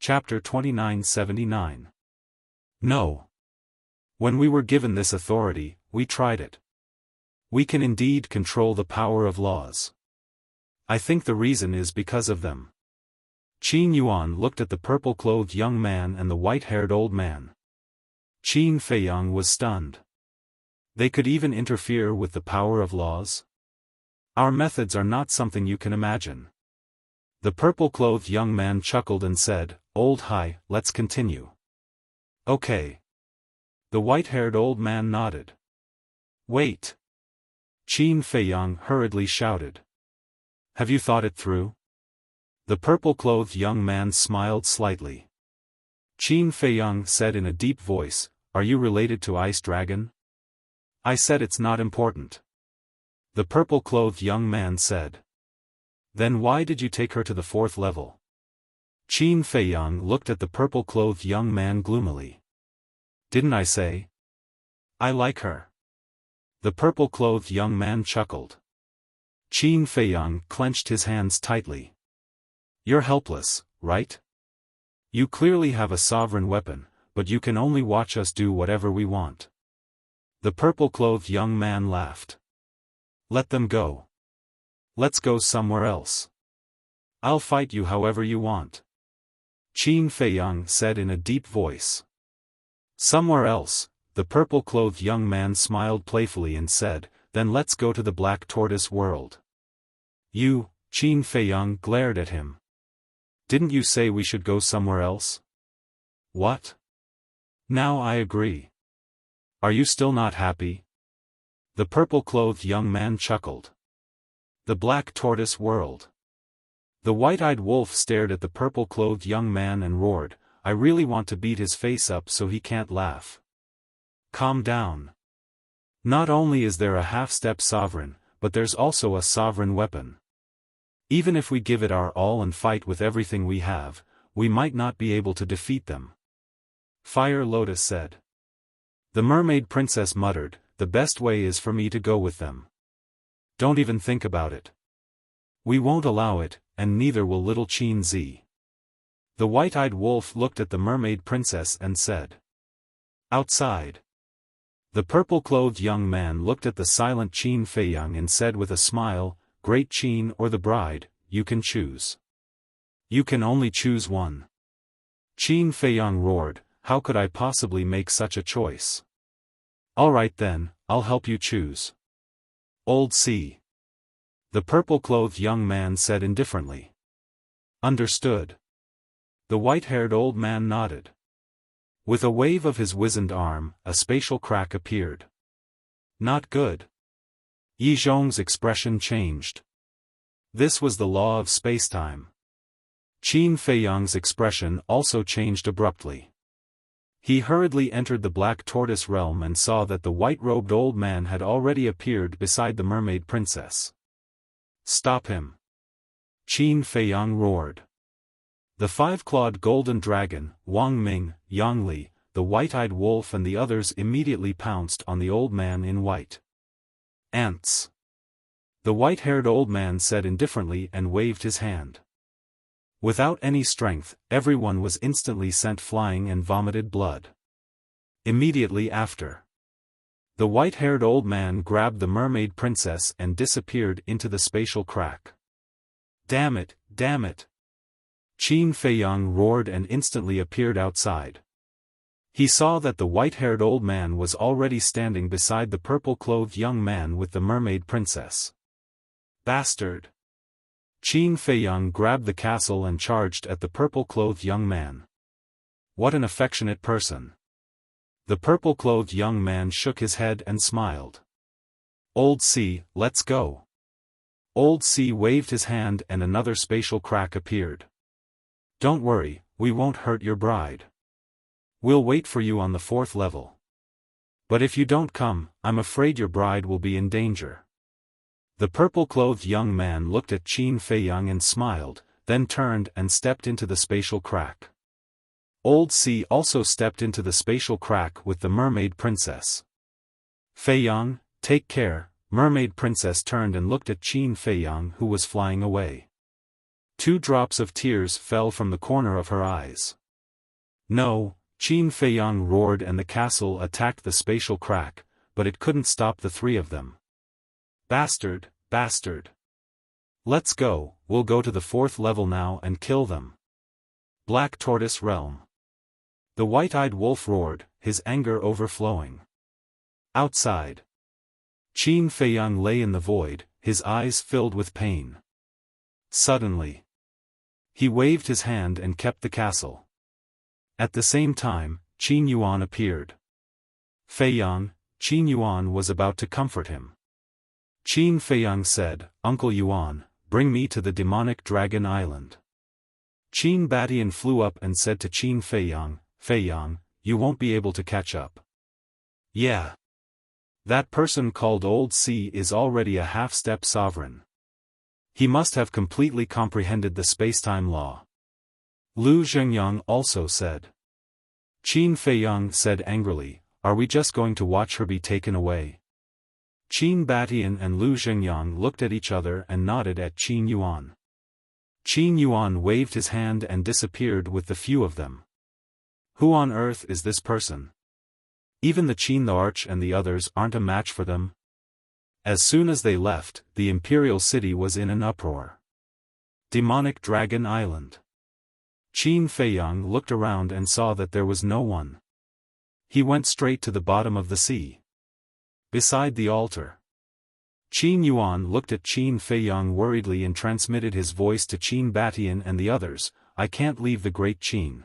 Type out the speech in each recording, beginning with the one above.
Chapter 2979. No. When we were given this authority, we tried it. We can indeed control the power of laws. I think the reason is because of them. Qin Yuan looked at the purple-clothed young man and the white-haired old man. Qin Feiyang was stunned. They could even interfere with the power of laws? Our methods are not something you can imagine. The purple-clothed young man chuckled and said, "Old Hai, let's continue." Okay. The white-haired old man nodded. Wait. Qin Feiyang hurriedly shouted. Have you thought it through? The purple-clothed young man smiled slightly. Qin Feiyang said in a deep voice, "Are you related to Ice Dragon?" I said it's not important. The purple-clothed young man said. Then why did you take her to the 4th level? Qin Feiyang looked at the purple-clothed young man gloomily. Didn't I say? I like her. The purple-clothed young man chuckled. Qin Feiyang clenched his hands tightly. You're helpless, right? You clearly have a sovereign weapon, but you can only watch us do whatever we want. The purple-clothed young man laughed. Let them go. Let's go somewhere else. I'll fight you however you want. Qin Feiyang said in a deep voice. Somewhere else, the purple-clothed young man smiled playfully and said, then let's go to the Black Tortoise world. You, Qin Feiyang glared at him. Didn't you say we should go somewhere else? What? Now I agree. Are you still not happy? The purple-clothed young man chuckled. The Black Tortoise world. The white-eyed wolf stared at the purple-clothed young man and roared, I really want to beat his face up so he can't laugh. Calm down. Not only is there a half-step sovereign, but there's also a sovereign weapon. Even if we give it our all and fight with everything we have, we might not be able to defeat them. Fire Lotus said. The mermaid princess muttered, the best way is for me to go with them. Don't even think about it. We won't allow it, and neither will little Qin Zi. The white-eyed wolf looked at the mermaid princess and said. Outside. The purple-clothed young man looked at the silent Qin Feiyang and said with a smile, Great Qin or the bride, you can choose. You can only choose one. Qin Feiyang roared, how could I possibly make such a choice? All right then, I'll help you choose. Old C. The purple-clothed young man said indifferently. Understood. The white-haired old man nodded. With a wave of his wizened arm, a spatial crack appeared. Not good. Yi Zhong's expression changed. This was the law of spacetime. Qin Feiyang's expression also changed abruptly. He hurriedly entered the Black Tortoise realm and saw that the white-robed old man had already appeared beside the mermaid princess. Stop him! Qin Feiyang roared. The 5-clawed golden dragon, Wang Ming, Yang Li, the white-eyed wolf and the others immediately pounced on the old man in white. Ants! The white-haired old man said indifferently and waved his hand. Without any strength, everyone was instantly sent flying and vomited blood. Immediately after, the white-haired old man grabbed the mermaid princess and disappeared into the spatial crack. Damn it, damn it! Qin Feiyang roared and instantly appeared outside. He saw that the white-haired old man was already standing beside the purple-clothed young man with the mermaid princess. Bastard! Qin Feiyang grabbed the castle and charged at the purple-clothed young man. What an affectionate person! The purple-clothed young man shook his head and smiled. Old C, let's go! Old C waved his hand and another spatial crack appeared. Don't worry, we won't hurt your bride. We'll wait for you on the 4th level. But if you don't come, I'm afraid your bride will be in danger. The purple-clothed young man looked at Qin Feiyang and smiled, then turned and stepped into the spatial crack. Old C also stepped into the spatial crack with the mermaid princess. Feiyang, take care, mermaid princess turned and looked at Qin Feiyang who was flying away. 2 drops of tears fell from the corner of her eyes. No, Qin Feiyang roared, and the castle attacked the spatial crack, but it couldn't stop the 3 of them. Bastard, bastard. Let's go, we'll go to the 4th level now and kill them. Black Tortoise Realm. The white-eyed wolf roared, his anger overflowing. Outside. Qin Feiyang lay in the void, his eyes filled with pain. Suddenly. He waved his hand and kept the castle. At the same time, Qin Yuan appeared. Feiyang, Qin Yuan was about to comfort him. Qin Feiyang said, Uncle Yuan, bring me to the demonic dragon island. Qin Batian flew up and said to Qin Feiyang, Feiyang, you won't be able to catch up. Yeah. That person called Old Sea is already a half-step sovereign. He must have completely comprehended the spacetime law. Lu Zhengyang also said. Qin Feiyang said angrily, are we just going to watch her be taken away? Qin Batian and Lu Zhengyang looked at each other and nodded at Qin Yuan. Qin Yuan waved his hand and disappeared with the few of them. Who on earth is this person? Even the Qin the Arch and the others aren't a match for them. As soon as they left, the imperial city was in an uproar. Demonic Dragon Island. Qin Feiyang looked around and saw that there was no one. He went straight to the bottom of the sea. Beside the altar. Qin Yuan looked at Qin Feiyang worriedly and transmitted his voice to Qin Batian and the others, I can't leave the great Qin.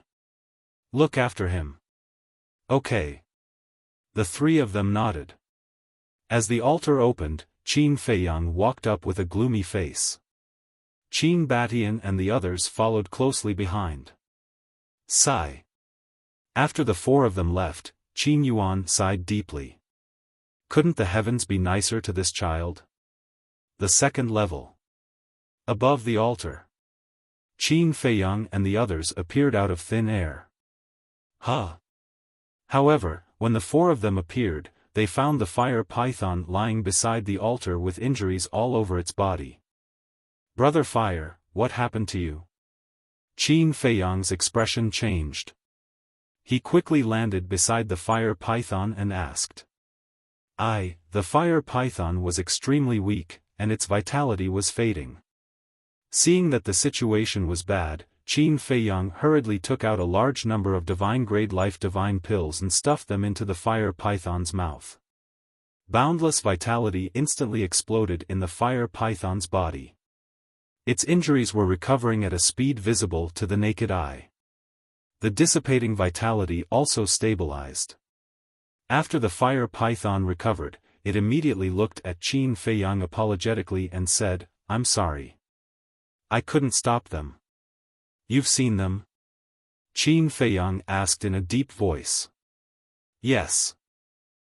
Look after him. Okay. The 3 of them nodded. As the altar opened, Qin Feiyang walked up with a gloomy face. Qin Batian and the others followed closely behind. Sigh. After the 4 of them left, Qin Yuan sighed deeply. Couldn't the heavens be nicer to this child? The 2nd level. Above the altar. Qin Feiyang and the others appeared out of thin air. Huh. However, when the 4 of them appeared, they found the fire python lying beside the altar with injuries all over its body. Brother Fire, what happened to you? Qin Feiyang's expression changed. He quickly landed beside the fire python and asked. The fire python was extremely weak, and its vitality was fading. Seeing that the situation was bad, Qin Feiyang hurriedly took out a large number of divine-grade life divine pills and stuffed them into the fire python's mouth. Boundless vitality instantly exploded in the fire python's body. Its injuries were recovering at a speed visible to the naked eye. The dissipating vitality also stabilized. After the fire python recovered, it immediately looked at Qin Feiyang apologetically and said, I'm sorry. I couldn't stop them. You've seen them? Qin Feiyang asked in a deep voice. Yes.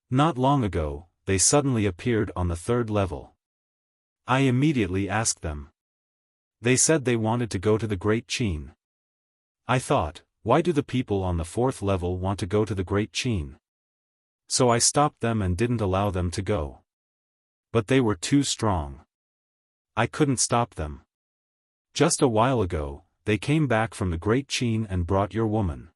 Not long ago, they suddenly appeared on the 3rd level. I immediately asked them. They said they wanted to go to the Great Qin. I thought, why do the people on the 4th level want to go to the Great Qin? So I stopped them and didn't allow them to go. But they were too strong. I couldn't stop them. Just a while ago, they came back from the Great Qin and brought your woman.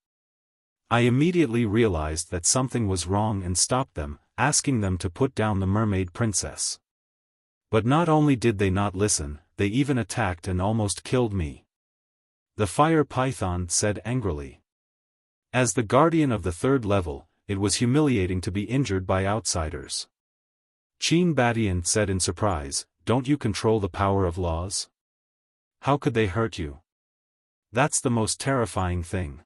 I immediately realized that something was wrong and stopped them, asking them to put down the mermaid princess. But not only did they not listen, they even attacked and almost killed me. The fire python said angrily. As the guardian of the 3rd level, it was humiliating to be injured by outsiders. Qin Batian said in surprise, don't you control the power of laws? How could they hurt you? That's the most terrifying thing.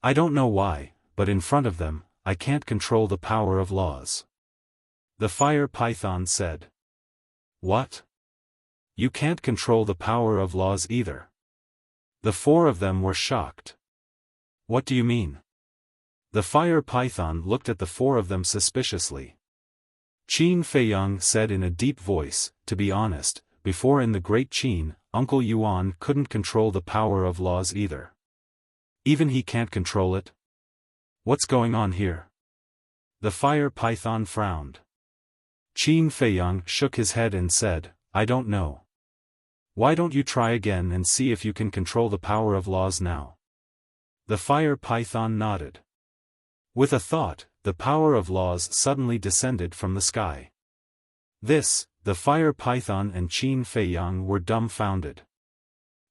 I don't know why, but in front of them, I can't control the power of laws. The fire python said. What? You can't control the power of laws either. The 4 of them were shocked. What do you mean? The fire python looked at the 4 of them suspiciously. Qin Feiyang said in a deep voice, to be honest, before in the Great Qin, Uncle Yuan couldn't control the power of laws either. Even he can't control it? What's going on here? The fire python frowned. Qin Feiyang shook his head and said, I don't know. Why don't you try again and see if you can control the power of laws now? The fire python nodded. With a thought, the power of laws suddenly descended from the sky. The fire python and Qin Feiyang were dumbfounded.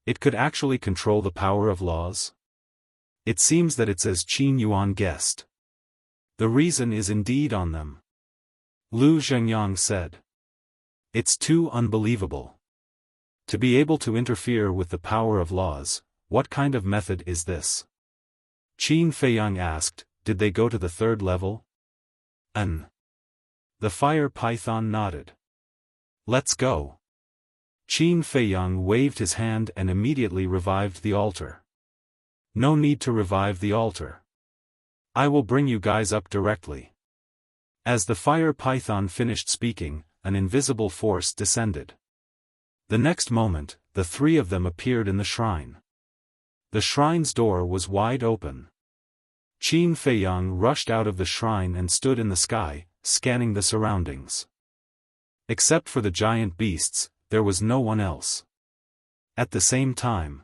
It could actually control the power of laws? It seems that it's as Qin Yuan guessed. The reason is indeed on them. Lu Zhengyang said. It's too unbelievable. To be able to interfere with the power of laws, what kind of method is this? Qin Feiyang asked, did they go to the third level? The fire python nodded. Let's go. Qin Feiyang waved his hand and immediately revived the altar. No need to revive the altar. I will bring you guys up directly. As the fire python finished speaking, an invisible force descended. The next moment, the three of them appeared in the shrine. The shrine's door was wide open. Qin Feiyang rushed out of the shrine and stood in the sky, scanning the surroundings. Except for the giant beasts, there was no one else. At the same time,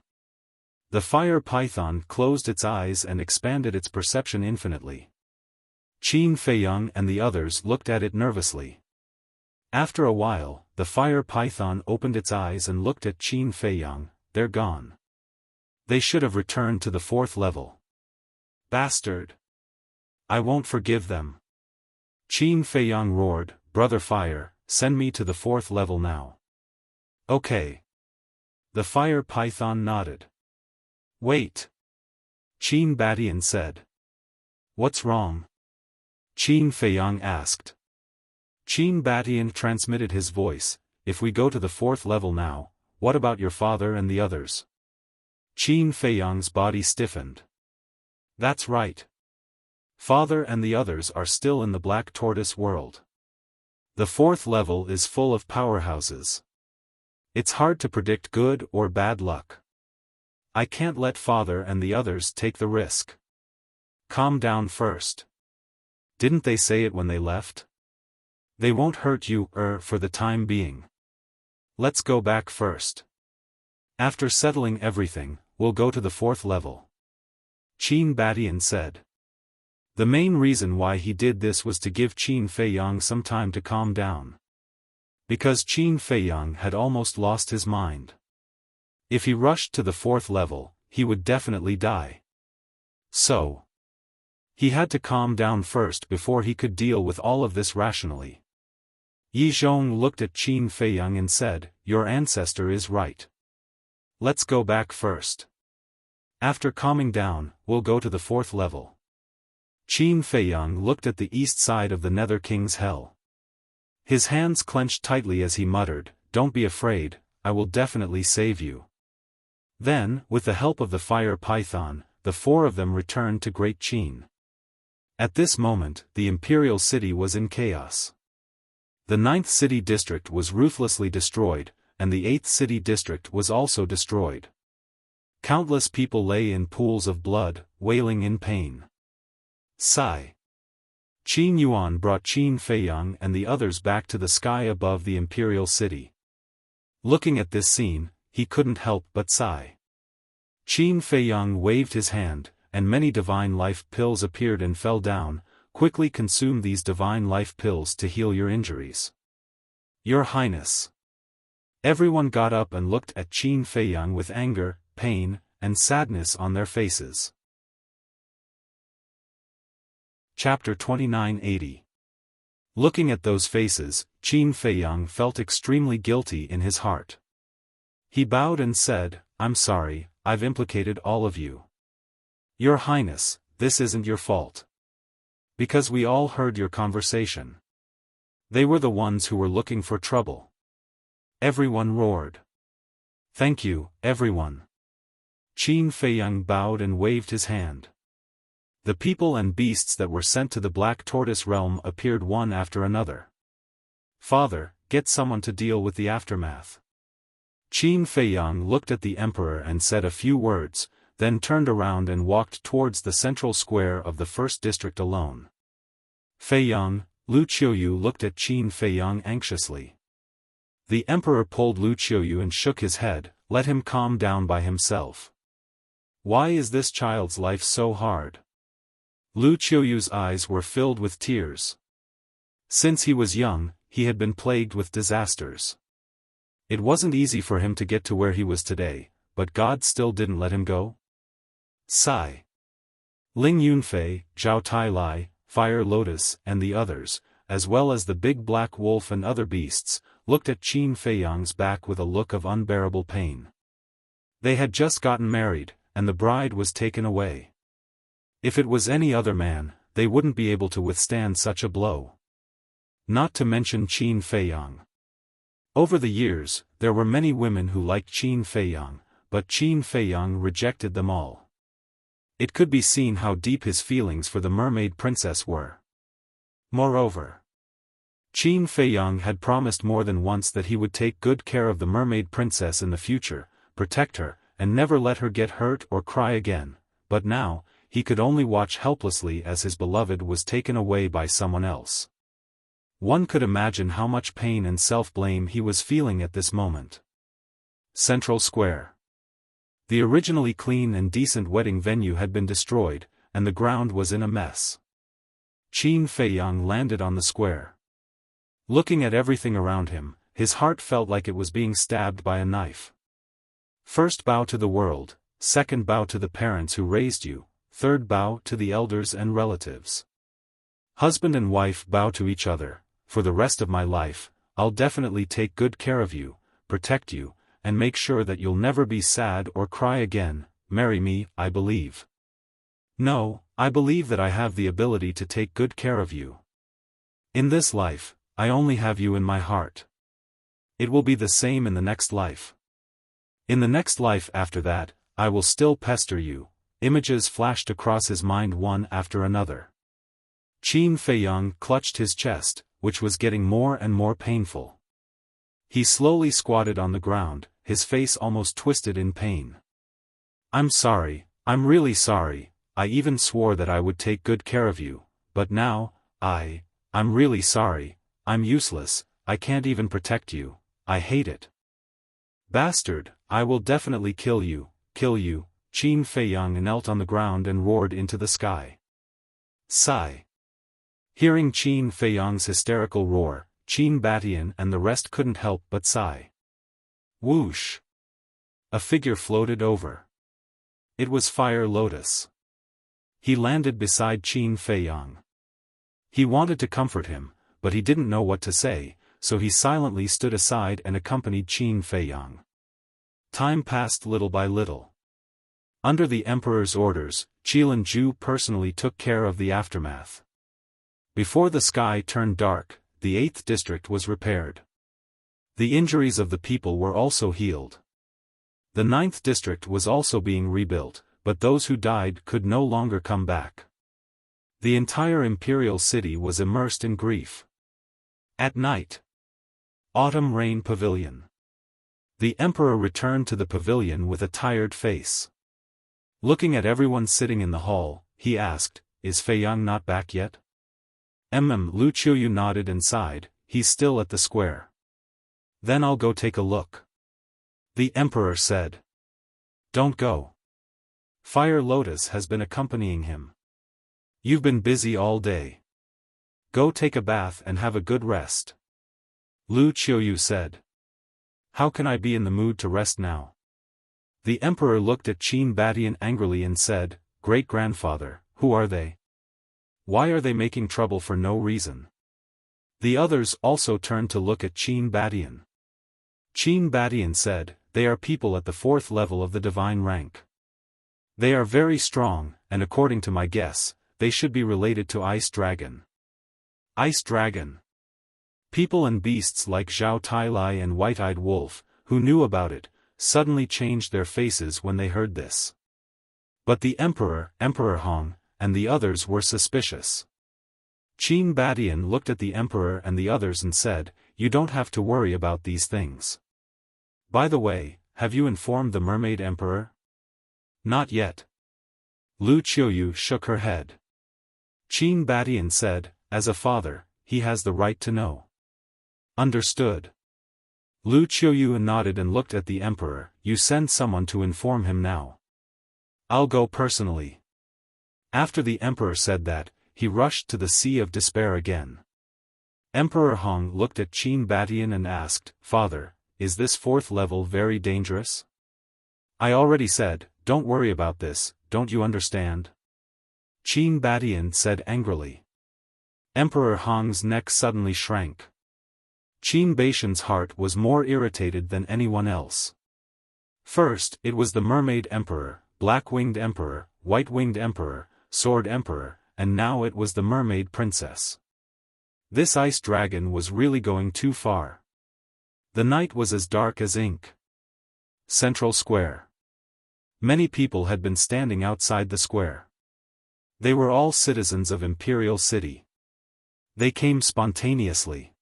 the fire python closed its eyes and expanded its perception infinitely. Qin Feiyang and the others looked at it nervously. After a while, the fire python opened its eyes and looked at Qin Feiyang. They're gone. They should have returned to the fourth level. Bastard! I won't forgive them. Qin Feiyang roared, Brother Fire, send me to the fourth level now. Okay. The fire python nodded. Wait. Qin Batian said. What's wrong? Qin Feiyang asked. Qin Batian transmitted his voice, if we go to the fourth level now, what about your father and the others? Qin Feiyang's body stiffened. That's right. Father and the others are still in the Black Tortoise world. The fourth level is full of powerhouses. It's hard to predict good or bad luck. I can't let father and the others take the risk. Calm down first. Didn't they say it when they left? They won't hurt you, for the time being. Let's go back first. After settling everything, we'll go to the fourth level. Qin Batian said. The main reason why he did this was to give Qin Feiyang some time to calm down. Because Qin Feiyang had almost lost his mind. If he rushed to the fourth level, he would definitely die. So, he had to calm down first before he could deal with all of this rationally. Yi Zhong looked at Qin Feiyang and said, your ancestor is right. Let's go back first. After calming down, we'll go to the fourth level. Qin Feiyang looked at the east side of the Nether King's Hell. His hands clenched tightly as he muttered, don't be afraid, I will definitely save you. Then, with the help of the fire python, the four of them returned to Great Qin. At this moment, the imperial city was in chaos. The 9th city district was ruthlessly destroyed, and the 8th city district was also destroyed. Countless people lay in pools of blood, wailing in pain. Sigh. Qin Yuan brought Qin Feiyang and the others back to the sky above the imperial city. Looking at this scene, he couldn't help but sigh. Qin Feiyang waved his hand, and many divine life pills appeared and fell down. Quickly consume these divine life pills to heal your injuries. Your Highness. Everyone got up and looked at Qin Feiyang with anger, pain, and sadness on their faces. Chapter 2980. Looking at those faces, Qin Feiyang felt extremely guilty in his heart. He bowed and said, I'm sorry, I've implicated all of you. Your Highness, this isn't your fault. Because we all heard your conversation. They were the ones who were looking for trouble. Everyone roared. Thank you, everyone. Qin Feiyang bowed and waved his hand. The people and beasts that were sent to the Black Tortoise realm appeared one after another. Father, get someone to deal with the aftermath. Qin Feiyang looked at the emperor and said a few words, then turned around and walked towards the central square of the first district alone. Feiyang, Lu Qiuyu looked at Qin Feiyang anxiously. The emperor pulled Lu Qiuyu and shook his head, let him calm down by himself. Why is this child's life so hard? Lu Qiuyu's eyes were filled with tears. Since he was young, he had been plagued with disasters. It wasn't easy for him to get to where he was today, but God still didn't let him go. Sigh. Ling Yunfei, Zhao Tailai, Fire Lotus and the others, as well as the big black wolf and other beasts, looked at Qin Feiyang's back with a look of unbearable pain. They had just gotten married, and the bride was taken away. If it was any other man, they wouldn't be able to withstand such a blow. Not to mention Qin Feiyang. Over the years, there were many women who liked Qin Feiyang, but Qin Feiyang rejected them all. It could be seen how deep his feelings for the mermaid princess were. Moreover, Qin Feiyang had promised more than once that he would take good care of the mermaid princess in the future, protect her, and never let her get hurt or cry again, but now, he could only watch helplessly as his beloved was taken away by someone else. One could imagine how much pain and self-blame he was feeling at this moment. Central Square. The originally clean and decent wedding venue had been destroyed, and the ground was in a mess. Qin Feiyang landed on the square. Looking at everything around him, his heart felt like it was being stabbed by a knife. First bow to the world, second bow to the parents who raised you, third bow to the elders and relatives. Husband and wife bow to each other. For the rest of my life, I'll definitely take good care of you, protect you, and make sure that you'll never be sad or cry again. Marry me, I believe. No, I believe that I have the ability to take good care of you. In this life, I only have you in my heart. It will be the same in the next life. In the next life after that, I will still pester you. Images flashed across his mind one after another. Qin Feiyang clutched his chest, which was getting more and more painful. He slowly squatted on the ground, his face almost twisted in pain. I'm sorry, I'm really sorry, I even swore that I would take good care of you, but now, I'm really sorry, I'm useless, I can't even protect you, I hate it. Bastard, I will definitely kill you, Qin Feiyang knelt on the ground and roared into the sky. Sigh. Hearing Qin Feiyang's hysterical roar, Qin Batian and the rest couldn't help but sigh. Whoosh! A figure floated over. It was Fire Lotus. He landed beside Qin Feiyang. He wanted to comfort him, but he didn't know what to say, so he silently stood aside and accompanied Qin Feiyang. Time passed little by little. Under the emperor's orders, Qilin Zhu personally took care of the aftermath. Before the sky turned dark, the 8th district was repaired. The injuries of the people were also healed. The 9th district was also being rebuilt, but those who died could no longer come back. The entire imperial city was immersed in grief. At night. Autumn Rain Pavilion. The emperor returned to the pavilion with a tired face. Looking at everyone sitting in the hall, he asked, "Is Feiyang not back yet?" Lu Qiuyu nodded and sighed, "He's still at the square." "Then I'll go take a look." The emperor said. "Don't go. Fire Lotus has been accompanying him. You've been busy all day. Go take a bath and have a good rest." Lu Qiuyu said. "How can I be in the mood to rest now?" The emperor looked at Qin Batian angrily and said, "Great-grandfather, who are they? Why are they making trouble for no reason?" The others also turned to look at Qin Batian. Qin Batian said, "They are people at the 4th level of the divine rank. They are very strong, and according to my guess, they should be related to Ice Dragon." Ice Dragon. People and beasts like Zhao Tailai and White-Eyed Wolf, who knew about it, suddenly changed their faces when they heard this. But the Emperor Hong, and the others were suspicious. Qin Batian looked at the Emperor and the others and said, "You don't have to worry about these things. By the way, have you informed the Mermaid Emperor?" "Not yet." Lu Qiuyu shook her head. Qin Batian said, "As a father, he has the right to know." "Understood." Lu Qiuyu nodded and looked at the emperor. You send someone to inform him now. I'll go personally. After the emperor said that, he rushed to the Sea of Despair again. Emperor Hong looked at Qin Batian and asked, Father, is this fourth level very dangerous? I already said, don't worry about this, don't you understand? Qin Batian said angrily. Emperor Hong's neck suddenly shrank. Qin Batian's heart was more irritated than anyone else. First, it was the Mermaid Emperor, Black-Winged Emperor, White-Winged Emperor, Sword Emperor, and now it was the Mermaid Princess. This ice dragon was really going too far. The night was as dark as ink. Central Square. Many people had been standing outside the square. They were all citizens of Imperial City. They came spontaneously.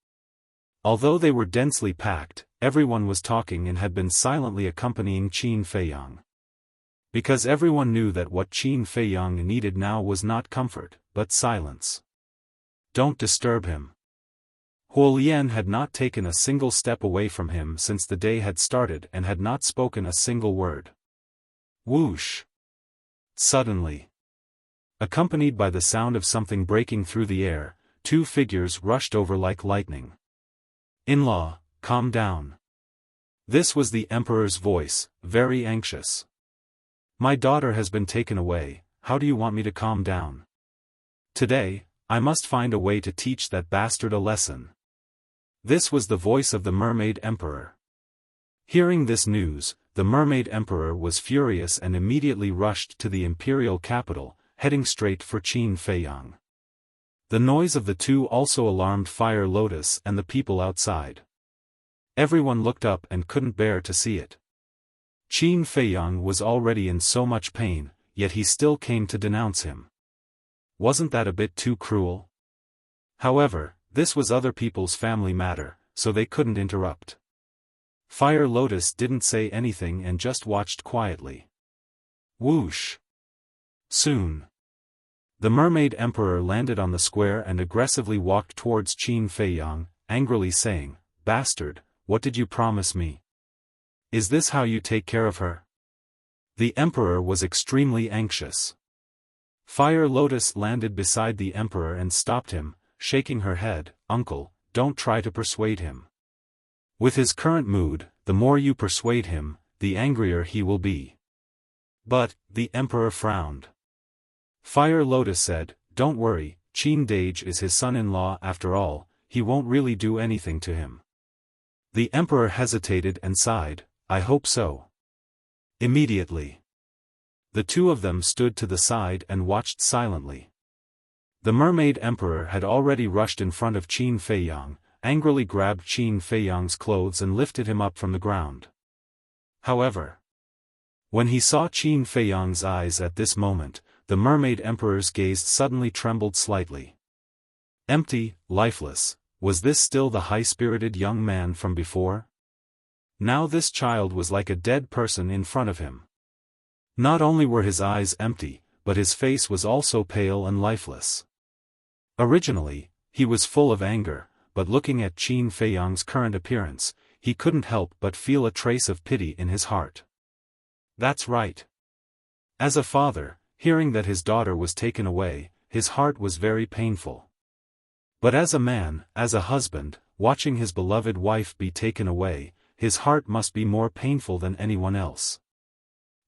Although they were densely packed, everyone was talking and had been silently accompanying Qin Feiyang. Because everyone knew that what Qin Feiyang needed now was not comfort, but silence. Don't disturb him. Huo Lian had not taken a single step away from him since the day had started and had not spoken a single word. Whoosh! Suddenly, accompanied by the sound of something breaking through the air, two figures rushed over like lightning. In-law, calm down. This was the emperor's voice, very anxious. My daughter has been taken away, how do you want me to calm down? Today, I must find a way to teach that bastard a lesson. This was the voice of the Mermaid Emperor. Hearing this news, the Mermaid Emperor was furious and immediately rushed to the imperial capital, heading straight for Qin Feiyang. The noise of the two also alarmed Fire Lotus and the people outside. Everyone looked up and couldn't bear to see it. Qin Feiyang was already in so much pain, yet he still came to denounce him. Wasn't that a bit too cruel? However, this was other people's family matter, so they couldn't interrupt. Fire Lotus didn't say anything and just watched quietly. Whoosh! Soon, the Mermaid Emperor landed on the square and aggressively walked towards Qin Feiyang, angrily saying, Bastard, what did you promise me? Is this how you take care of her? The Emperor was extremely anxious. Fire Lotus landed beside the Emperor and stopped him, shaking her head, Uncle, don't try to persuade him. With his current mood, the more you persuade him, the angrier he will be. But, the Emperor frowned. Fire Lotus said, Don't worry, Qin Dage is his son-in-law after all, he won't really do anything to him. The Emperor hesitated and sighed, I hope so. Immediately, the two of them stood to the side and watched silently. The Mermaid Emperor had already rushed in front of Qin Feiyang, angrily grabbed Qin Feiyang's clothes and lifted him up from the ground. However, when he saw Qin Feiyang's eyes at this moment, the Mermaid Emperor's gaze suddenly trembled slightly. Empty, lifeless, was this still the high-spirited young man from before? Now this child was like a dead person in front of him. Not only were his eyes empty, but his face was also pale and lifeless. Originally, he was full of anger, but looking at Qin Feiyang's current appearance, he couldn't help but feel a trace of pity in his heart. That's right. As a father, hearing that his daughter was taken away, his heart was very painful. But as a man, as a husband, watching his beloved wife be taken away, his heart must be more painful than anyone else.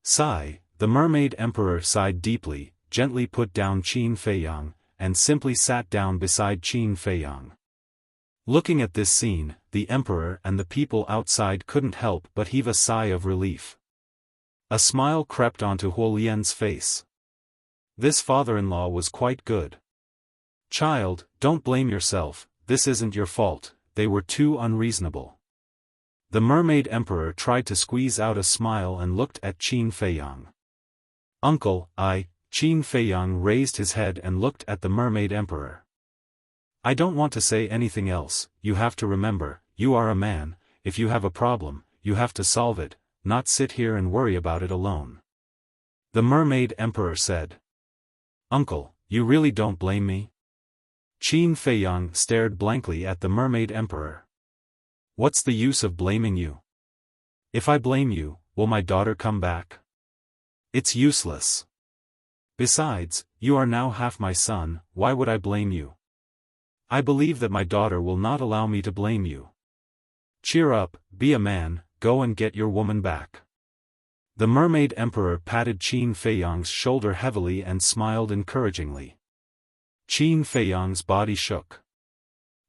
Sigh, the Mermaid Emperor sighed deeply, gently put down Qin Feiyang, and simply sat down beside Qin Feiyang. Looking at this scene, the Emperor and the people outside couldn't help but heave a sigh of relief. A smile crept onto Huo Lian's face. This father-in-law was quite good. Child, don't blame yourself, this isn't your fault, they were too unreasonable. The Mermaid Emperor tried to squeeze out a smile and looked at Qin Feiyang. Uncle, Qin Feiyang raised his head and looked at the Mermaid Emperor. I don't want to say anything else, you have to remember, you are a man, if you have a problem, you have to solve it, not sit here and worry about it alone. The Mermaid Emperor said. Uncle, you really don't blame me? Qin Feiyang stared blankly at the Mermaid Emperor. What's the use of blaming you? If I blame you, will my daughter come back? It's useless. Besides, you are now half my son, why would I blame you? I believe that my daughter will not allow me to blame you. Cheer up, be a man, go and get your woman back. The Mermaid Emperor patted Qin Feiyang's shoulder heavily and smiled encouragingly. Qin Feiyang's body shook.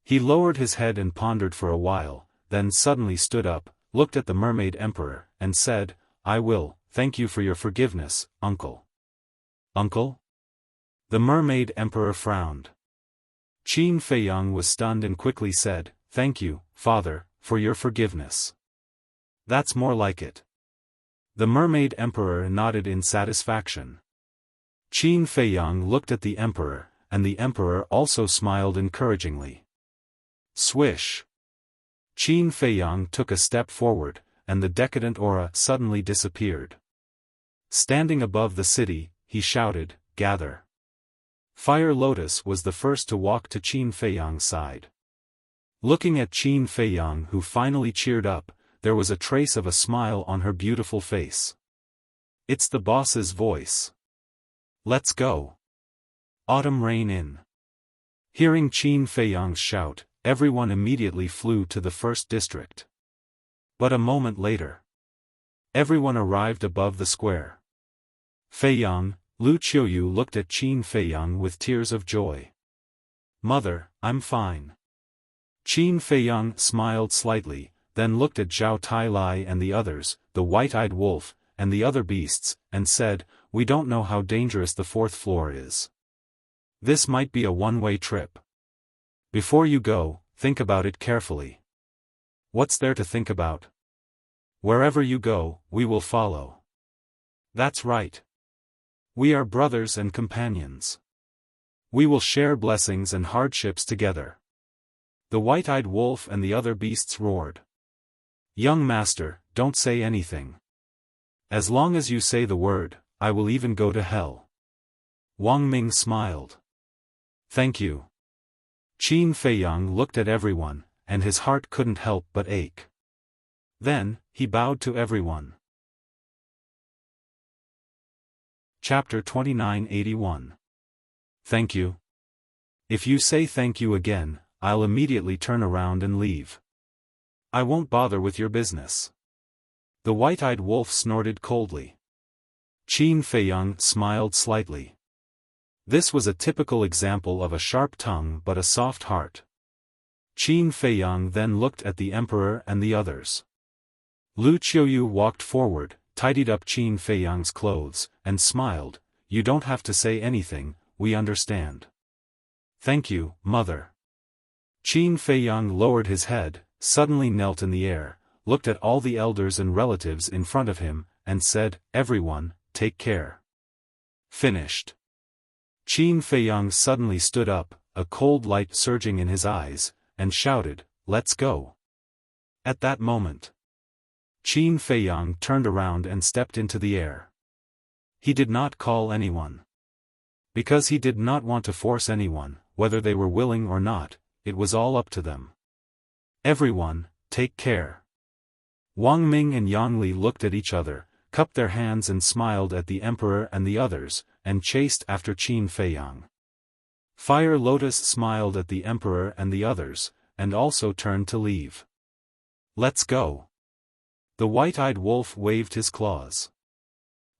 He lowered his head and pondered for a while, then suddenly stood up, looked at the Mermaid Emperor, and said, I will, thank you for your forgiveness, uncle. Uncle? The Mermaid Emperor frowned. Qin Feiyang was stunned and quickly said, thank you, father, for your forgiveness. That's more like it. The Mermaid Emperor nodded in satisfaction. Qin Feiyang looked at the Emperor, and the Emperor also smiled encouragingly. Swish! Qin Feiyang took a step forward, and the decadent aura suddenly disappeared. Standing above the city, he shouted, gather. Fire Lotus was the first to walk to Qin Feiyang's side. Looking at Qin Feiyang, who finally cheered up, there was a trace of a smile on her beautiful face. It's the boss's voice. Let's go. Autumn rain in. Hearing Qin Feiyang's shout, everyone immediately flew to the first district. But a moment later, everyone arrived above the square. Feiyang, Lu Qiuyu looked at Qin Feiyang with tears of joy. Mother, I'm fine. Qin Feiyang smiled slightly, then looked at Zhao Tailai and the others, the white-eyed wolf, and the other beasts, and said, we don't know how dangerous the fourth floor is. This might be a one-way trip. Before you go, think about it carefully. What's there to think about? Wherever you go, we will follow. That's right. We are brothers and companions. We will share blessings and hardships together. The white-eyed wolf and the other beasts roared. Young master, don't say anything. As long as you say the word, I will even go to hell. Wang Ming smiled. Thank you. Qin Feiyang looked at everyone, and his heart couldn't help but ache. Then, he bowed to everyone. Chapter 2981. Thank you. If you say thank you again, I'll immediately turn around and leave. I won't bother with your business. The white-eyed wolf snorted coldly. Qin Feiyang smiled slightly. This was a typical example of a sharp tongue but a soft heart. Qin Feiyang then looked at the Emperor and the others. Lu Qiuyu walked forward, tidied up Qin Feiyang's clothes, and smiled, you don't have to say anything, we understand. Thank you, mother. Qin Feiyang lowered his head, suddenly knelt in the air, looked at all the elders and relatives in front of him, and said, everyone, take care. Finished. Qin Feiyang suddenly stood up, a cold light surging in his eyes, and shouted, let's go. At that moment, Qin Feiyang turned around and stepped into the air. He did not call anyone. Because he did not want to force anyone, whether they were willing or not, it was all up to them. Everyone, take care. Wang Ming and Yang Li looked at each other, cupped their hands and smiled at the Emperor and the others, and chased after Qin Feiyang. Fire Lotus smiled at the Emperor and the others, and also turned to leave. Let's go. The white-eyed wolf waved his claws.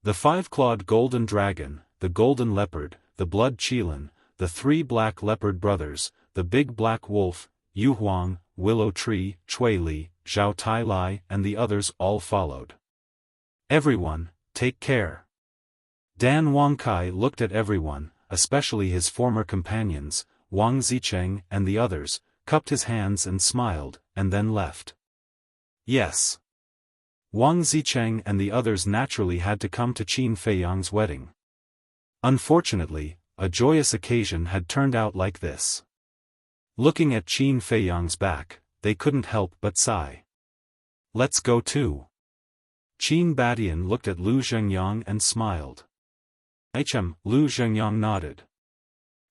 The five-clawed golden dragon, the golden leopard, the blood qilin, the three black leopard brothers, the big black wolf, Yu Huang, Willow Tree, Chui Li, Zhao Tailai and the others all followed. Everyone, take care. Dan Wangkai looked at everyone, especially his former companions, Wang Zicheng and the others, cupped his hands and smiled, and then left. Yes. Wang Zicheng and the others naturally had to come to Qin Feiyang's wedding. Unfortunately, a joyous occasion had turned out like this. Looking at Qin Feiyang's back, they couldn't help but sigh. Let's go too. Qin Badian looked at Lu Zhengyang and smiled. Lu Zhengyang nodded.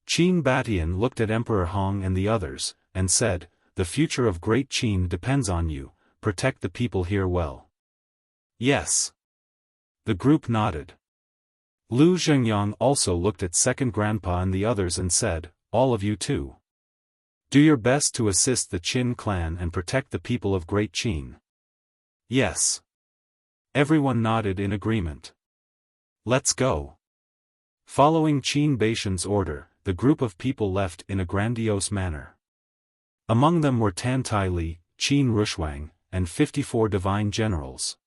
Qin Badian looked at Emperor Hong and the others, and said, the future of Great Qin depends on you, protect the people here well. Yes. The group nodded. Lu Zhengyang also looked at second grandpa and the others and said, all of you too. Do your best to assist the Qin clan and protect the people of Great Qin. Yes. Everyone nodded in agreement. Let's go. Following Qin Baishan's order, the group of people left in a grandiose manner. Among them were Tan Tai Li, Qin Rushuang, and 54 divine generals.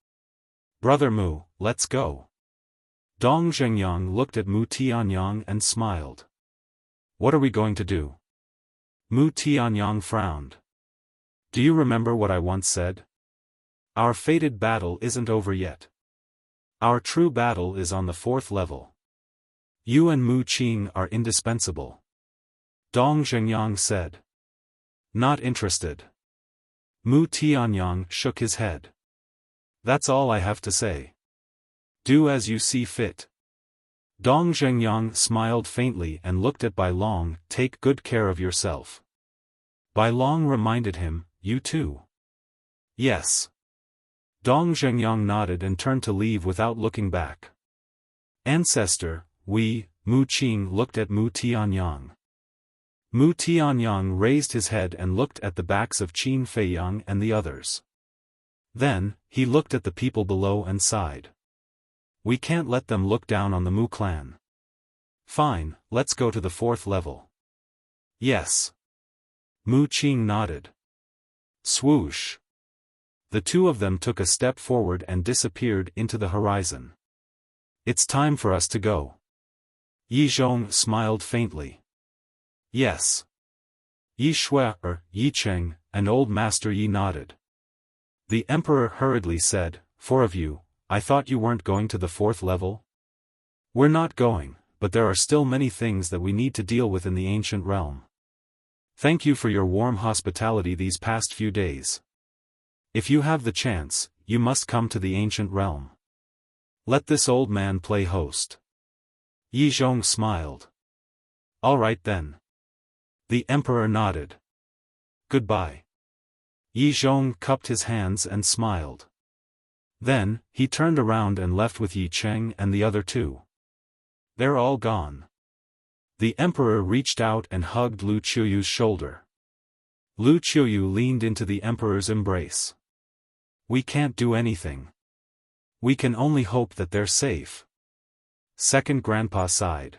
Brother Mu, let's go. Dong Zhengyang looked at Mu Tianyang and smiled. What are we going to do? Mu Tianyang frowned. Do you remember what I once said? Our fated battle isn't over yet. Our true battle is on the 4th level. You and Mu Qing are indispensable. Dong Zhengyang said. Not interested. Mu Tianyang shook his head. That's all I have to say. Do as you see fit. Dong Zhengyang smiled faintly and looked at Bai Long. Take good care of yourself. Bai Long reminded him, you too. Yes. Dong Zhengyang nodded and turned to leave without looking back. Ancestor, Mu Qing looked at Mu Tianyang. Mu Tianyang raised his head and looked at the backs of Qin Feiyang and the others. Then, he looked at the people below and sighed. We can't let them look down on the Mu clan. Fine, let's go to the 4th level. Yes. Mu Qing nodded. Swoosh. The two of them took a step forward and disappeared into the horizon. It's time for us to go. Yi Zhong smiled faintly. Yes. Yi Shui, Yi Cheng, and Old Master Yi nodded. The Emperor hurriedly said, 4 of you, I thought you weren't going to the 4th level? We're not going, but there are still many things that we need to deal with in the ancient realm. Thank you for your warm hospitality these past few days. If you have the chance, you must come to the ancient realm. Let this old man play host. Yi Zhong smiled. All right then. The Emperor nodded. Goodbye. Yi Zhong cupped his hands and smiled. Then, he turned around and left with Yi Cheng and the other two. They're all gone. The Emperor reached out and hugged Lu Qiuyu's shoulder. Lu Qiuyu leaned into the Emperor's embrace. We can't do anything. We can only hope that they're safe. Second Grandpa sighed.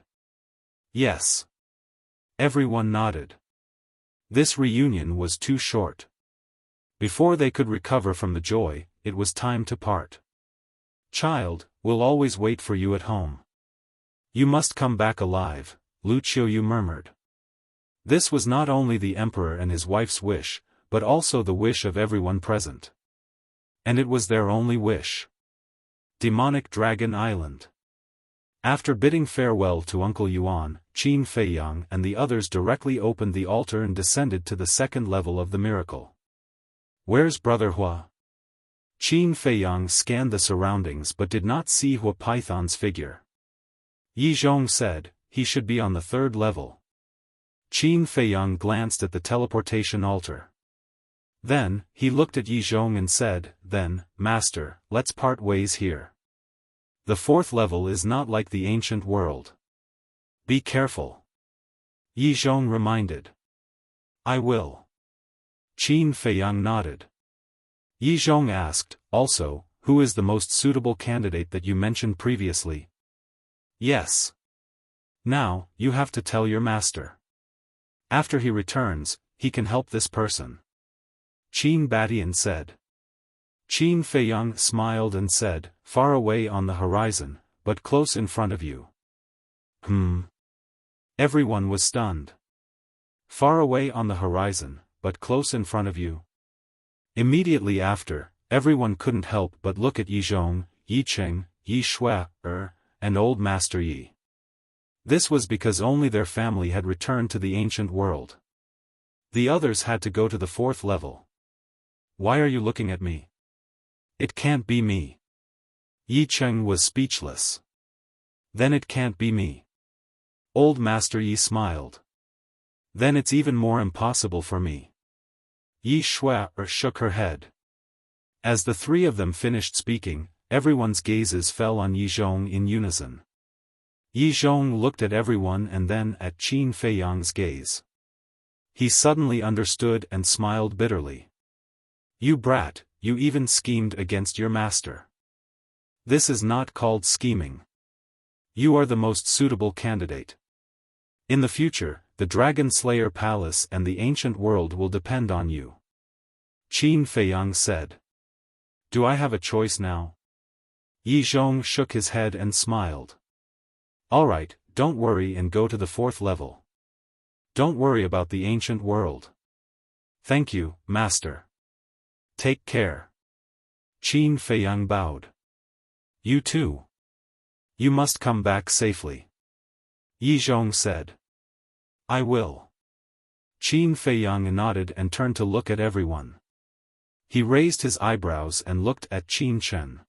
Yes. Everyone nodded. This reunion was too short. Before they could recover from the joy, it was time to part. Child, we'll always wait for you at home. You must come back alive, Lu Qiuyu murmured. This was not only the Emperor and his wife's wish, but also the wish of everyone present. And it was their only wish. Demonic Dragon Island. After bidding farewell to Uncle Yuan, Qin Feiyang and the others directly opened the altar and descended to the 2nd level of the miracle. Where's Brother Hua? Qin Feiyang scanned the surroundings but did not see Hua Python's figure. Yi Zhong said, he should be on the 3rd level. Qin Feiyang glanced at the teleportation altar. Then, he looked at Yi Zhong and said, then, Master, let's part ways here. The 4th level is not like the ancient world. Be careful. Yi Zhong reminded. I will. Qin Feiyang nodded. Yi Zhong asked, also, who is the most suitable candidate that you mentioned previously? Yes. Now, you have to tell your master. After he returns, he can help this person. Qin Batian said. Qin Feiyang smiled and said, far away on the horizon, but close in front of you. Everyone was stunned. Far away on the horizon, but close in front of you. Immediately after, everyone couldn't help but look at Yi Zhong, Yi Cheng, Yi Shui, and Old Master Yi. This was because only their family had returned to the ancient world. The others had to go to the 4th level. Why are you looking at me? It can't be me. Yi Cheng was speechless. Then it can't be me. Old Master Yi smiled. Then it's even more impossible for me. Yi Shui shook her head. As the three of them finished speaking, everyone's gazes fell on Yi Zhong in unison. Yi Zhong looked at everyone and then at Qin Feiyang's gaze. He suddenly understood and smiled bitterly. You brat, you even schemed against your master. This is not called scheming. You are the most suitable candidate. In the future, the Dragon Slayer Palace and the ancient world will depend on you. Qin Feiyang said. Do I have a choice now? Yi Zhong shook his head and smiled. Alright, don't worry and go to the 4th level. Don't worry about the ancient world. Thank you, master. Take care. Qin Feiyang bowed. You too. You must come back safely. Yi Zhong said. I will. Qin Feiyang nodded and turned to look at everyone. He raised his eyebrows and looked at Qin Chen.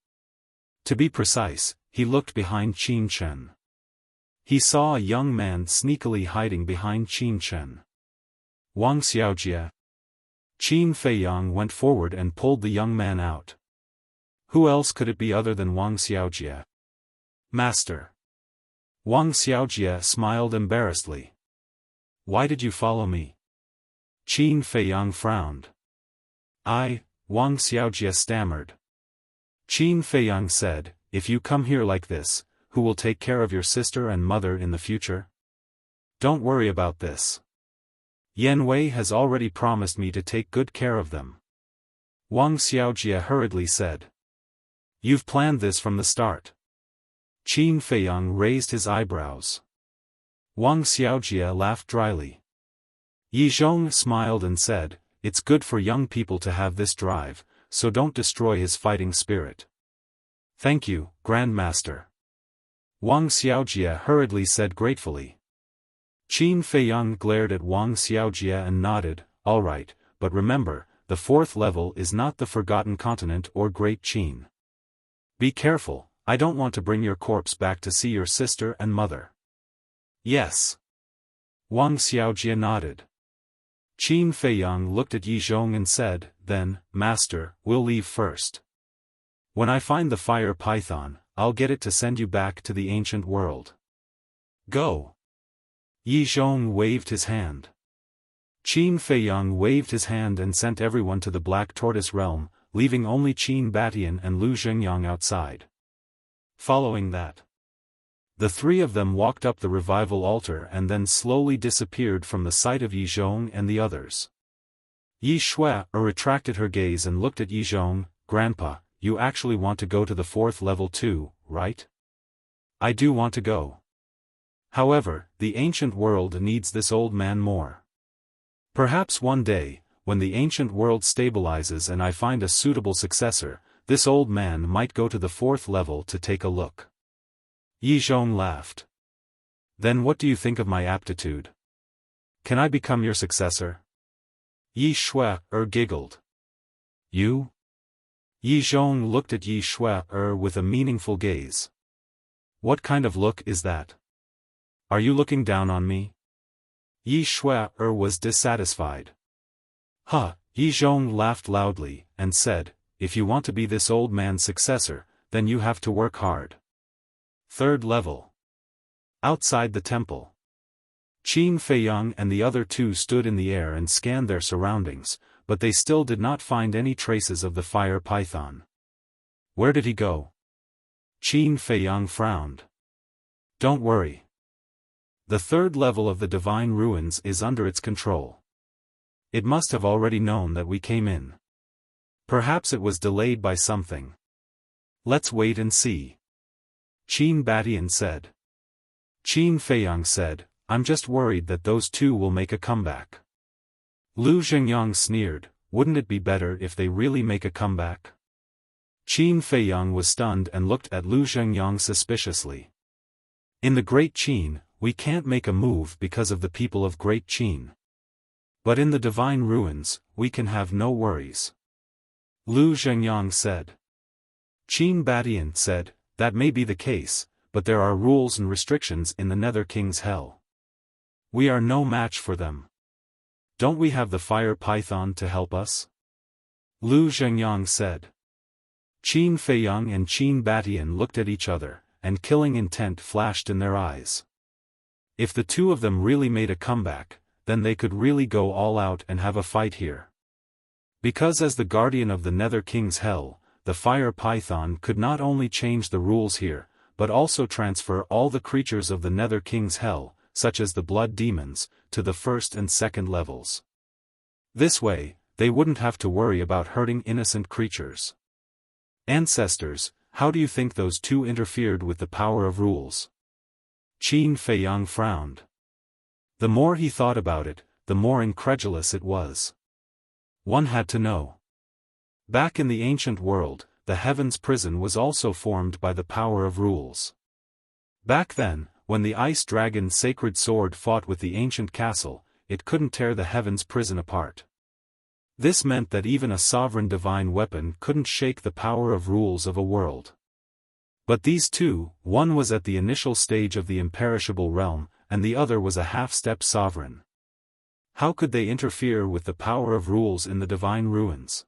To be precise, he looked behind Qin Chen. He saw a young man sneakily hiding behind Qin Chen. Wang Xiaojie. Qin Feiyang went forward and pulled the young man out. Who else could it be other than Wang Xiaojie? Master. Wang Xiaojie smiled embarrassedly. Why did you follow me? Qin Feiyang frowned. Wang Xiaojie stammered. Qin Feiyang said, if you come here like this, who will take care of your sister and mother in the future? Don't worry about this. Yan Wei has already promised me to take good care of them. Wang Xiaojie hurriedly said. You've planned this from the start. Qin Feiyang raised his eyebrows. Wang Xiaojie laughed dryly. Yi Zhong smiled and said, it's good for young people to have this drive, so don't destroy his fighting spirit. Thank you, Grandmaster. Wang Xiaojie hurriedly said gratefully. Qin Feiyang glared at Wang Xiaojie and nodded, all right, but remember, the 4th level is not the Forgotten Continent or Great Qin. Be careful, I don't want to bring your corpse back to see your sister and mother. Yes. Wang Xiaojie nodded. Qin Feiyang looked at Yi Zhong and said, then, Master, we'll leave first. When I find the fire python, I'll get it to send you back to the ancient world. Go. Yi Zhong waved his hand. Qin Feiyang waved his hand and sent everyone to the Black Tortoise realm, leaving only Qin Batian and Lu Zhengyang outside. Following that, the three of them walked up the revival altar and then slowly disappeared from the sight of Yi Zhong and the others. Yi Shui retracted her gaze and looked at Yi Zhong. Grandpa, you actually want to go to the 4th level too, right? I do want to go. However, the ancient world needs this old man more. Perhaps one day, when the ancient world stabilizes and I find a suitable successor, this old man might go to the 4th level to take a look. Yi Zhong laughed. Then what do you think of my aptitude? Can I become your successor? Yi Shui giggled. You? Yi Zhong looked at Yi Shui with a meaningful gaze. What kind of look is that? Are you looking down on me? Yi Shui was dissatisfied. Yi Zhong laughed loudly, and said, if you want to be this old man's successor, then you have to work hard. 3rd level. Outside the temple. Qin Feiyang and the other two stood in the air and scanned their surroundings, but they still did not find any traces of the fire python. Where did he go? Qin Feiyang frowned. Don't worry. The 3rd level of the Divine Ruins is under its control. It must have already known that we came in. Perhaps it was delayed by something. Let's wait and see. Qin Batian said. Qin Feiyang said, I'm just worried that those two will make a comeback. Lu Zhengyang sneered, wouldn't it be better if they really make a comeback? Qin Feiyang was stunned and looked at Lu Zhengyang suspiciously. In the Great Qin, we can't make a move because of the people of Great Qin. But in the Divine Ruins, we can have no worries. Lu Zhengyang said. Qin Batian said, that may be the case, but there are rules and restrictions in the Nether King's Hell. We are no match for them. don't we have the fire python to help us? Lu Zhengyang said. Qin Feiyang and Qin Batian looked at each other, and killing intent flashed in their eyes. If the two of them really made a comeback, then they could really go all out and have a fight here. Because as the guardian of the Nether King's Hell, the fire python could not only change the rules here, but also transfer all the creatures of the Nether King's Hell, such as the blood demons, to the first and second levels. This way, they wouldn't have to worry about hurting innocent creatures. Ancestors, how do you think those two interfered with the power of rules? Qin Feiyang frowned. The more he thought about it, the more incredulous it was. One had to know. Back in the ancient world, the Heaven's Prison was also formed by the power of rules. Back then, when the Ice Dragon's sacred sword fought with the ancient castle, it couldn't tear the Heaven's Prison apart. This meant that even a sovereign divine weapon couldn't shake the power of rules of a world. But these two, one was at the initial stage of the imperishable realm, and the other was a half-step sovereign. How could they interfere with the power of rules in the divine ruins?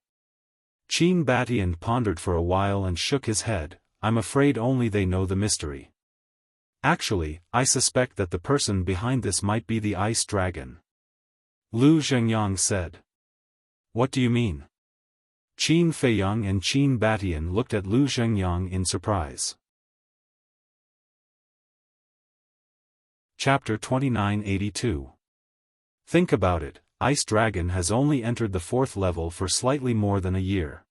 Qin Batian pondered for a while and shook his head. I'm afraid only they know the mystery. Actually, I suspect that the person behind this might be the Ice Dragon. Lu Zhengyang said. What do you mean? Qin Feiyang and Qin Batian looked at Lu Zhengyang in surprise. Chapter 2982. Think about it, Ice Dragon has only entered the 4th level for slightly more than a year.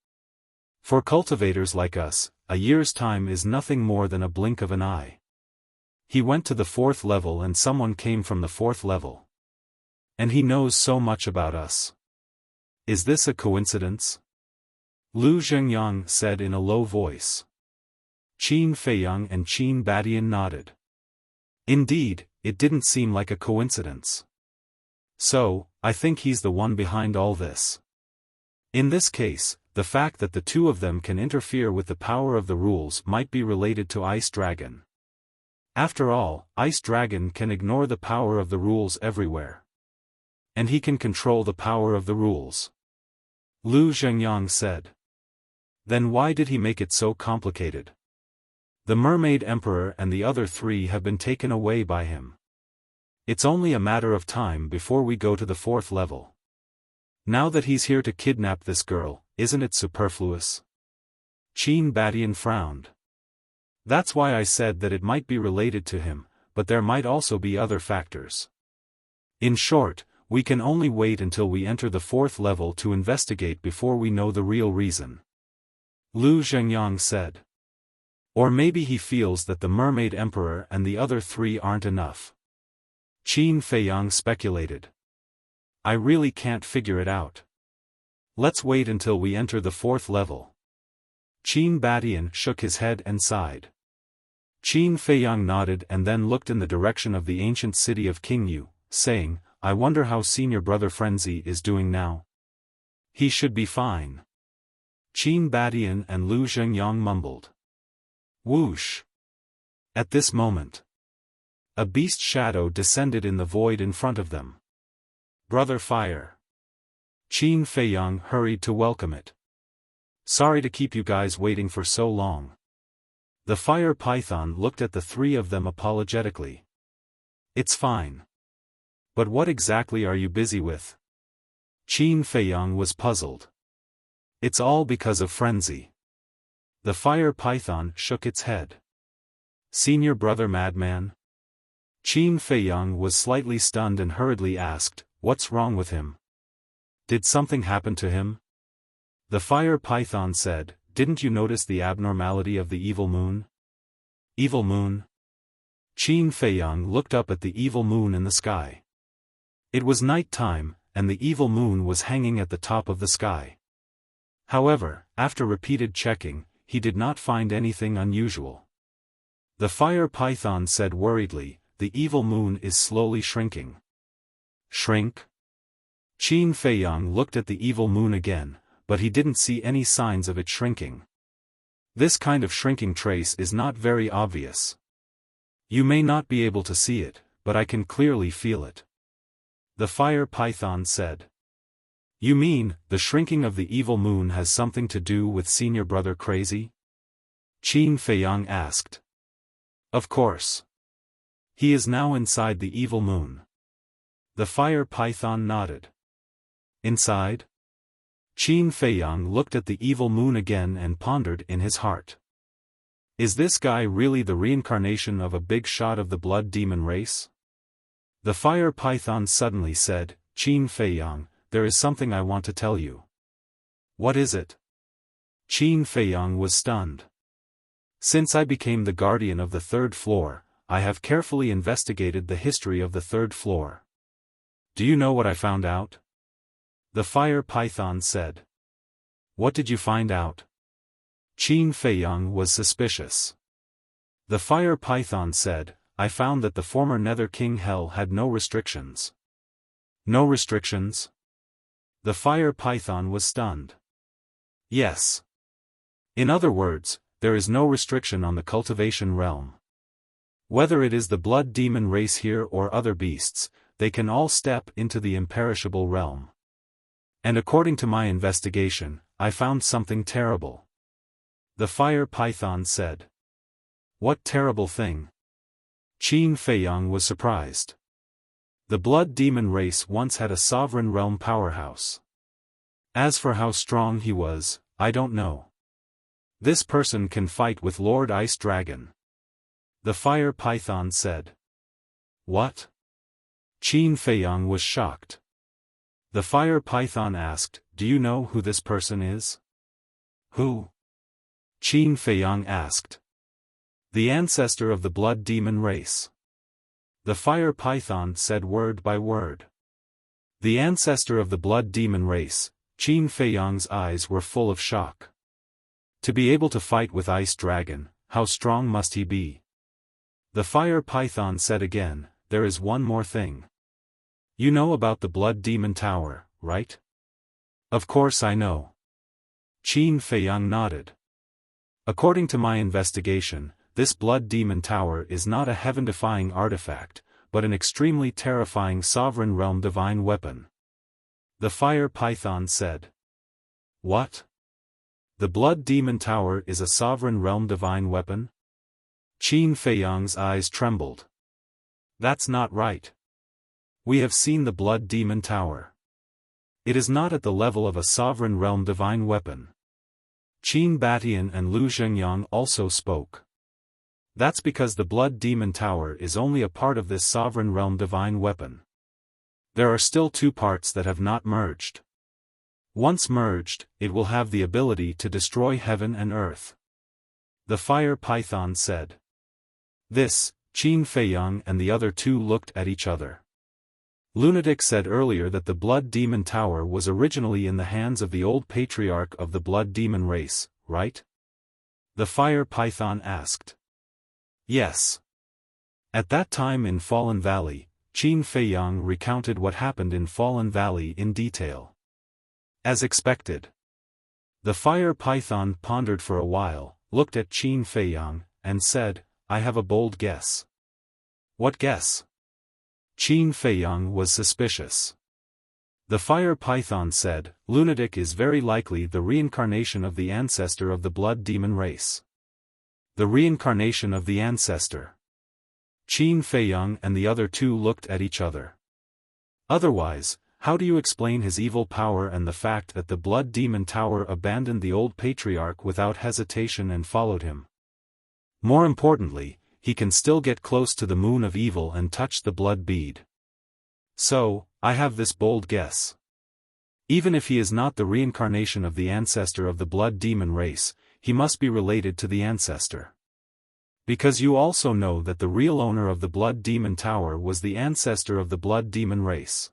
For cultivators like us, a year's time is nothing more than a blink of an eye. He went to the 4th level and someone came from the 4th level. And he knows so much about us. Is this a coincidence? Lu Zhengyang said in a low voice. Qin Feiyang and Qin Batian nodded. Indeed, it didn't seem like a coincidence. So, I think he's the one behind all this. In this case, the fact that the two of them can interfere with the power of the rules might be related to Ice Dragon. After all, Ice Dragon can ignore the power of the rules everywhere. And he can control the power of the rules. Lu Zhengyang said. Then why did he make it so complicated? The Mermaid Emperor and the other 3 have been taken away by him. It's only a matter of time before we go to the 4th level. Now that he's here to kidnap this girl, isn't it superfluous? Qin Batian frowned. That's why I said that it might be related to him, but there might also be other factors. In short, we can only wait until we enter the 4th level to investigate before we know the real reason. Lu Zhengyang said. Or maybe he feels that the Mermaid Emperor and the other 3 aren't enough. Qin Feiyang speculated. I really can't figure it out. Let's wait until we enter the 4th level. Qin Batian shook his head and sighed. Qin Feiyang nodded and then looked in the direction of the ancient city of Qingyu, saying, I wonder how senior brother Frenzy is doing now. He should be fine. Qin Batian and Lu Zhengyang mumbled. Whoosh! At this moment, a beast shadow descended in the void in front of them. Brother Fire. Qin Feiyang hurried to welcome it. Sorry to keep you guys waiting for so long. The fire python looked at the 3 of them apologetically. It's fine. But what exactly are you busy with? Qin Feiyang was puzzled. It's all because of Frenzy. The fire python shook its head. Senior brother madman? Qin Feiyang was slightly stunned and hurriedly asked, what's wrong with him? Did something happen to him? The fire python said, didn't you notice the abnormality of the evil moon? Evil moon? Qin Feiyang looked up at the evil moon in the sky. It was night time, and the evil moon was hanging at the top of the sky. However, after repeated checking, he did not find anything unusual. The fire python said worriedly, the evil moon is slowly shrinking. Shrink? Qin Feiyang looked at the evil moon again, but he didn't see any signs of it shrinking. This kind of shrinking trace is not very obvious. You may not be able to see it, but I can clearly feel it. The fire python said. You mean, the shrinking of the evil moon has something to do with senior brother crazy? Qin Feiyang asked. Of course. He is now inside the evil moon. The fire python nodded. Inside? Qin Feiyang looked at the evil moon again and pondered in his heart. Is this guy really the reincarnation of a big shot of the blood demon race? The fire python suddenly said, Qin Feiyang, there is something I want to tell you. What is it? Qin Feiyang was stunned. Since I became the guardian of the third floor, I have carefully investigated the history of the third floor. Do you know what I found out? The fire python said. What did you find out? Qin Feiyang was suspicious. The fire python said, I found that the former Nether King Hell had no restrictions. No restrictions? The fire python was stunned. Yes. In other words, there is no restriction on the cultivation realm. Whether it is the blood demon race here or other beasts, they can all step into the imperishable realm. And according to my investigation, I found something terrible. The fire python said. What terrible thing? Qin Feiyang was surprised. The blood demon race once had a sovereign realm powerhouse. As for how strong he was, I don't know. This person can fight with Lord Ice Dragon. The fire python said. What? Qin Feiyang was shocked. The fire python asked, do you know who this person is? Who? Qin Feiyang asked. The ancestor of the blood demon race. The fire python said word by word. The ancestor of the blood demon race. Qin Feiyang's eyes were full of shock. To be able to fight with Ice Dragon, how strong must he be? The fire python said again, there is one more thing. You know about the blood demon tower, right? Of course I know. Qin Feiyang nodded. According to my investigation, this blood demon tower is not a heaven-defying artifact, but an extremely terrifying sovereign realm divine weapon. The fire python said. What? The blood demon tower is a sovereign realm divine weapon? Qin Feiyang's eyes trembled. That's not right. We have seen the blood demon tower. It is not at the level of a sovereign realm divine weapon. Qin Batian and Lu Zhengyang also spoke. That's because the blood demon tower is only a part of this sovereign realm divine weapon. There are still two parts that have not merged. Once merged, it will have the ability to destroy heaven and earth. The fire python said. This, Qin Feiyang and the other two looked at each other. Lunatic said earlier that the blood demon tower was originally in the hands of the old patriarch of the blood demon race, right? The fire python asked. Yes. At that time in Fallen Valley, Qin Feiyang recounted what happened in Fallen Valley in detail. As expected. The fire python pondered for a while, looked at Qin Feiyang, and said, I have a bold guess. What guess? Qin Feiyang was suspicious. The fire python said, Lunatic is very likely the reincarnation of the ancestor of the blood demon race. The reincarnation of the ancestor. Qin Feiyang and the other two looked at each other. Otherwise, how do you explain his evil power and the fact that the blood demon tower abandoned the old patriarch without hesitation and followed him? More importantly, he can still get close to the moon of evil and touch the blood bead. So, I have this bold guess. Even if he is not the reincarnation of the ancestor of the blood demon race, he must be related to the ancestor. Because you also know that the real owner of the blood demon tower was the ancestor of the blood demon race.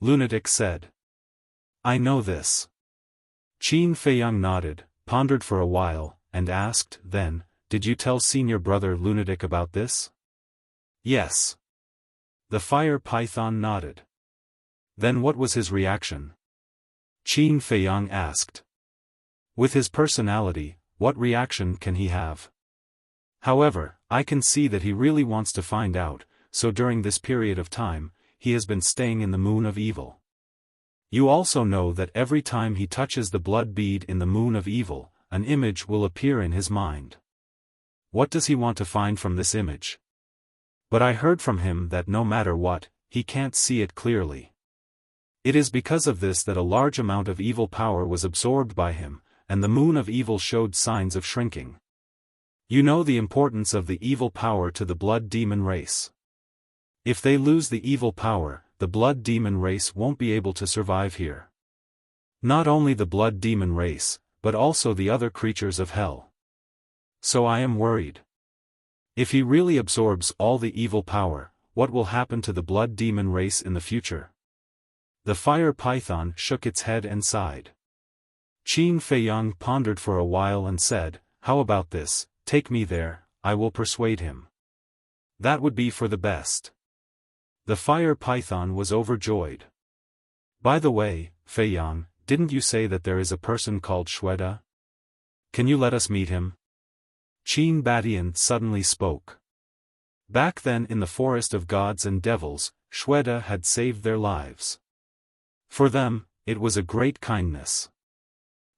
Lunatic said. I know this. Qin Feiyang nodded, pondered for a while, and asked, then, did you tell senior brother Lunatic about this? Yes. The fire python nodded. Then what was his reaction? Qin Feiyang asked. With his personality, what reaction can he have? However, I can see that he really wants to find out, so during this period of time, he has been staying in the moon of evil. You also know that every time he touches the blood bead in the moon of evil, an image will appear in his mind. What does he want to find from this image? But I heard from him that no matter what, he can't see it clearly. It is because of this that a large amount of evil power was absorbed by him, and the moon of evil showed signs of shrinking. You know the importance of the evil power to the blood demon race. If they lose the evil power, the blood demon race won't be able to survive here. Not only the blood demon race, but also the other creatures of hell. So I am worried. If he really absorbs all the evil power, what will happen to the blood demon race in the future? The fire python shook its head and sighed. Qin Feiyang pondered for a while and said, "How about this? Take me there, I will persuade him." That would be for the best. The fire python was overjoyed. By the way, Feiyang, didn't you say that there is a person called Xueda? Can you let us meet him? Qin Batian suddenly spoke. Back then in the forest of gods and devils, Xueda had saved their lives. For them, it was a great kindness.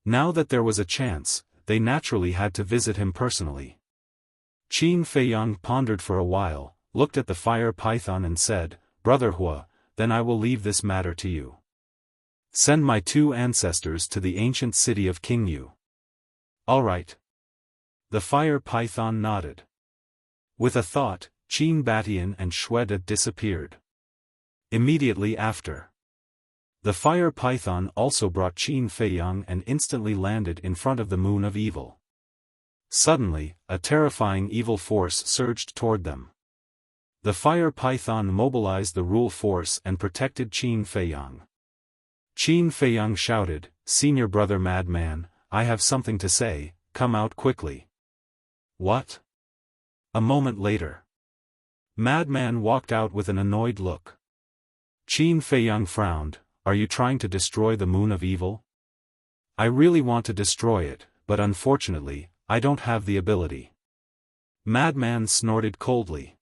Now that there was a chance, they naturally had to visit him personally. Qin Feiyang pondered for a while, looked at the fire python and said, "Brother Hua, then I will leave this matter to you. Send my 2 ancestors to the ancient city of Qingyu." "All right." The fire python nodded. With a thought, Qin Batian and Xueda disappeared. Immediately after, the fire python also brought Qin Feiyang and instantly landed in front of the moon of evil. Suddenly, a terrifying evil force surged toward them. The fire python mobilized the rule force and protected Qin Feiyang. Qin Feiyang shouted, "Senior brother madman, I have something to say, come out quickly." "What?" A moment later, Madman walked out with an annoyed look. Qin Feiyang frowned, "Are you trying to destroy the moon of evil?" "I really want to destroy it, but unfortunately, I don't have the ability." Madman snorted coldly.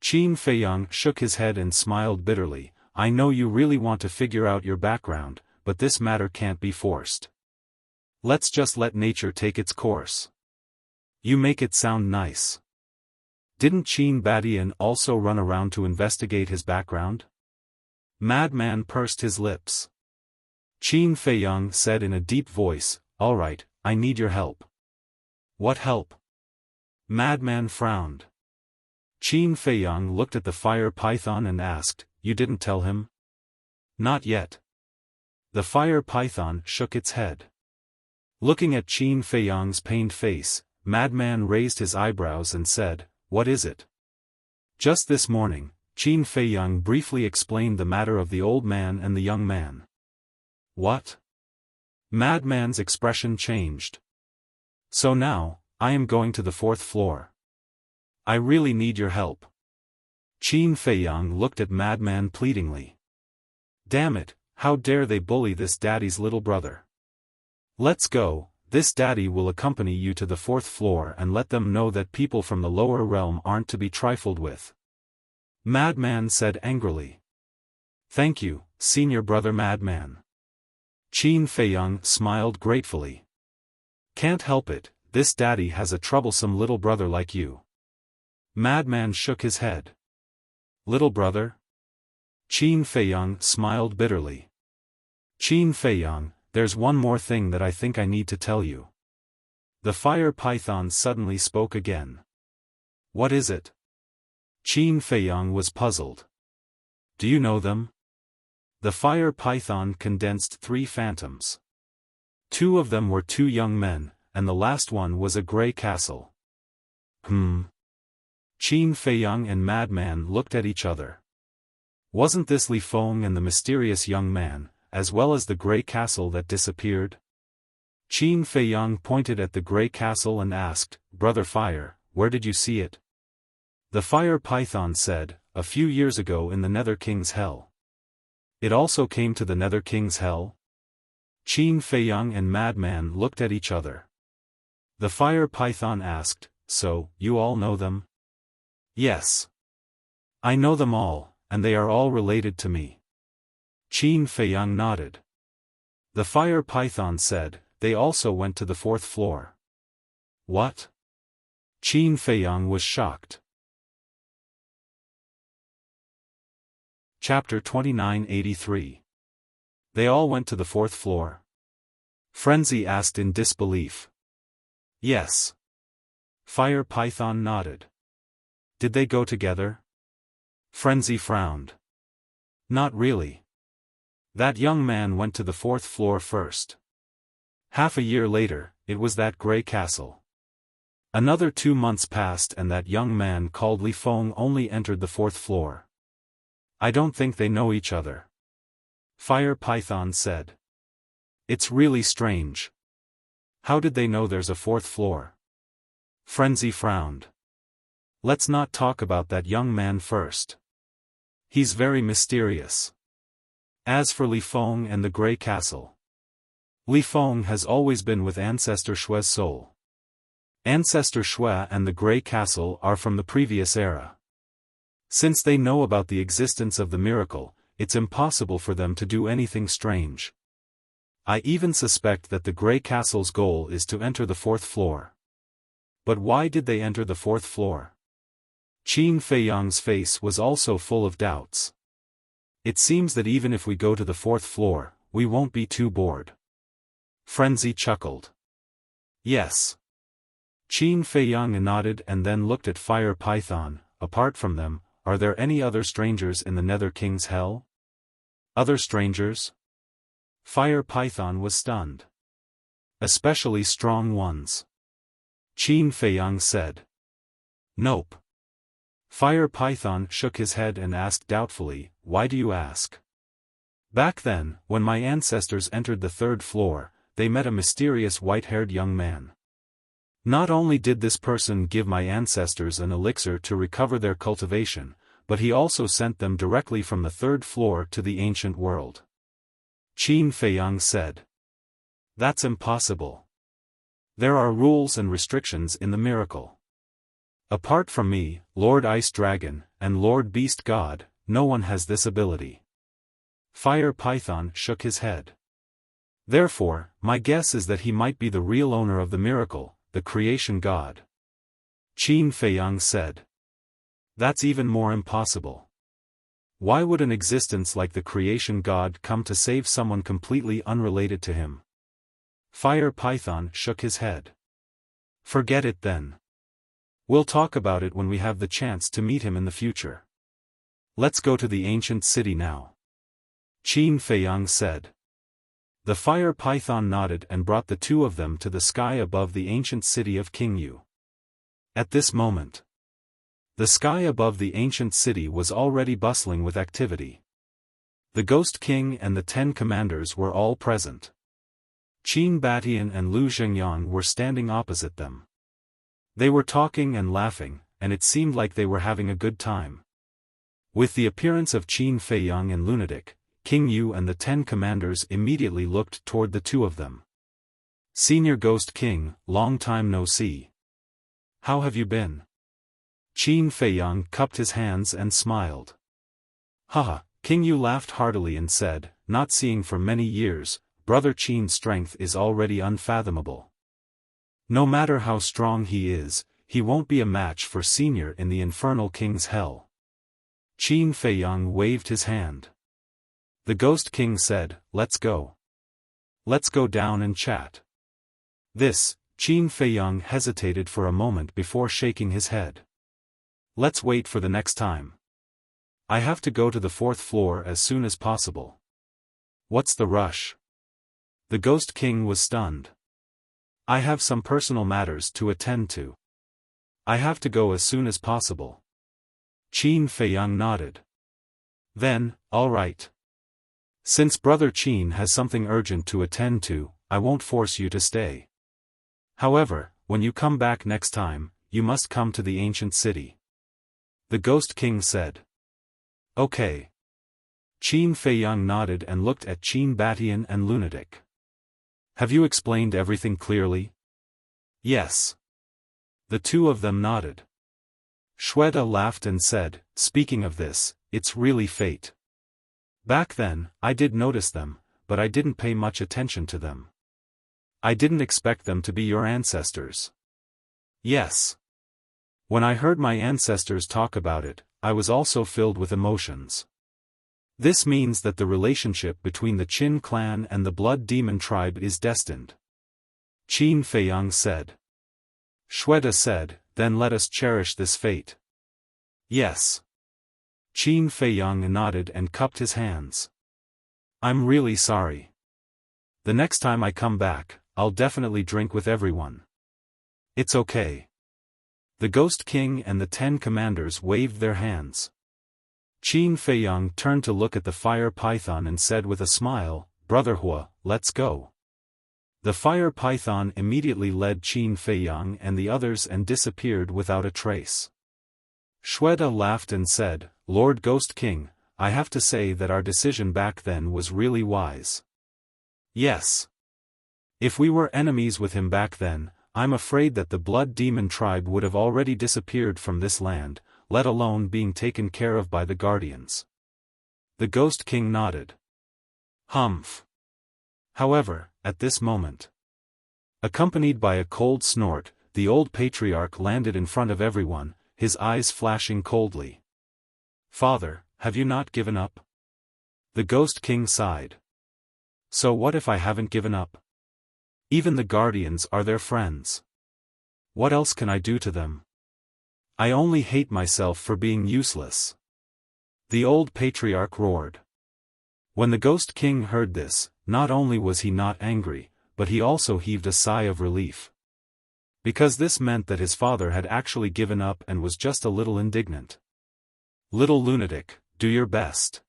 Qin Feiyang shook his head and smiled bitterly, "I know you really want to figure out your background, but this matter can't be forced. Let's just let nature take its course." "You make it sound nice." Didn't Qin Batian also run around to investigate his background? Madman pursed his lips. Qin Feiyang said in a deep voice, "All right, I need your help." "What help?" Madman frowned. Qin Feiyang looked at the fire python and asked, "You didn't tell him?" "Not yet." The fire python shook its head. Looking at Qin Feiyang's pained face, Madman raised his eyebrows and said, "What is it?" Just this morning, Qin Feiyang briefly explained the matter of the old man and the young man. "What?" Madman's expression changed. "So now, I am going to the 4th floor. I really need your help." Qin Feiyang looked at Madman pleadingly. "Damn it, how dare they bully this daddy's little brother. Let's go, this daddy will accompany you to the 4th floor and let them know that people from the lower realm aren't to be trifled with." Madman said angrily. "Thank you, senior brother Madman." Qin Feiyang smiled gratefully. "Can't help it, this daddy has a troublesome little brother like you." Madman shook his head. "Little brother?" Qin Feiyang smiled bitterly. "Qin Feiyang, there's one more thing that I think I need to tell you." The fire python suddenly spoke again. "What is it?" Qin Feiyang was puzzled. "Do you know them?" The fire python condensed 3 phantoms. 2 of them were 2 young men, and the last one was a gray castle. Qin Feiyang and Madman looked at each other. Wasn't this Li Feng and the mysterious young man, as well as the gray castle that disappeared? Qin Feiyang pointed at the gray castle and asked, "Brother Fire, where did you see it?" The fire python said, "A few years ago in the Nether King's Hell." "It also came to the Nether King's Hell?" Qin Feiyang and Madman looked at each other. The fire python asked, "So, you all know them?" "Yes. I know them all, and they are all related to me. Qin Feiyang nodded. The fire python said, they also went to the 4th floor. What? Qin Feiyang was shocked. Chapter 2983. They all went to the 4th floor? Frenzy asked in disbelief. Yes. Fire python nodded. Did they go together? Frenzy frowned. Not really. That young man went to the 4th floor first. Half a year later, it was that gray castle. Another 2 months passed and that young man called Li Feng only entered the 4th floor. I don't think they know each other. Fire Python said. It's really strange. How did they know there's a 4th floor? Frenzy frowned. Let's not talk about that young man first. He's very mysterious. As for Li Feng and the Grey Castle. Li Feng has always been with Ancestor Shue's soul. Ancestor Shue and the Grey Castle are from the previous era. Since they know about the existence of the miracle, it's impossible for them to do anything strange. I even suspect that the Grey Castle's goal is to enter the 4th floor. But why did they enter the 4th floor? Qin Feiyang's face was also full of doubts. It seems that even if we go to the 4th floor, we won't be too bored. Frenzy chuckled. Yes. Qin Feiyang nodded and then looked at Fire Python. Apart from them, are there any other strangers in the Nether King's Hell? Other strangers? Fire Python was stunned. Especially strong ones. Qin Feiyang said. Nope. Fire Python shook his head and asked doubtfully, why do you ask? Back then, when my ancestors entered the 3rd floor, they met a mysterious white-haired young man. Not only did this person give my ancestors an elixir to recover their cultivation, but he also sent them directly from the 3rd floor to the ancient world. Qin Feiyang said. That's impossible. There are rules and restrictions in the miracle. Apart from me, Lord Ice Dragon, and Lord Beast God, no one has this ability. Fire Python shook his head. Therefore, my guess is that he might be the real owner of the miracle, the creation god. Qin Feiyang said. That's even more impossible. Why would an existence like the creation god come to save someone completely unrelated to him? Fire Python shook his head. Forget it then. We'll talk about it when we have the chance to meet him in the future. Let's go to the ancient city now. Qin Feiyang said. The Fire Python nodded and brought the two of them to the sky above the ancient city of Qingyu. At this moment, the sky above the ancient city was already bustling with activity. The Ghost King and the 10 commanders were all present. Qin Batian and Lu Zhengyang were standing opposite them. They were talking and laughing, and it seemed like they were having a good time. With the appearance of Qin Feiyang and Lunatic, Qingyu and the 10 commanders immediately looked toward the two of them. Senior Ghost King, long time no see. How have you been? Qin Feiyang cupped his hands and smiled. Haha, Qingyu laughed heartily and said, not seeing for many years, Brother Qin's strength is already unfathomable. No matter how strong he is, he won't be a match for Senior in the Infernal King's Hell. Qin Feiyang waved his hand. The Ghost King said, let's go. Let's go down and chat. This, Qin Feiyang hesitated for a moment before shaking his head. Let's wait for the next time. I have to go to the 4th floor as soon as possible. What's the rush? The Ghost King was stunned. I have some personal matters to attend to. I have to go as soon as possible. Qin Feiyang nodded. Then, all right. Since Brother Qin has something urgent to attend to, I won't force you to stay. However, when you come back next time, you must come to the ancient city. The Ghost King said. Okay. Qin Feiyang nodded and looked at Qin Batian and Lunatic. Have you explained everything clearly? Yes. The two of them nodded. Shweta laughed and said, speaking of this, it's really fate. Back then, I did notice them, but I didn't pay much attention to them. I didn't expect them to be your ancestors. Yes. When I heard my ancestors talk about it, I was also filled with emotions. This means that the relationship between the Qin clan and the Blood Demon tribe is destined. Qin Feiyang said. Shweta said, then let us cherish this fate. Yes. Qin Feiyang nodded and cupped his hands. I'm really sorry. The next time I come back, I'll definitely drink with everyone. It's okay. The Ghost King and the 10 commanders waved their hands. Qin Feiyang turned to look at the fire python and said with a smile, Brother Hua, let's go. The fire python immediately led Qin Feiyang and the others and disappeared without a trace. Shweta laughed and said, Lord Ghost King, I have to say that our decision back then was really wise. Yes. If we were enemies with him back then, I'm afraid that the Blood Demon tribe would have already disappeared from this land, let alone being taken care of by the Guardians. The Ghost King nodded. Humph. However, at this moment, accompanied by a cold snort, the old patriarch landed in front of everyone, his eyes flashing coldly. Father, have you not given up? The Ghost King sighed. So what if I haven't given up? Even the Guardians are their friends. What else can I do to them? I only hate myself for being useless. The old patriarch roared. When the Ghost King heard this, not only was he not angry, but he also heaved a sigh of relief. Because this meant that his father had actually given up and was just a little indignant. Little lunatic, do your best.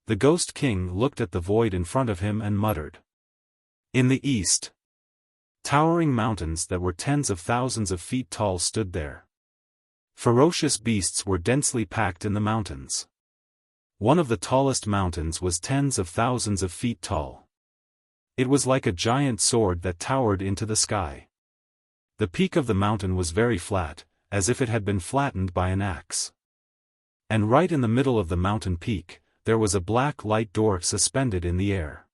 The Ghost King looked at the void in front of him and muttered. In the east, towering mountains that were tens of thousands of feet tall stood there. Ferocious beasts were densely packed in the mountains. One of the tallest mountains was tens of thousands of feet tall. It was like a giant sword that towered into the sky. The peak of the mountain was very flat, as if it had been flattened by an axe. And right in the middle of the mountain peak, there was a black light door suspended in the air.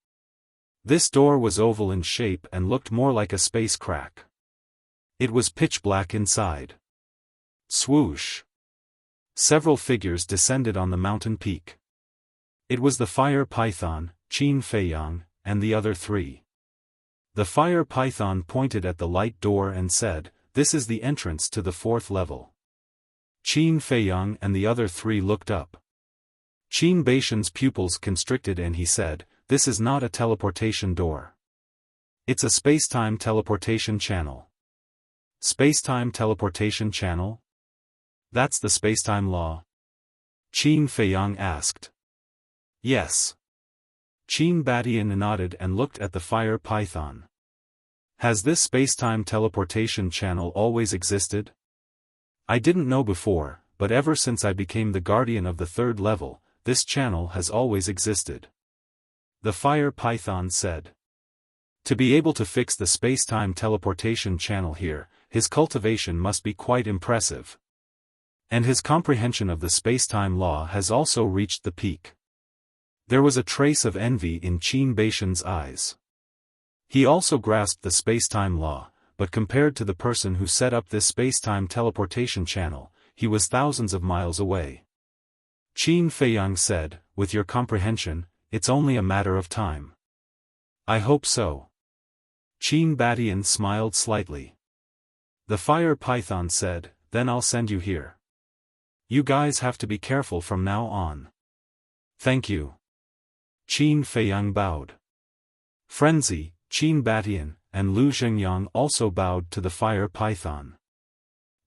This door was oval in shape and looked more like a space crack. It was pitch black inside. Swoosh! Several figures descended on the mountain peak. It was the fire python, Qin Feiyang, and the other 3. The fire python pointed at the light door and said, This is the entrance to the 4th level. Qin Feiyang and the other 3 looked up. Qin Baishan's pupils constricted and he said, This is not a teleportation door. It's a space-time teleportation channel. Space-time teleportation channel? That's the space-time law? Qin Feiyang asked. Yes. Qin Batian nodded and looked at the fire python. Has this space-time teleportation channel always existed? I didn't know before, but ever since I became the guardian of the 3rd level, this channel has always existed. The fire python said. To be able to fix the space-time teleportation channel here, his cultivation must be quite impressive. And his comprehension of the space-time law has also reached the peak. There was a trace of envy in Qin Baishan's eyes. He also grasped the space-time law, but compared to the person who set up this space-time teleportation channel, he was thousands of miles away. Qin Feiyang said, with your comprehension, it's only a matter of time. I hope so. Qin Batian smiled slightly. The fire python said, then I'll send you here. You guys have to be careful from now on. Thank you. Qin Feiyang bowed. Frenzy, Qin Batian, and Lu Zhengyang also bowed to the fire python.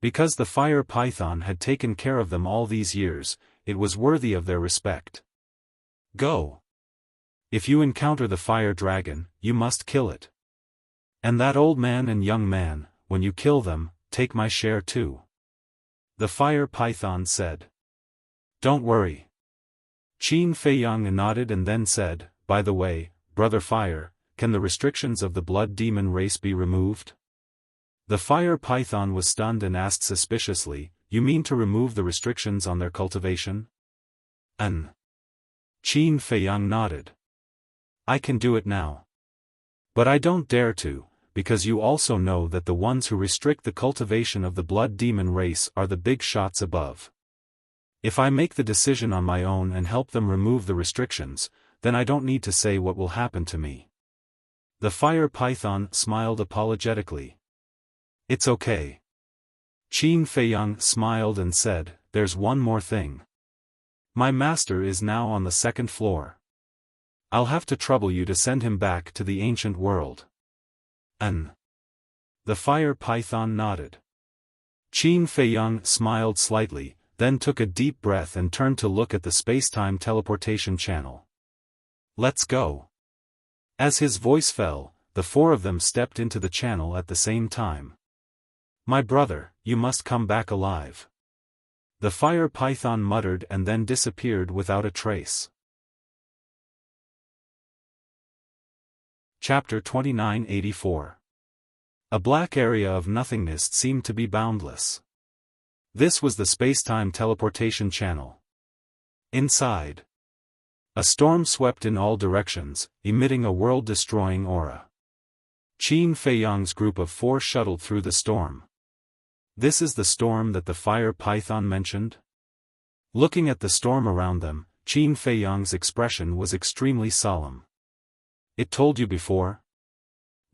Because the fire python had taken care of them all these years, it was worthy of their respect. Go. If you encounter the fire dragon, you must kill it. And that old man and young man, when you kill them, take my share too. The fire python said. Don't worry. Qin Feiyang nodded and then said, by the way, Brother Fire, can the restrictions of the blood demon race be removed? The fire python was stunned and asked suspiciously, you mean to remove the restrictions on their cultivation? Qin Feiyang nodded. I can do it now. But I don't dare to, because you also know that the ones who restrict the cultivation of the blood demon race are the big shots above. If I make the decision on my own and help them remove the restrictions, then I don't need to say what will happen to me. The fire python smiled apologetically. It's okay. Qin Feiyang smiled and said, there's one more thing. My master is now on the second floor. I'll have to trouble you to send him back to the ancient world. The fire python nodded. Qin Feiyang smiled slightly, then took a deep breath and turned to look at the space-time teleportation channel. Let's go. As his voice fell, the four of them stepped into the channel at the same time. My brother, you must come back alive. The fire python muttered and then disappeared without a trace. Chapter 2984. A black area of nothingness seemed to be boundless. This was the space-time teleportation channel. Inside, a storm swept in all directions, emitting a world-destroying aura. Qin Feiyang's group of four shuttled through the storm. This is the storm that the fire python mentioned? Looking at the storm around them, Qin Feiyang's expression was extremely solemn. It told you before?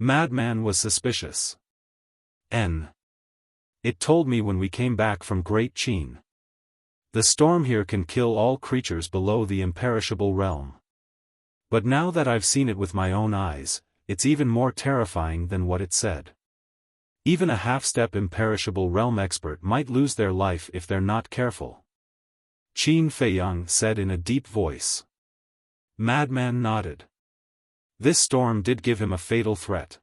Madman was suspicious. It told me when we came back from Great Qin. The storm here can kill all creatures below the imperishable realm. But now that I've seen it with my own eyes, it's even more terrifying than what it said. Even a half-step imperishable realm expert might lose their life if they're not careful. Qin Feiyang said in a deep voice. Madman nodded. This storm did give him a fatal threat.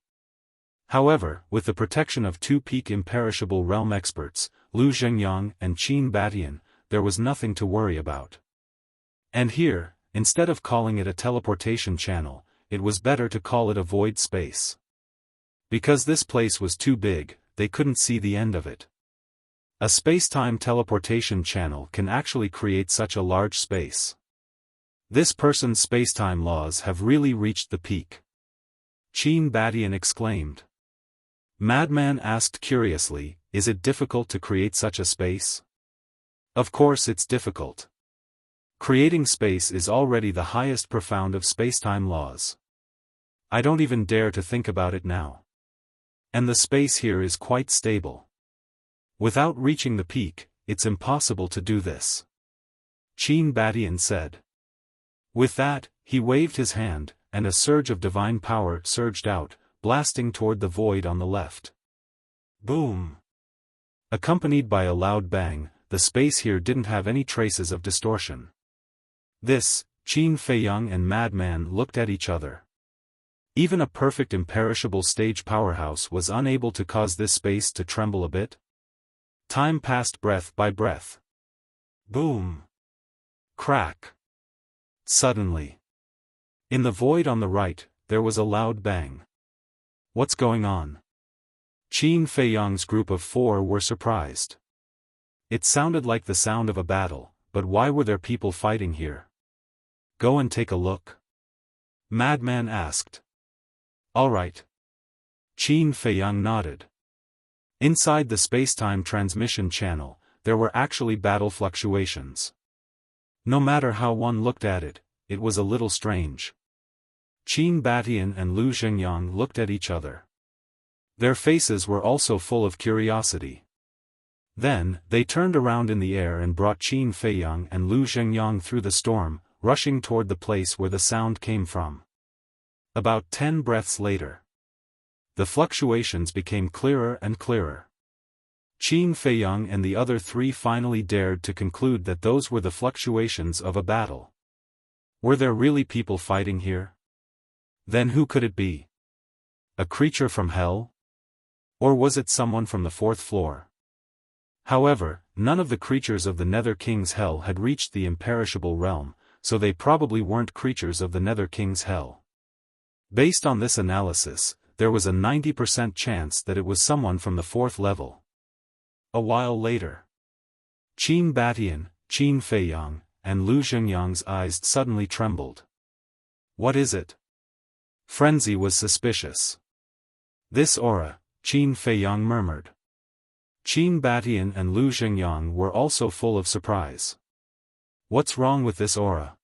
However, with the protection of two peak imperishable realm experts, Lu Zhengyang and Qin Batian, there was nothing to worry about. And here, instead of calling it a teleportation channel, it was better to call it a void space. Because this place was too big, they couldn't see the end of it. A space-time teleportation channel can actually create such a large space. This person's space-time laws have really reached the peak. Qin Batian exclaimed. Madman asked curiously, is it difficult to create such a space? Of course it's difficult. Creating space is already the highest profound of space-time laws. I don't even dare to think about it now. And the space here is quite stable. Without reaching the peak, it's impossible to do this. Qin Batian said. With that, he waved his hand, and a surge of divine power surged out, blasting toward the void on the left. Boom! Accompanied by a loud bang, the space here didn't have any traces of distortion. This, Qin Feiyang and Madman looked at each other. Even a perfect imperishable stage powerhouse was unable to cause this space to tremble a bit. Time passed breath by breath. Boom! Crack! Suddenly, in the void on the right, there was a loud bang. What's going on? Qin Feiyang's group of four were surprised. It sounded like the sound of a battle, but why were there people fighting here? Go and take a look. Madman asked. All right. Qin Feiyang nodded. Inside the space-time transmission channel, there were actually battle fluctuations. No matter how one looked at it, it was a little strange. Qin Batian and Lu Zhengyang looked at each other. Their faces were also full of curiosity. Then, they turned around in the air and brought Qin Feiyang and Lu Zhengyang through the storm, rushing toward the place where the sound came from. About 10 breaths later, the fluctuations became clearer and clearer. Qin Feiyang and the other three finally dared to conclude that those were the fluctuations of a battle. Were there really people fighting here? Then who could it be? A creature from hell? Or was it someone from the fourth floor? However, none of the creatures of the Nether King's hell had reached the imperishable realm, so they probably weren't creatures of the Nether King's hell. Based on this analysis, there was a 90% chance that it was someone from the fourth level. A while later, Qin Batian, Qin Feiyang, and Lu Zhengyang's eyes suddenly trembled. What is it? Frenzy was suspicious. This aura, Qin Feiyang murmured. Qin Batian and Lu Zhengyang were also full of surprise. What's wrong with this aura?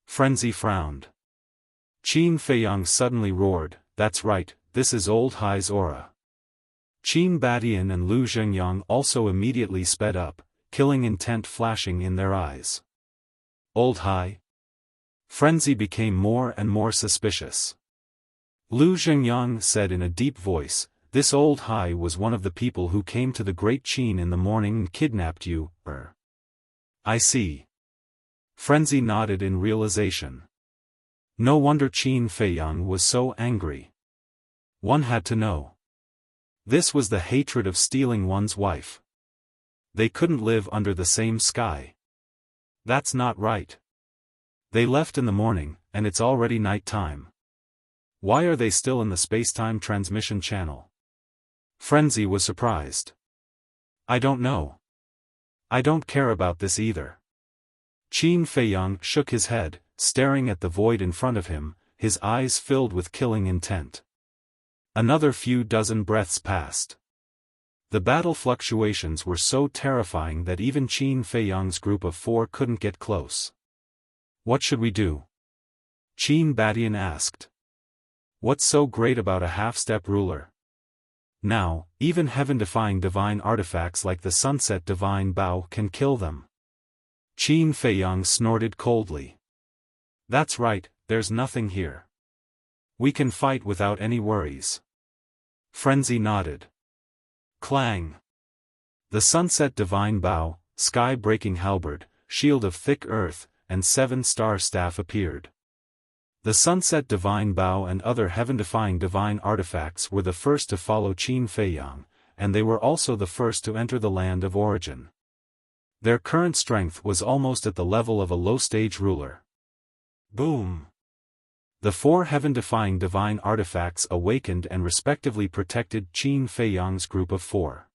Frenzy frowned. Qin Feiyang suddenly roared, that's right, this is Old Hai's aura. Qin Batian and Lu Zhengyang also immediately sped up, killing intent flashing in their eyes. Old Hai? Frenzy became more and more suspicious. Lu Zhengyang said in a deep voice, this Old Hai was one of the people who came to the Great Qin in the morning and kidnapped you, I see. Frenzy nodded in realization. No wonder Qin Feiyang was so angry. One had to know. This was the hatred of stealing one's wife. They couldn't live under the same sky. That's not right. They left in the morning, and it's already night time. Why are they still in the space-time transmission channel? Frenzy was surprised. I don't know. I don't care about this either. Qin Feiyang shook his head, staring at the void in front of him, his eyes filled with killing intent. Another few dozen breaths passed. The battle fluctuations were so terrifying that even Qin Feiyang's group of 4 couldn't get close. What should we do? Qin Batian asked. What's so great about a half-step ruler? Now, even heaven-defying divine artifacts like the Sunset Divine Bow can kill them. Qin Feiyang snorted coldly. That's right, there's nothing here. We can fight without any worries. Frenzy nodded. Clang. The Sunset Divine Bow, Sky-breaking halberd, Shield of thick earth, and 7-star staff appeared. The Sunset Divine Bow and other heaven-defying divine artifacts were the first to follow Qin Feiyang, and they were also the first to enter the land of origin. Their current strength was almost at the level of a low-stage ruler. Boom! The 4 heaven-defying divine artifacts awakened and respectively protected Qin Feiyang's group of 4.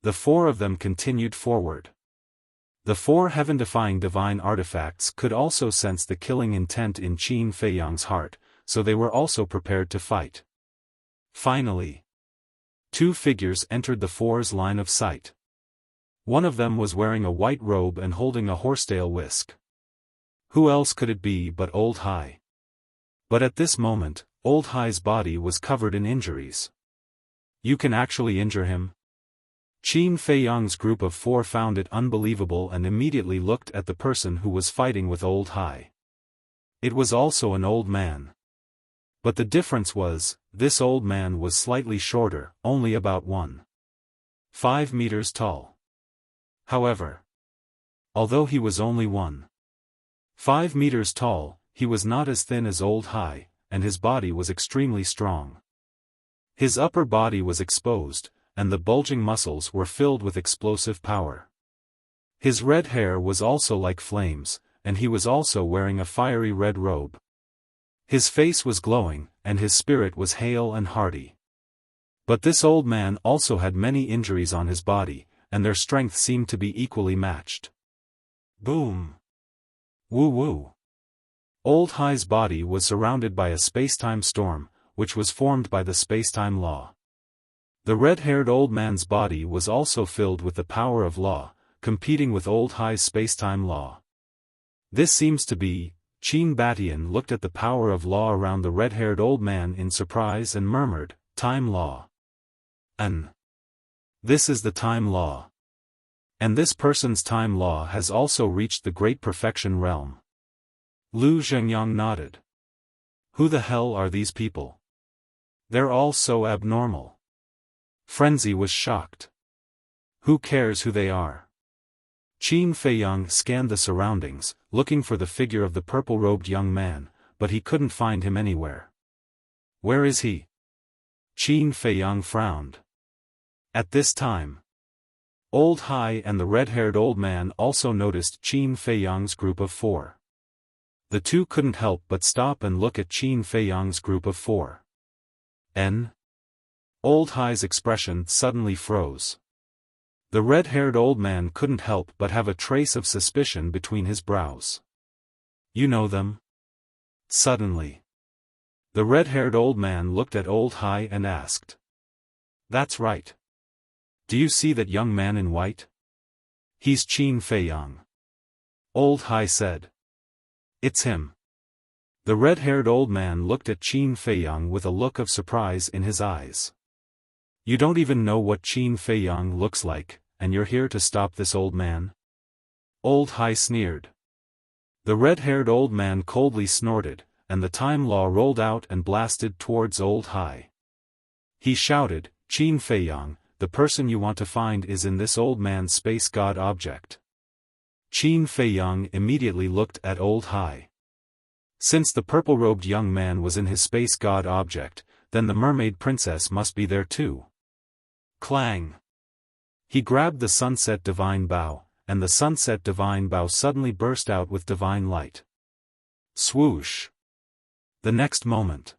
The 4 of them continued forward. The 4 heaven-defying divine artifacts could also sense the killing intent in Qin Feiyang's heart, so they were also prepared to fight. Finally, 2 figures entered the 4's line of sight. One of them was wearing a white robe and holding a horsetail whisk. Who else could it be but Old Hai? But at this moment, Old Hai's body was covered in injuries. You can actually injure him? Qin Feiyang's group of 4 found it unbelievable and immediately looked at the person who was fighting with Old Hai. It was also an old man. But the difference was, this old man was slightly shorter, only about 1.5 meters tall. However, although he was only 1.5 meters tall, he was not as thin as Old Hai, and his body was extremely strong. His upper body was exposed, and the bulging muscles were filled with explosive power. His red hair was also like flames, and he was also wearing a fiery red robe. His face was glowing, and his spirit was hale and hearty. But this old man also had many injuries on his body, and their strength seemed to be equally matched. Boom! Woo-woo! Old Hai's body was surrounded by a space-time storm, which was formed by the space-time law. The red-haired old man's body was also filled with the power of law, competing with Old Hai's space-time law. This seems to be, Qin Batian looked at the power of law around the red-haired old man in surprise and murmured, time law. This is the time law. And this person's time law has also reached the great perfection realm. Lu Zhengyang nodded. Who the hell are these people? They're all so abnormal. Frenzy was shocked. Who cares who they are? Qin Feiyang scanned the surroundings, looking for the figure of the purple-robed young man, but he couldn't find him anywhere. Where is he? Qin Feiyang frowned. At this time, Old Hai and the red-haired old man also noticed Qin Feiyang's group of 4. The two couldn't help but stop and look at Qin Feiyang's group of 4. Old Hai's expression suddenly froze. The red-haired old man couldn't help but have a trace of suspicion between his brows. You know them? Suddenly. The red-haired old man looked at Old Hai and asked. That's right. Do you see that young man in white? He's Qin Feiyang. Old Hai said. It's him. The red-haired old man looked at Qin Feiyang with a look of surprise in his eyes. You don't even know what Qin Feiyang looks like, and you're here to stop this old man? Old Hai sneered. The red-haired old man coldly snorted, and the time law rolled out and blasted towards Old Hai. He shouted, Qin Feiyang, the person you want to find is in this old man's space god object. Qin Feiyang immediately looked at Old Hai. Since the purple-robed young man was in his space god object, then the mermaid princess must be there too. Clang! He grabbed the sunset divine bow, and the sunset divine bow suddenly burst out with divine light. Swoosh! The next moment,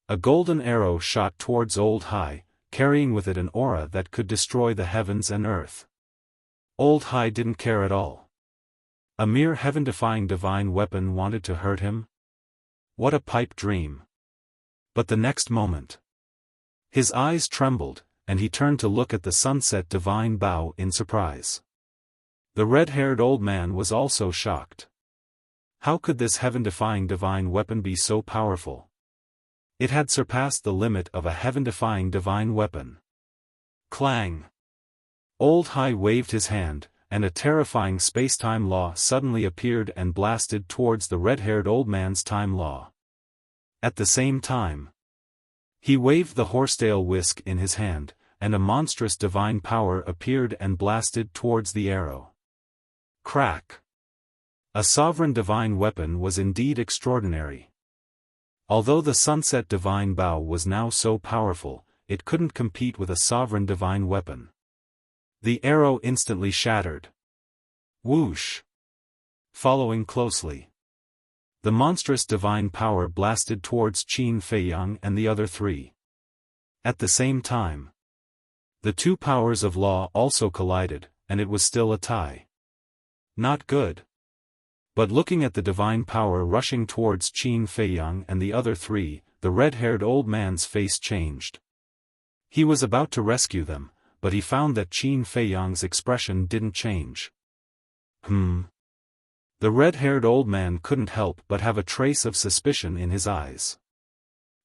a golden arrow shot towards Old Hai, carrying with it an aura that could destroy the heavens and earth. Old Hai didn't care at all. A mere heaven-defying divine weapon wanted to hurt him? What a pipe dream. But the next moment, his eyes trembled, and he turned to look at the sunset divine bow in surprise. The red-haired old man was also shocked. How could this heaven-defying divine weapon be so powerful? It had surpassed the limit of a heaven-defying divine weapon. Clang! Old Hai waved his hand, and a terrifying space-time law suddenly appeared and blasted towards the red-haired old man's time law. At the same time, he waved the horsetail whisk in his hand, and a monstrous divine power appeared and blasted towards the arrow. Crack! A sovereign divine weapon was indeed extraordinary. Although the sunset divine bow was now so powerful, it couldn't compete with a sovereign divine weapon. The arrow instantly shattered. Whoosh! Following closely, the monstrous divine power blasted towards Qin Feiyang and the other three. At the same time, the two powers of law also collided, and it was still a tie. Not good. But looking at the divine power rushing towards Qin Feiyang and the other three, the red-haired old man's face changed. He was about to rescue them, but he found that Qin Feiyang's expression didn't change. The red-haired old man couldn't help but have a trace of suspicion in his eyes.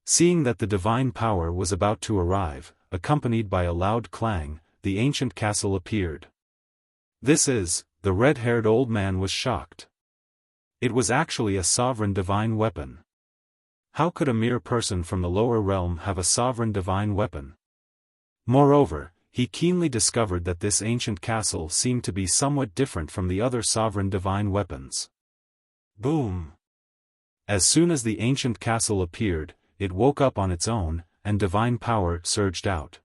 Seeing that the divine power was about to arrive, accompanied by a loud clang, the ancient castle appeared. The red-haired old man was shocked. It was actually a sovereign divine weapon. How could a mere person from the lower realm have a sovereign divine weapon? Moreover, he keenly discovered that this ancient castle seemed to be somewhat different from the other sovereign divine weapons. Boom! As soon as the ancient castle appeared, it woke up on its own, and divine power surged out.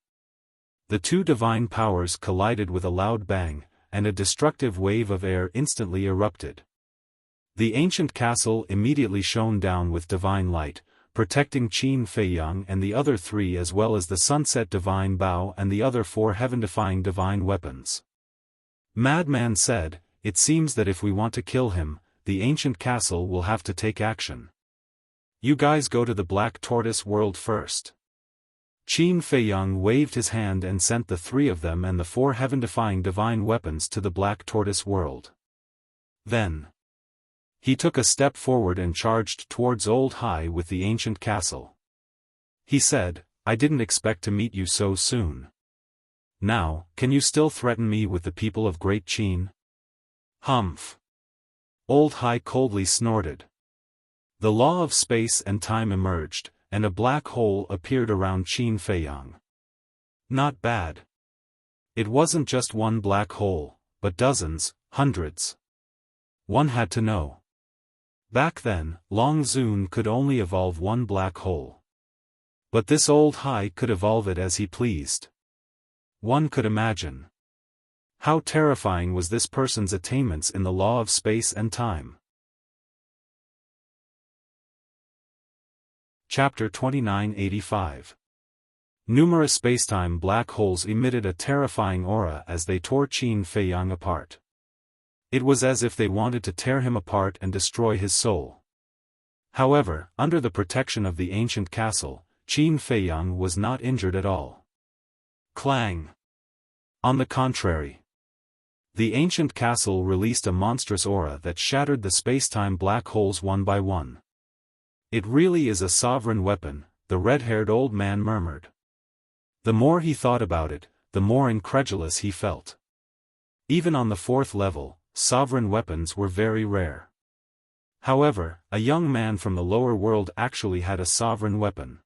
The two divine powers collided with a loud bang, and a destructive wave of air instantly erupted. The ancient castle immediately shone down with divine light, protecting Qin Feiyang and the other three as well as the sunset divine bow and the other four heaven-defying divine weapons. Madman said, "It seems that if we want to kill him, the ancient castle will have to take action. You guys go to the Black Tortoise world first." Qin Feiyang waved his hand and sent the three of them and the four heaven-defying divine weapons to the Black Tortoise world. Then, he took a step forward and charged towards Old Hai with the ancient castle. He said, "I didn't expect to meet you so soon. Now, can you still threaten me with the people of Great Qin?" Humph! Old Hai coldly snorted. The law of space and time emerged, and a black hole appeared around Qin Feiyang. Not bad. It wasn't just one black hole, but dozens, hundreds. One had to know. Back then, Long Zun could only evolve one black hole. But this Old Hai could evolve it as he pleased. One could imagine how terrifying was this person's attainments in the law of space and time. Chapter 2985. Numerous spacetime black holes emitted a terrifying aura as they tore Qin Feiyang apart. It was as if they wanted to tear him apart and destroy his soul. However, under the protection of the ancient castle, Qin Feiyang was not injured at all. Clang! On the contrary. The ancient castle released a monstrous aura that shattered the spacetime black holes one by one. It really is a sovereign weapon, the red-haired old man murmured. The more he thought about it, the more incredulous he felt. Even on the 4th level, sovereign weapons were very rare. However, a young man from the lower world actually had a sovereign weapon.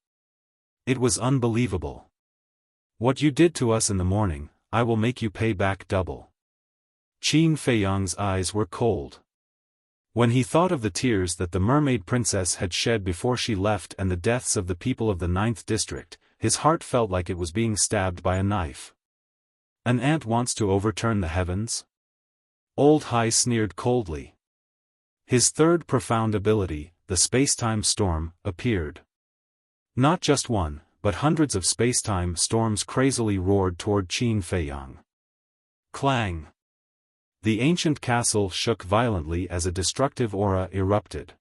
It was unbelievable. What you did to us in the morning, I will make you pay back double. Qin Feiyang's eyes were cold. When he thought of the tears that the mermaid princess had shed before she left and the deaths of the people of the 9th district, his heart felt like it was being stabbed by a knife. An ant wants to overturn the heavens? Old Hai sneered coldly. His third profound ability, the spacetime storm, appeared. Not just one, but hundreds of spacetime storms crazily roared toward Qin Feiyang. Clang! The ancient castle shook violently as a destructive aura erupted.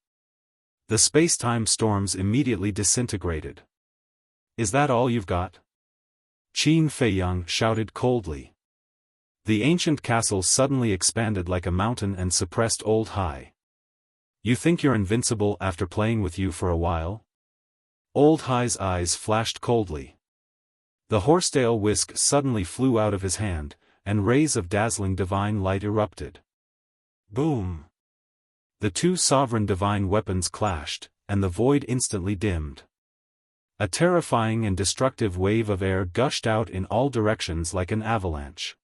The spacetime storms immediately disintegrated. Is that all you've got? Qin Feiyang shouted coldly. The ancient castle suddenly expanded like a mountain and suppressed Old Hai. You think you're invincible after playing with you for a while? Old Hai's eyes flashed coldly. The horsetail whisk suddenly flew out of his hand, and rays of dazzling divine light erupted. Boom! The two sovereign divine weapons clashed, and the void instantly dimmed. A terrifying and destructive wave of air gushed out in all directions like an avalanche.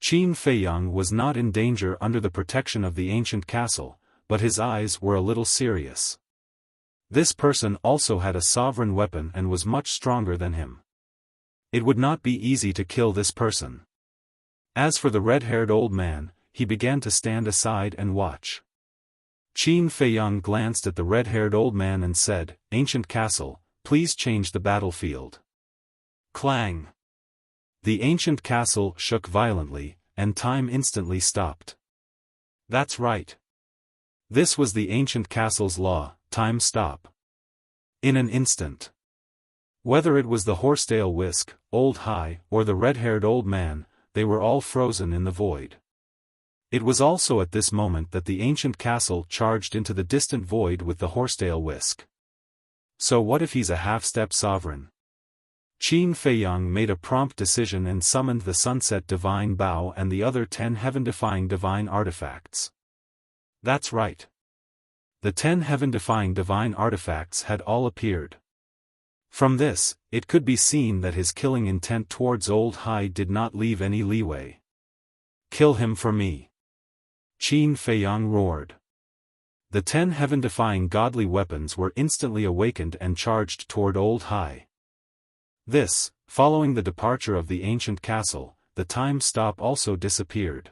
Qin Feiyang was not in danger under the protection of the ancient castle, but his eyes were a little serious. This person also had a sovereign weapon and was much stronger than him. It would not be easy to kill this person. As for the red-haired old man, he began to stand aside and watch. Qin Feiyang glanced at the red-haired old man and said, "Ancient castle, please change the battlefield." Clang! The ancient castle shook violently, and time instantly stopped. That's right. This was the ancient castle's law, time stop. In an instant. Whether it was the horsetail whisk, Old Hai, or the red-haired old man, they were all frozen in the void. It was also at this moment that the ancient castle charged into the distant void with the horsetail whisk. So what if he's a half-step sovereign? Qin Feiyang made a prompt decision and summoned the Sunset Divine Bow and the other 10 heaven-defying divine artifacts. That's right. The 10 heaven-defying divine artifacts had all appeared. From this, it could be seen that his killing intent towards Old Hai did not leave any leeway. Kill him for me. Qin Feiyang roared. The 10 heaven-defying godly weapons were instantly awakened and charged toward Old Hai. This, following the departure of the ancient castle, the time stop also disappeared.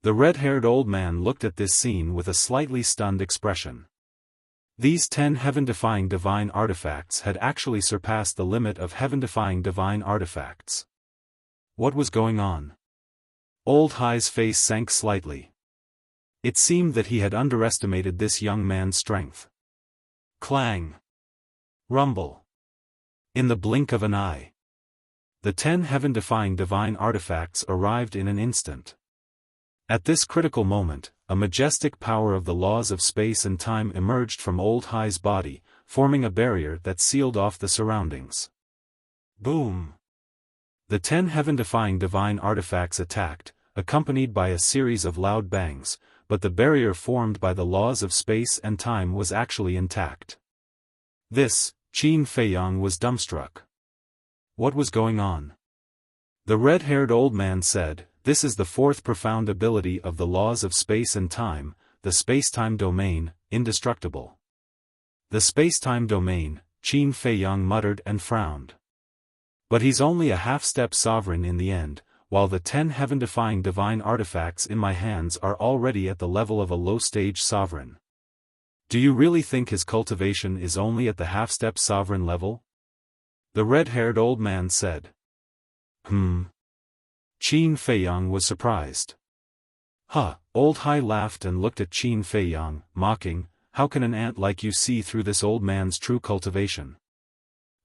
The red-haired old man looked at this scene with a slightly stunned expression. These 10 heaven-defying divine artifacts had actually surpassed the limit of heaven-defying divine artifacts. What was going on? Old Hai's face sank slightly. It seemed that he had underestimated this young man's strength. Clang! Rumble! In the blink of an eye. The 10 heaven-defying divine artifacts arrived in an instant. At this critical moment, a majestic power of the laws of space and time emerged from Old Hai's body, forming a barrier that sealed off the surroundings. Boom! The 10 heaven-defying divine artifacts attacked, accompanied by a series of loud bangs, but the barrier formed by the laws of space and time was actually intact. This, Qin Feiyang was dumbstruck. What was going on? The red-haired old man said, "This is the 4th profound ability of the laws of space and time, the space-time domain, indestructible." The space-time domain, Qin Feiyang muttered and frowned. But he's only a half-step sovereign in the end, while the 10 heaven-defying divine artifacts in my hands are already at the level of a low-stage sovereign. Do you really think his cultivation is only at the half-step sovereign level? The red-haired old man said. Qin Feiyang was surprised. Huh, Old Hai laughed and looked at Qin Feiyang, mocking, how can an ant like you see through this old man's true cultivation?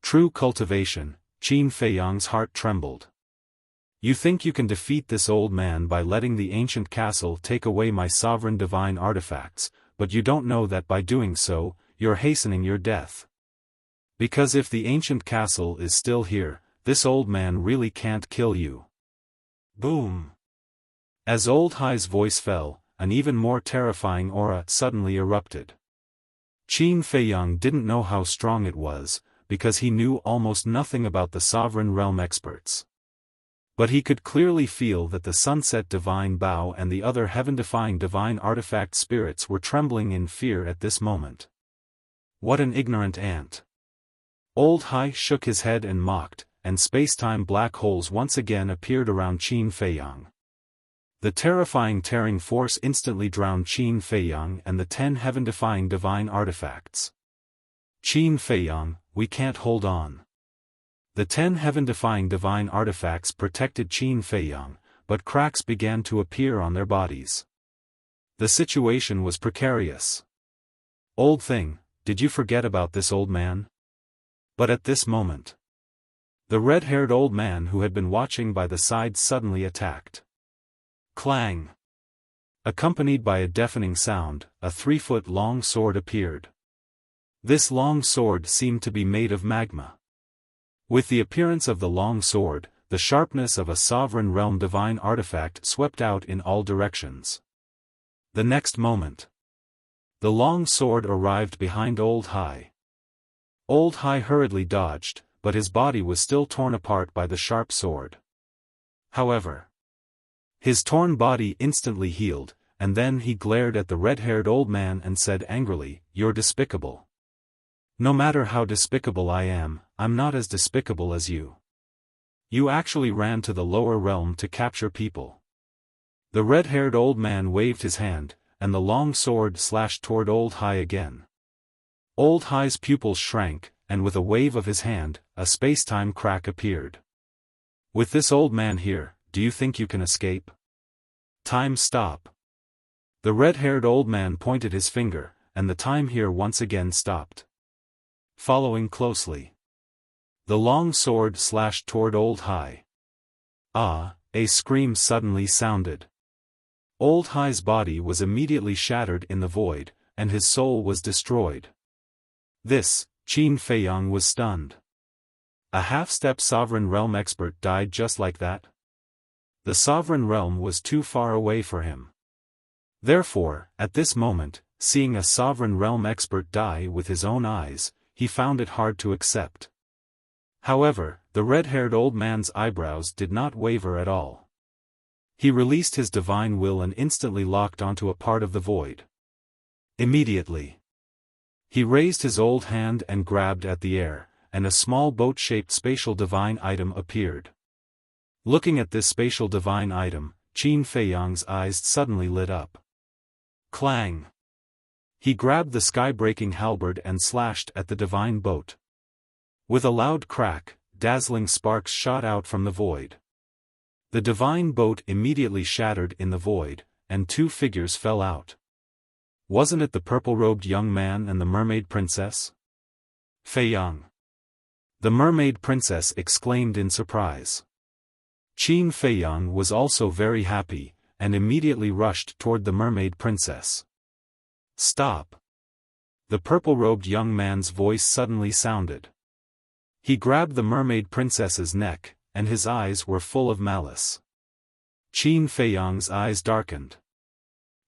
True cultivation, Qin Feiyang's heart trembled. You think you can defeat this old man by letting the ancient castle take away my sovereign divine artifacts, but you don't know that by doing so, you're hastening your death. Because if the ancient castle is still here, this old man really can't kill you. Boom! As Old Hai's voice fell, an even more terrifying aura suddenly erupted. Qin Feiyang didn't know how strong it was, because he knew almost nothing about the Sovereign Realm experts. But he could clearly feel that the Sunset Divine Bow and the other heaven-defying divine artifact spirits were trembling in fear at this moment. What an ignorant ant! Old Hai shook his head and mocked, and space-time black holes once again appeared around Qin Feiyang. The terrifying tearing force instantly drowned Qin Feiyang and the 10 heaven-defying divine artifacts. Qin Feiyang, we can't hold on. The 10 heaven-defying divine artifacts protected Qin Feiyang, but cracks began to appear on their bodies. The situation was precarious. Old thing, did you forget about this old man? But at this moment, the red-haired old man who had been watching by the side suddenly attacked. Clang! Accompanied by a deafening sound, a 3-foot-long sword appeared. This long sword seemed to be made of magma. With the appearance of the long sword, the sharpness of a sovereign realm divine artifact swept out in all directions. The next moment, the long sword arrived behind Old Hai. Old Hai hurriedly dodged, but his body was still torn apart by the sharp sword. However, his torn body instantly healed, and then he glared at the red-haired old man and said angrily, "You're despicable. No matter how despicable I am, I'm not as despicable as you. You actually ran to the lower realm to capture people." The red-haired old man waved his hand, and the long sword slashed toward Old Hai again. Old Hai's pupils shrank, and with a wave of his hand, a space-time crack appeared. With this old man here, do you think you can escape? Time stop. The red-haired old man pointed his finger, and the time here once again stopped. Following closely, the long sword slashed toward Old Hai. Ah! A scream suddenly sounded. Old Hai's body was immediately shattered in the void, and his soul was destroyed. This, Qin Feiyang was stunned. A half-step sovereign realm expert died just like that? The sovereign realm was too far away for him. Therefore, at this moment, seeing a sovereign realm expert die with his own eyes, he found it hard to accept. However, the red-haired old man's eyebrows did not waver at all. He released his divine will and instantly locked onto a part of the void. Immediately, he raised his old hand and grabbed at the air, and a small boat-shaped spatial divine item appeared. Looking at this spatial divine item, Qin Feiyang's eyes suddenly lit up. Clang! He grabbed the sky-breaking halberd and slashed at the divine boat. With a loud crack, dazzling sparks shot out from the void. The divine boat immediately shattered in the void, and 2 figures fell out. Wasn't it the purple-robed young man and the mermaid princess? Feiyang! The mermaid princess exclaimed in surprise. Qin Feiyang was also very happy, and immediately rushed toward the mermaid princess. Stop! The purple-robed young man's voice suddenly sounded. He grabbed the mermaid princess's neck, and his eyes were full of malice. Qin Feiyang's eyes darkened.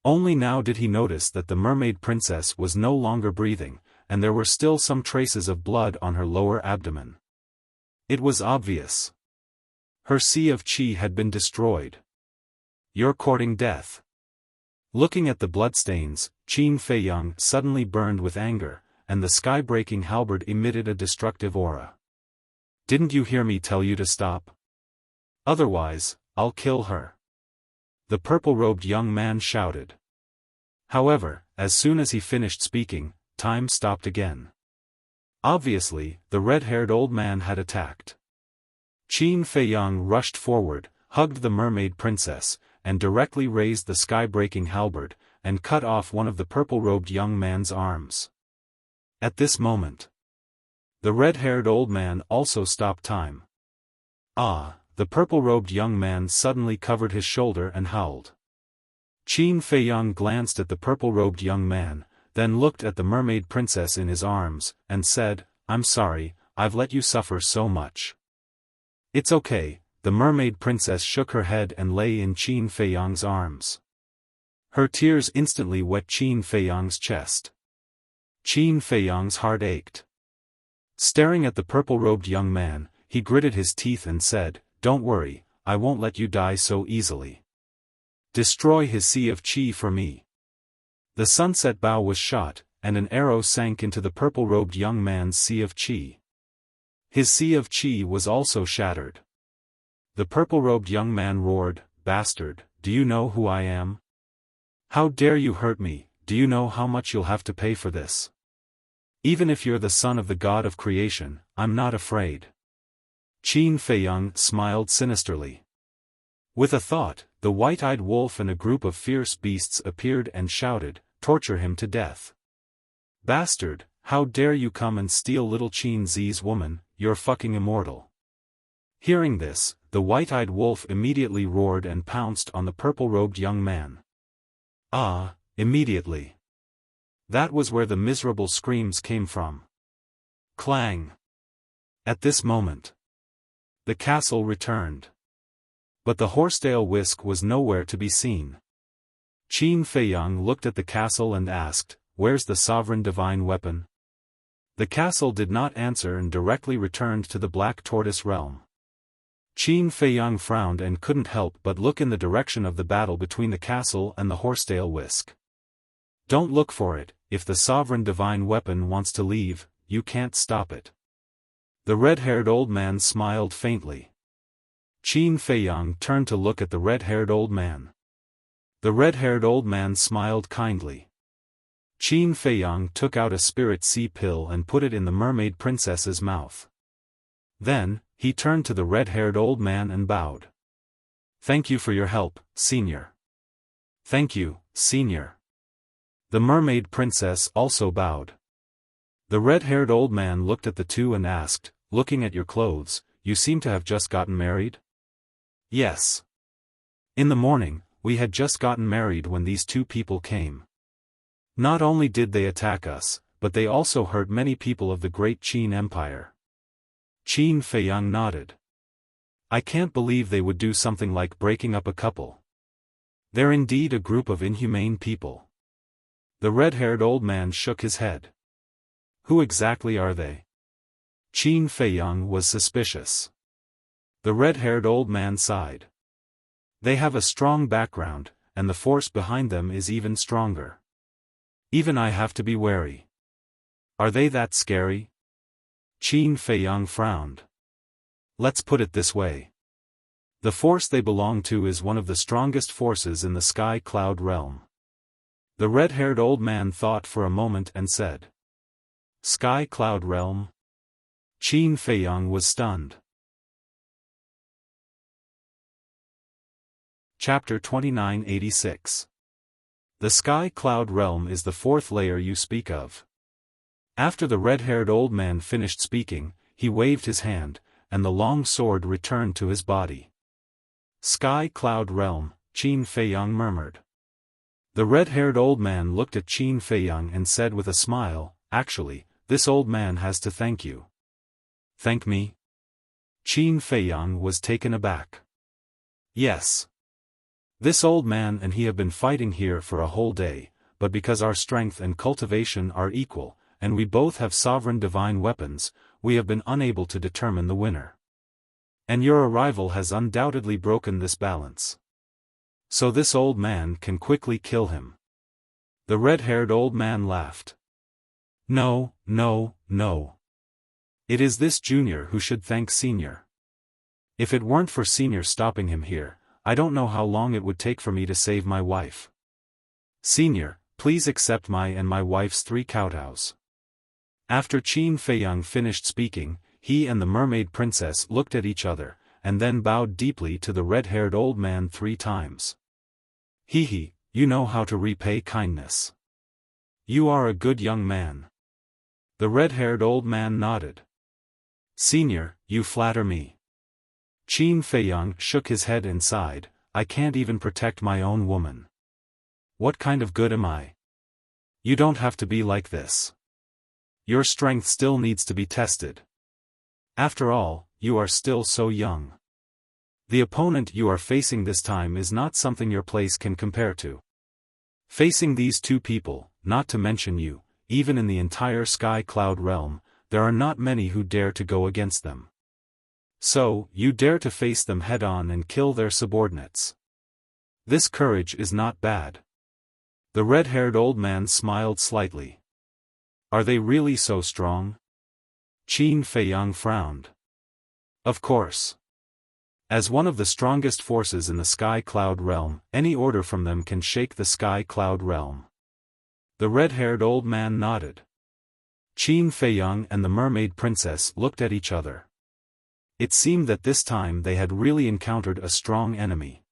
Only now did he notice that the mermaid princess was no longer breathing, and there were still some traces of blood on her lower abdomen. It was obvious. Her sea of qi had been destroyed. You're courting death. Looking at the bloodstains, Qin Feiyang suddenly burned with anger, and the sky-breaking halberd emitted a destructive aura. Didn't you hear me tell you to stop? Otherwise, I'll kill her. The purple-robed young man shouted. However, as soon as he finished speaking, time stopped again. Obviously, the red-haired old man had attacked. Qin Feiyang rushed forward, hugged the mermaid princess, and directly raised the sky-breaking halberd, and cut off one of the purple-robed young man's arms. At this moment, the red-haired old man also stopped time. Ah! The purple-robed young man suddenly covered his shoulder and howled. Qin Feiyang glanced at the purple-robed young man, then looked at the mermaid princess in his arms, and said, "I'm sorry, I've let you suffer so much." "It's okay," the mermaid princess shook her head and lay in Qin Feiyang's arms. Her tears instantly wet Qin Feiyang's chest. Qin Feiyang's heart ached. Staring at the purple-robed young man, he gritted his teeth and said, "Don't worry, I won't let you die so easily. Destroy his sea of qi for me." The sunset bow was shot, and an arrow sank into the purple-robed young man's sea of qi. His sea of qi was also shattered. The purple-robed young man roared, "Bastard, do you know who I am? How dare you hurt me? Do you know how much you'll have to pay for this? Even if you're the son of the god of creation, I'm not afraid." Qin Feiyang smiled sinisterly. With a thought, the white-eyed wolf and a group of fierce beasts appeared and shouted, "Torture him to death. Bastard, how dare you come and steal little Qin Zi's woman, you're fucking immortal." Hearing this, the white-eyed wolf immediately roared and pounced on the purple-robed young man. Immediately. That was where the miserable screams came from. Clang! At this moment, the castle returned. But the horsetail whisk was nowhere to be seen. Qin Feiyang looked at the castle and asked, "Where's the sovereign divine weapon?" The castle did not answer and directly returned to the Black Tortoise realm. Qin Feiyang frowned and couldn't help but look in the direction of the battle between the castle and the horsetail whisk. "Don't look for it, if the sovereign divine weapon wants to leave, you can't stop it." The red-haired old man smiled faintly. Qin Feiyang turned to look at the red-haired old man. The red-haired old man smiled kindly. Qin Feiyang took out a spirit sea pill and put it in the mermaid princess's mouth. Then, he turned to the red-haired old man and bowed. "Thank you for your help, Senior." "Thank you, Senior." The mermaid princess also bowed. The red-haired old man looked at the two and asked, "Looking at your clothes, you seem to have just gotten married?" "Yes. In the morning, we had just gotten married when these two people came. Not only did they attack us, but they also hurt many people of the great Qin Empire." Qin Feiyang nodded. "I can't believe they would do something like breaking up a couple. They're indeed a group of inhumane people." The red-haired old man shook his head. "Who exactly are they?" Qin Feiyang was suspicious. The red-haired old man sighed. "They have a strong background, and the force behind them is even stronger. Even I have to be wary." "Are they that scary?" Qin Feiyang frowned. "Let's put it this way. The force they belong to is one of the strongest forces in the Sky Cloud realm." The red-haired old man thought for a moment and said, "Sky Cloud realm?" Qin Feiyang was stunned. Chapter 2986. The Sky Cloud realm is the fourth layer you speak of. After the red-haired old man finished speaking, he waved his hand, and the long sword returned to his body. "Sky Cloud realm," Qin Feiyang murmured. The red-haired old man looked at Qin Feiyang and said with a smile, "Actually, this old man has to thank you." "Thank me?" Qin Feiyang was taken aback. "Yes. This old man and he have been fighting here for a whole day, but because our strength and cultivation are equal, and we both have sovereign divine weapons, we have been unable to determine the winner. And your arrival has undoubtedly broken this balance. So this old man can quickly kill him." The red-haired old man laughed. "No, no, no. It is this junior who should thank Senior. If it weren't for Senior stopping him here, I don't know how long it would take for me to save my wife. Senior, please accept my and my wife's 3 kowtows." After Qin Feiyang finished speaking, he and the mermaid princess looked at each other, and then bowed deeply to the red-haired old man 3 times. He, you know how to repay kindness. You are a good young man. The red-haired old man nodded. Senior, you flatter me. Qin Feiyang shook his head and sighed, I can't even protect my own woman. What kind of good am I? You don't have to be like this. Your strength still needs to be tested. After all, you are still so young. The opponent you are facing this time is not something your place can compare to. Facing these 2 people, not to mention you, even in the entire Sky Cloud realm, there are not many who dare to go against them. So, you dare to face them head-on and kill their subordinates. This courage is not bad. The red-haired old man smiled slightly. Are they really so strong? Qin Feiyang frowned. Of course. As one of the strongest forces in the Sky Cloud realm, any order from them can shake the Sky Cloud realm. The red-haired old man nodded. Qin Feiyang and the mermaid princess looked at each other. It seemed that this time they had really encountered a strong enemy.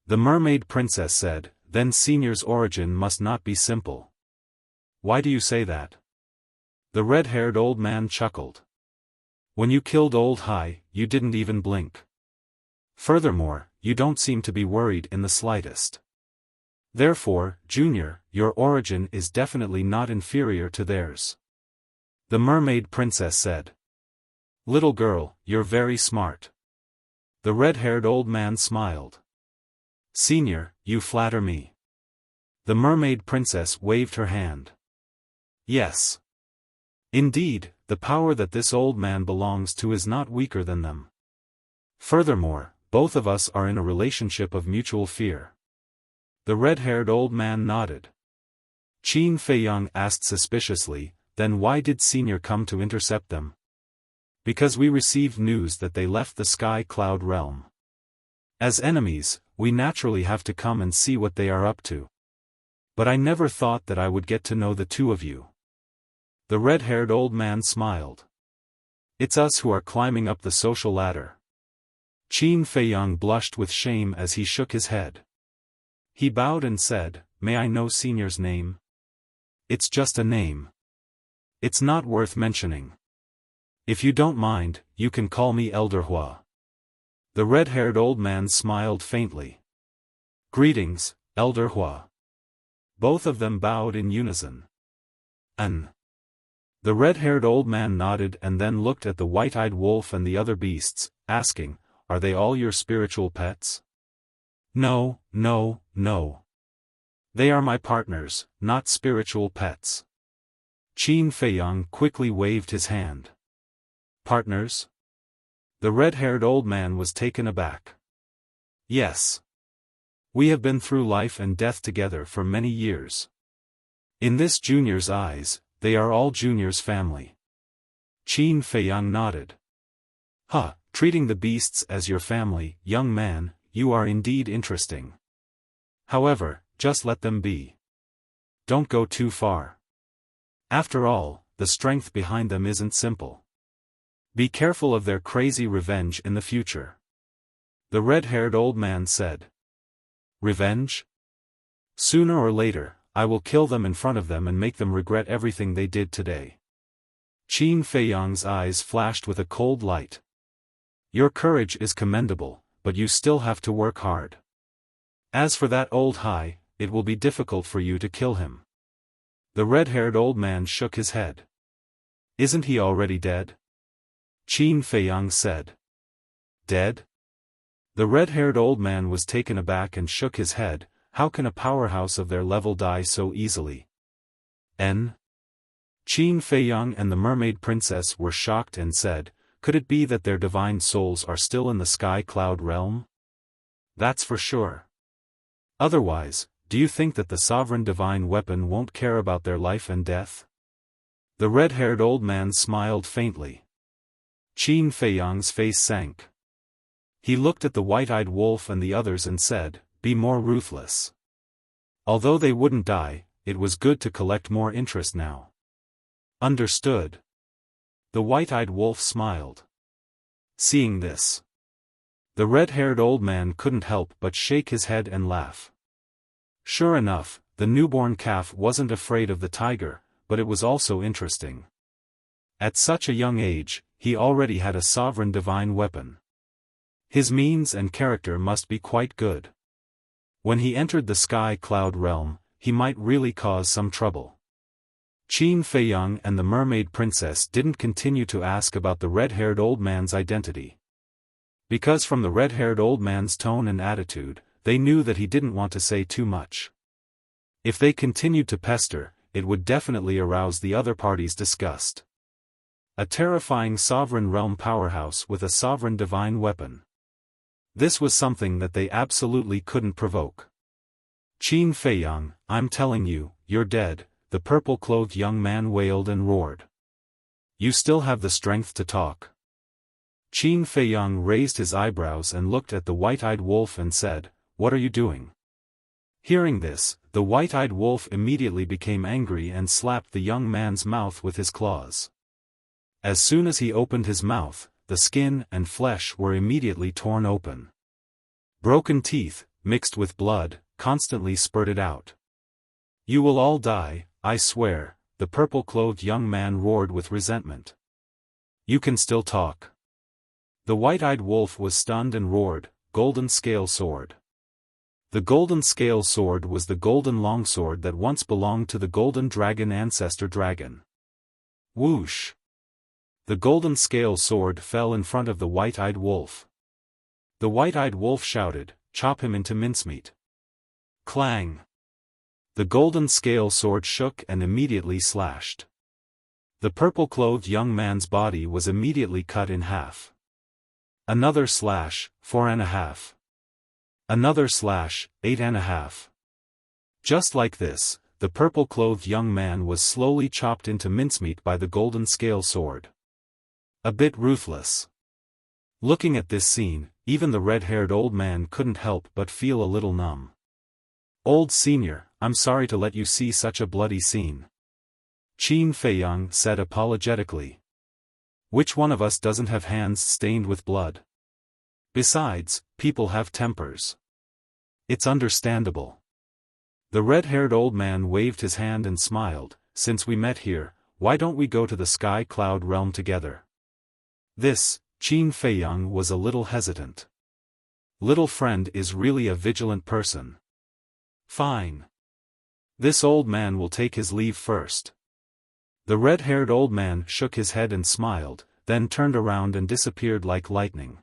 The mermaid princess said, then Senior's origin must not be simple. Why do you say that? The red-haired old man chuckled. When you killed Old Hai, you didn't even blink. Furthermore, you don't seem to be worried in the slightest. Therefore, Junior, your origin is definitely not inferior to theirs. The mermaid princess said. Little girl, you're very smart. The red-haired old man smiled. Senior, you flatter me. The mermaid princess waved her hand. Yes. Indeed, the power that this old man belongs to is not weaker than them. Furthermore, both of us are in a relationship of mutual fear. The red-haired old man nodded. Qin Feiyang asked suspiciously, then why did Senior come to intercept them? Because we received news that they left the Sky Cloud realm. As enemies, we naturally have to come and see what they are up to. But I never thought that I would get to know the 2 of you. The red-haired old man smiled. It's us who are climbing up the social ladder. Qin Feiyang blushed with shame as he shook his head. He bowed and said, May I know Senior's name? It's just a name. It's not worth mentioning. If you don't mind, you can call me Elder Hua. The red-haired old man smiled faintly. Greetings, Elder Hua. Both of them bowed in unison. The red-haired old man nodded and then looked at the white-eyed wolf and the other beasts, asking, Are they all your spiritual pets? No. They are my partners, not spiritual pets. Qin Feiyang quickly waved his hand. Partners? The red-haired old man was taken aback. Yes. We have been through life and death together for many years. In this Junior's eyes, they are all Junior's family. Qin Feiyang nodded. Treating the beasts as your family, young man, you are indeed interesting. However, just let them be. Don't go too far. After all, the strength behind them isn't simple. Be careful of their crazy revenge in the future. The red-haired old man said. Revenge? Sooner or later, I will kill them in front of them and make them regret everything they did today. Qin Feiyang's eyes flashed with a cold light. Your courage is commendable, but you still have to work hard. As for that Old Hai, it will be difficult for you to kill him. The red-haired old man shook his head. Isn't he already dead? Qin Feiyang said. Dead? The red-haired old man was taken aback and shook his head. How can a powerhouse of their level die so easily? Qin Feiyang and the mermaid princess were shocked and said, Could it be that their divine souls are still in the Sky Cloud realm? That's for sure. Otherwise, do you think that the sovereign divine weapon won't care about their life and death? The red-haired old man smiled faintly. Qin Feiyang's face sank. He looked at the white-eyed wolf and the others and said, Be more ruthless. Although they wouldn't die, it was good to collect more interest now. Understood. The white-eyed wolf smiled. Seeing this, the red-haired old man couldn't help but shake his head and laugh. Sure enough, the newborn calf wasn't afraid of the tiger, but it was also interesting. At such a young age, he already had a sovereign divine weapon. His means and character must be quite good. When he entered the sky cloud realm, he might really cause some trouble. Qin Feiyang and the mermaid princess didn't continue to ask about the red-haired old man's identity. Because from the red-haired old man's tone and attitude, they knew that he didn't want to say too much. If they continued to pester, it would definitely arouse the other party's disgust. A terrifying sovereign realm powerhouse with a sovereign divine weapon. This was something that they absolutely couldn't provoke. Qin Feiyang, I'm telling you, you're dead, the purple-clothed young man wailed and roared. You still have the strength to talk. Qin Feiyang raised his eyebrows and looked at the white-eyed wolf and said, What are you doing? Hearing this, the white-eyed wolf immediately became angry and slapped the young man's mouth with his claws. As soon as he opened his mouth, the skin and flesh were immediately torn open. Broken teeth, mixed with blood, constantly spurted out. You will all die, I swear, the purple-clothed young man roared with resentment. You can still talk. The white-eyed wolf was stunned and roared, Golden Scale Sword. The Golden Scale Sword was the golden longsword that once belonged to the golden dragon ancestor dragon. Whoosh! The golden scale sword fell in front of the white-eyed wolf. The white-eyed wolf shouted, Chop him into mincemeat. Clang! The golden scale sword shook and immediately slashed. The purple-clothed young man's body was immediately cut in half. Another slash, 4.5. Another slash, 8.5. Just like this, the purple-clothed young man was slowly chopped into mincemeat by the golden scale sword. A bit ruthless. Looking at this scene, even the red-haired old man couldn't help but feel a little numb. Old senior, I'm sorry to let you see such a bloody scene. Qin Feiyang said apologetically. Which one of us doesn't have hands stained with blood? Besides, people have tempers. It's understandable. The red-haired old man waved his hand and smiled, Since we met here, why don't we go to the sky cloud realm together? This, Qin Feiyang was a little hesitant. Little friend is really a vigilant person. Fine. This old man will take his leave first. The red-haired old man shook his head and smiled, then turned around and disappeared like lightning.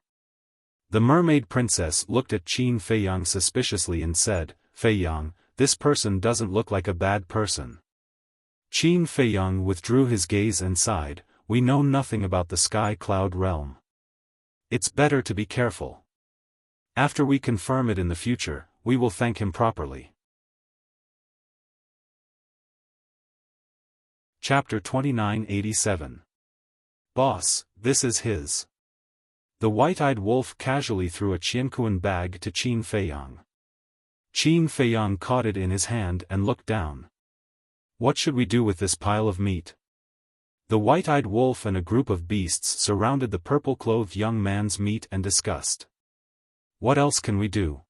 The mermaid princess looked at Qin Feiyang suspiciously and said, Feiyang, this person doesn't look like a bad person. Qin Feiyang withdrew his gaze and sighed, We know nothing about the sky cloud realm. It's better to be careful. After we confirm it in the future, we will thank him properly. Chapter 2987. Boss, this is his. The white-eyed wolf casually threw a qiankuan bag to Qin Feiyang. Qin Feiyang caught it in his hand and looked down. What should we do with this pile of meat? The white-eyed wolf and a group of beasts surrounded the purple-clothed young man's meat and discussed. What else can we do?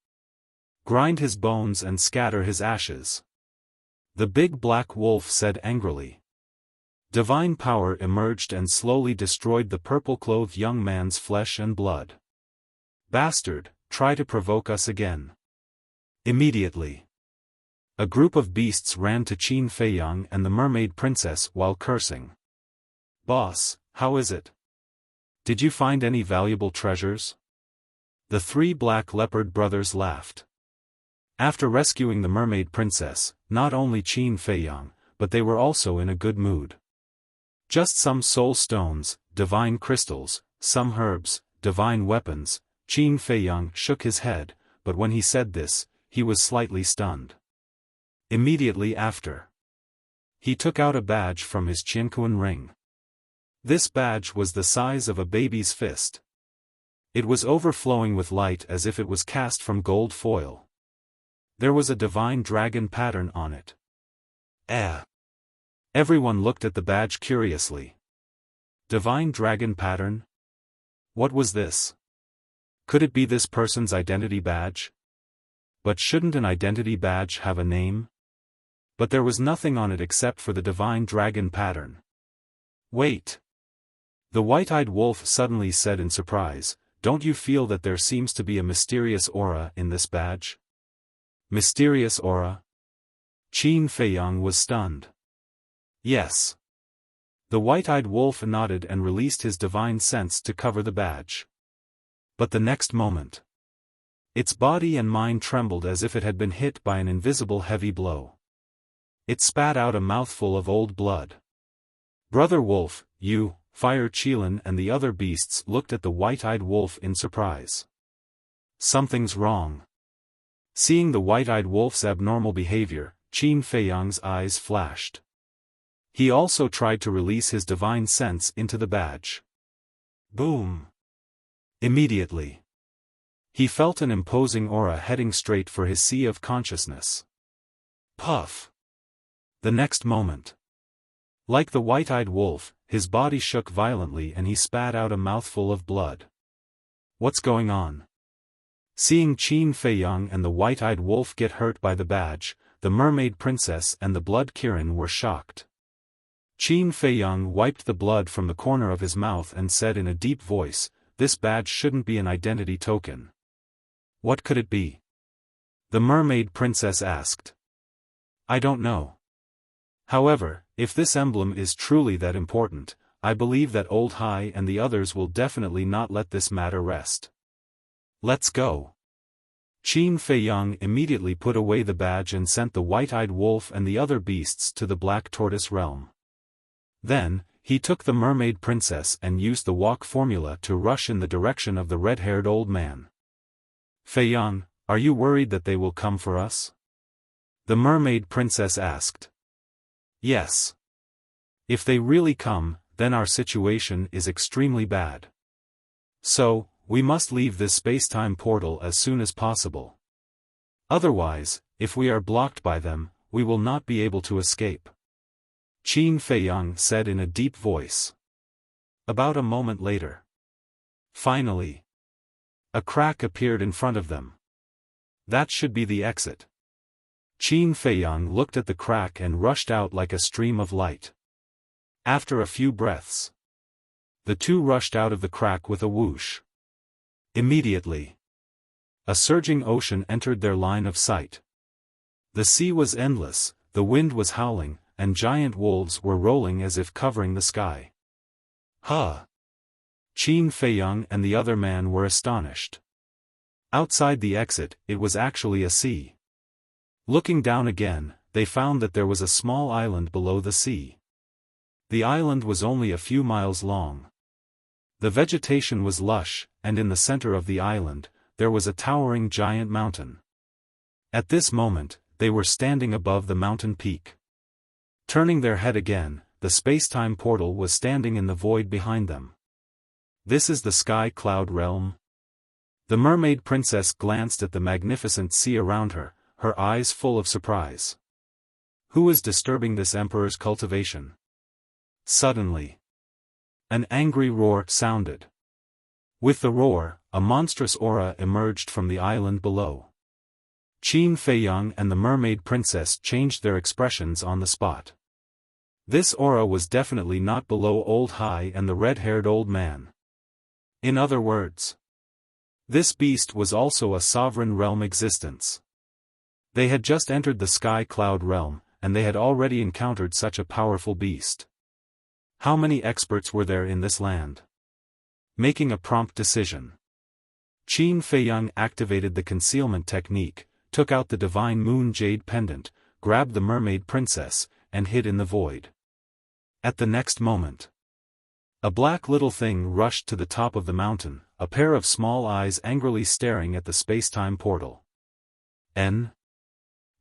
Grind his bones and scatter his ashes. The big black wolf said angrily. Divine power emerged and slowly destroyed the purple-clothed young man's flesh and blood. Bastard, try to provoke us again. Immediately. A group of beasts ran to Qin Feiyang and the mermaid princess while cursing. Boss, how is it? Did you find any valuable treasures? The three black leopard brothers laughed. After rescuing the mermaid princess, not only Qin Feiyang, but they were also in a good mood. Just some soul stones, divine crystals, some herbs, divine weapons. Qin Feiyang shook his head, but when he said this, he was slightly stunned. Immediately after, he took out a badge from his qiankuan ring. This badge was the size of a baby's fist. It was overflowing with light as if it was cast from gold foil. There was a divine dragon pattern on it. Everyone looked at the badge curiously. Divine Dragon Pattern? What was this? Could it be this person's identity badge? But shouldn't an identity badge have a name? But there was nothing on it except for the Divine Dragon Pattern. Wait! The white-eyed wolf suddenly said in surprise, "Don't you feel that there seems to be a mysterious aura in this badge?" Mysterious aura? Qin Feiyang was stunned. Yes. The white-eyed wolf nodded and released his divine sense to cover the badge. But the next moment, its body and mind trembled as if it had been hit by an invisible heavy blow. It spat out a mouthful of old blood. Brother Wolf, you, Fire Qilin and the other beasts looked at the white-eyed wolf in surprise. Something's wrong. Seeing the white-eyed wolf's abnormal behavior, Qin Feiyang's eyes flashed. He also tried to release his divine sense into the badge. Boom! Immediately, he felt an imposing aura heading straight for his sea of consciousness. Puff! The next moment, like the white-eyed wolf, his body shook violently and he spat out a mouthful of blood. What's going on? Seeing Qin Feiyang and the white-eyed wolf get hurt by the badge, the mermaid princess and the blood Kirin were shocked. Qin Feiyang wiped the blood from the corner of his mouth and said in a deep voice, "This badge shouldn't be an identity token." What could it be? The mermaid princess asked. I don't know. However, if this emblem is truly that important, I believe that Old Hai and the others will definitely not let this matter rest. Let's go. Qin Feiyang immediately put away the badge and sent the white-eyed wolf and the other beasts to the Black Tortoise realm. Then, he took the mermaid princess and used the walk formula to rush in the direction of the red-haired old man. Feiyang, are you worried that they will come for us? The mermaid princess asked. Yes. If they really come, then our situation is extremely bad. So, we must leave this space-time portal as soon as possible. Otherwise, if we are blocked by them, we will not be able to escape. Qin Feiyang said in a deep voice. About a moment later, finally, a crack appeared in front of them. That should be the exit. Qin Feiyang looked at the crack and rushed out like a stream of light. After a few breaths, the two rushed out of the crack with a whoosh. Immediately, a surging ocean entered their line of sight. The sea was endless, the wind was howling, and giant wolves were rolling as if covering the sky. Huh! Qin Feiyang and the other man were astonished. Outside the exit, it was actually a sea. Looking down again, they found that there was a small island below the sea. The island was only a few miles long. The vegetation was lush, and in the center of the island, there was a towering giant mountain. At this moment, they were standing above the mountain peak. Turning their head again, the space-time portal was standing in the void behind them. This is the Sky Cloud Realm? The mermaid princess glanced at the magnificent sea around her, her eyes full of surprise. Who is disturbing this emperor's cultivation? Suddenly, an angry roar sounded. With the roar, a monstrous aura emerged from the island below. Qin Feiyang and the mermaid princess changed their expressions on the spot. This aura was definitely not below Old Hai and the red-haired old man. In other words, this beast was also a sovereign realm existence. They had just entered the Sky Cloud Realm, and they had already encountered such a powerful beast. How many experts were there in this land? Making a prompt decision, Qin Feiyang activated the concealment technique, took out the divine moon jade pendant, grabbed the mermaid princess, and hid in the void. At the next moment, a black little thing rushed to the top of the mountain, a pair of small eyes angrily staring at the space-time portal. Qin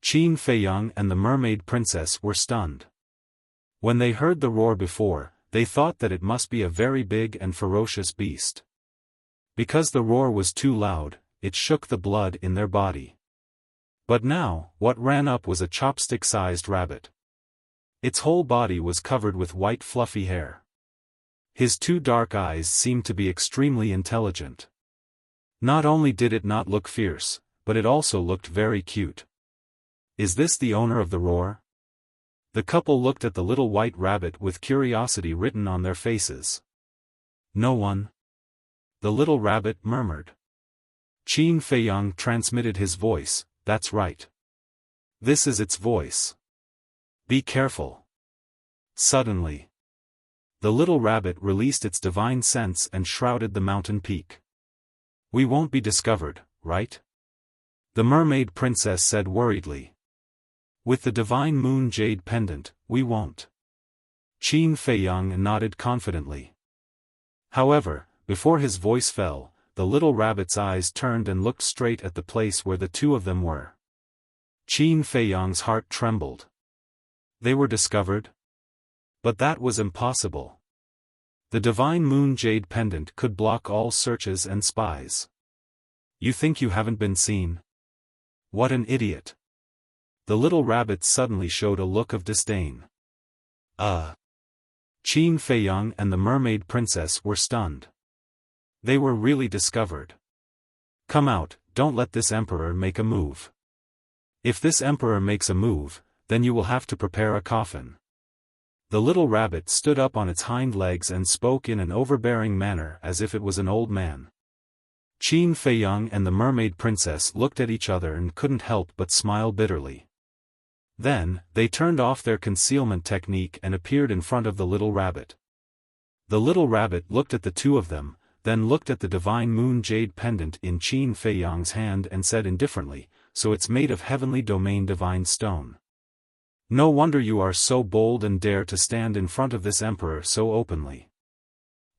Feiyang and the mermaid princess were stunned. When they heard the roar before, they thought that it must be a very big and ferocious beast. Because the roar was too loud, it shook the blood in their body. But now, what ran up was a chopstick-sized rabbit. Its whole body was covered with white fluffy hair. His two dark eyes seemed to be extremely intelligent. Not only did it not look fierce, but it also looked very cute. Is this the owner of the roar? The couple looked at the little white rabbit with curiosity written on their faces. No one. The little rabbit murmured. Qin Feiyang transmitted his voice, that's right. This is its voice. Be careful. Suddenly, the little rabbit released its divine sense and shrouded the mountain peak. We won't be discovered, right? The mermaid princess said worriedly. With the divine moon jade pendant, we won't. Qin Feiyang nodded confidently. However, before his voice fell, the little rabbit's eyes turned and looked straight at the place where the two of them were. Qin Feiyang's heart trembled. They were discovered? But that was impossible. The divine moon jade pendant could block all searches and spies. You think you haven't been seen? What an idiot. The little rabbit suddenly showed a look of disdain. Qin Feiyang and the mermaid princess were stunned. They were really discovered. Come out, don't let this emperor make a move. If this emperor makes a move, then you will have to prepare a coffin. The little rabbit stood up on its hind legs and spoke in an overbearing manner as if it was an old man. Qin Feiyang and the mermaid princess looked at each other and couldn't help but smile bitterly. Then, they turned off their concealment technique and appeared in front of the little rabbit. The little rabbit looked at the two of them, then looked at the divine moon jade pendant in Qin Feiyang's hand and said indifferently, so it's made of heavenly domain divine stone. No wonder you are so bold and dare to stand in front of this emperor so openly.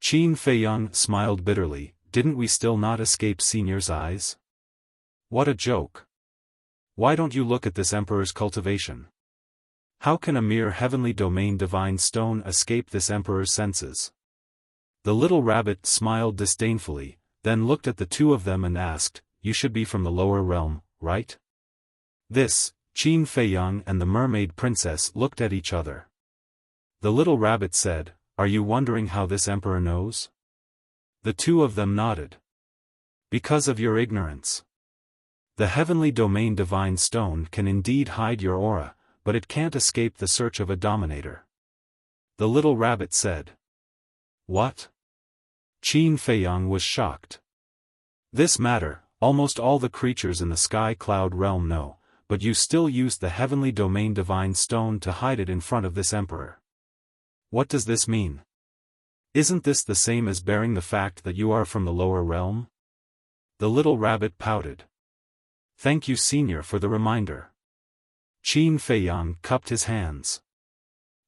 Qin Feiyang smiled bitterly, didn't we still not escape Senior's eyes? What a joke. Why don't you look at this emperor's cultivation? How can a mere heavenly domain divine stone escape this emperor's senses? The little rabbit smiled disdainfully, then looked at the two of them and asked, you should be from the lower realm, right? This, Qin Feiyang and the mermaid princess looked at each other. The little rabbit said, are you wondering how this emperor knows? The two of them nodded. Because of your ignorance. The heavenly domain divine stone can indeed hide your aura, but it can't escape the search of a dominator. The little rabbit said. What? Qin Feiyang was shocked. This matter, almost all the creatures in the sky cloud realm know, but you still used the heavenly domain divine stone to hide it in front of this emperor. What does this mean? Isn't this the same as bearing the fact that you are from the lower realm? The little rabbit pouted. Thank you, Senior, for the reminder. Qin Feiyang cupped his hands.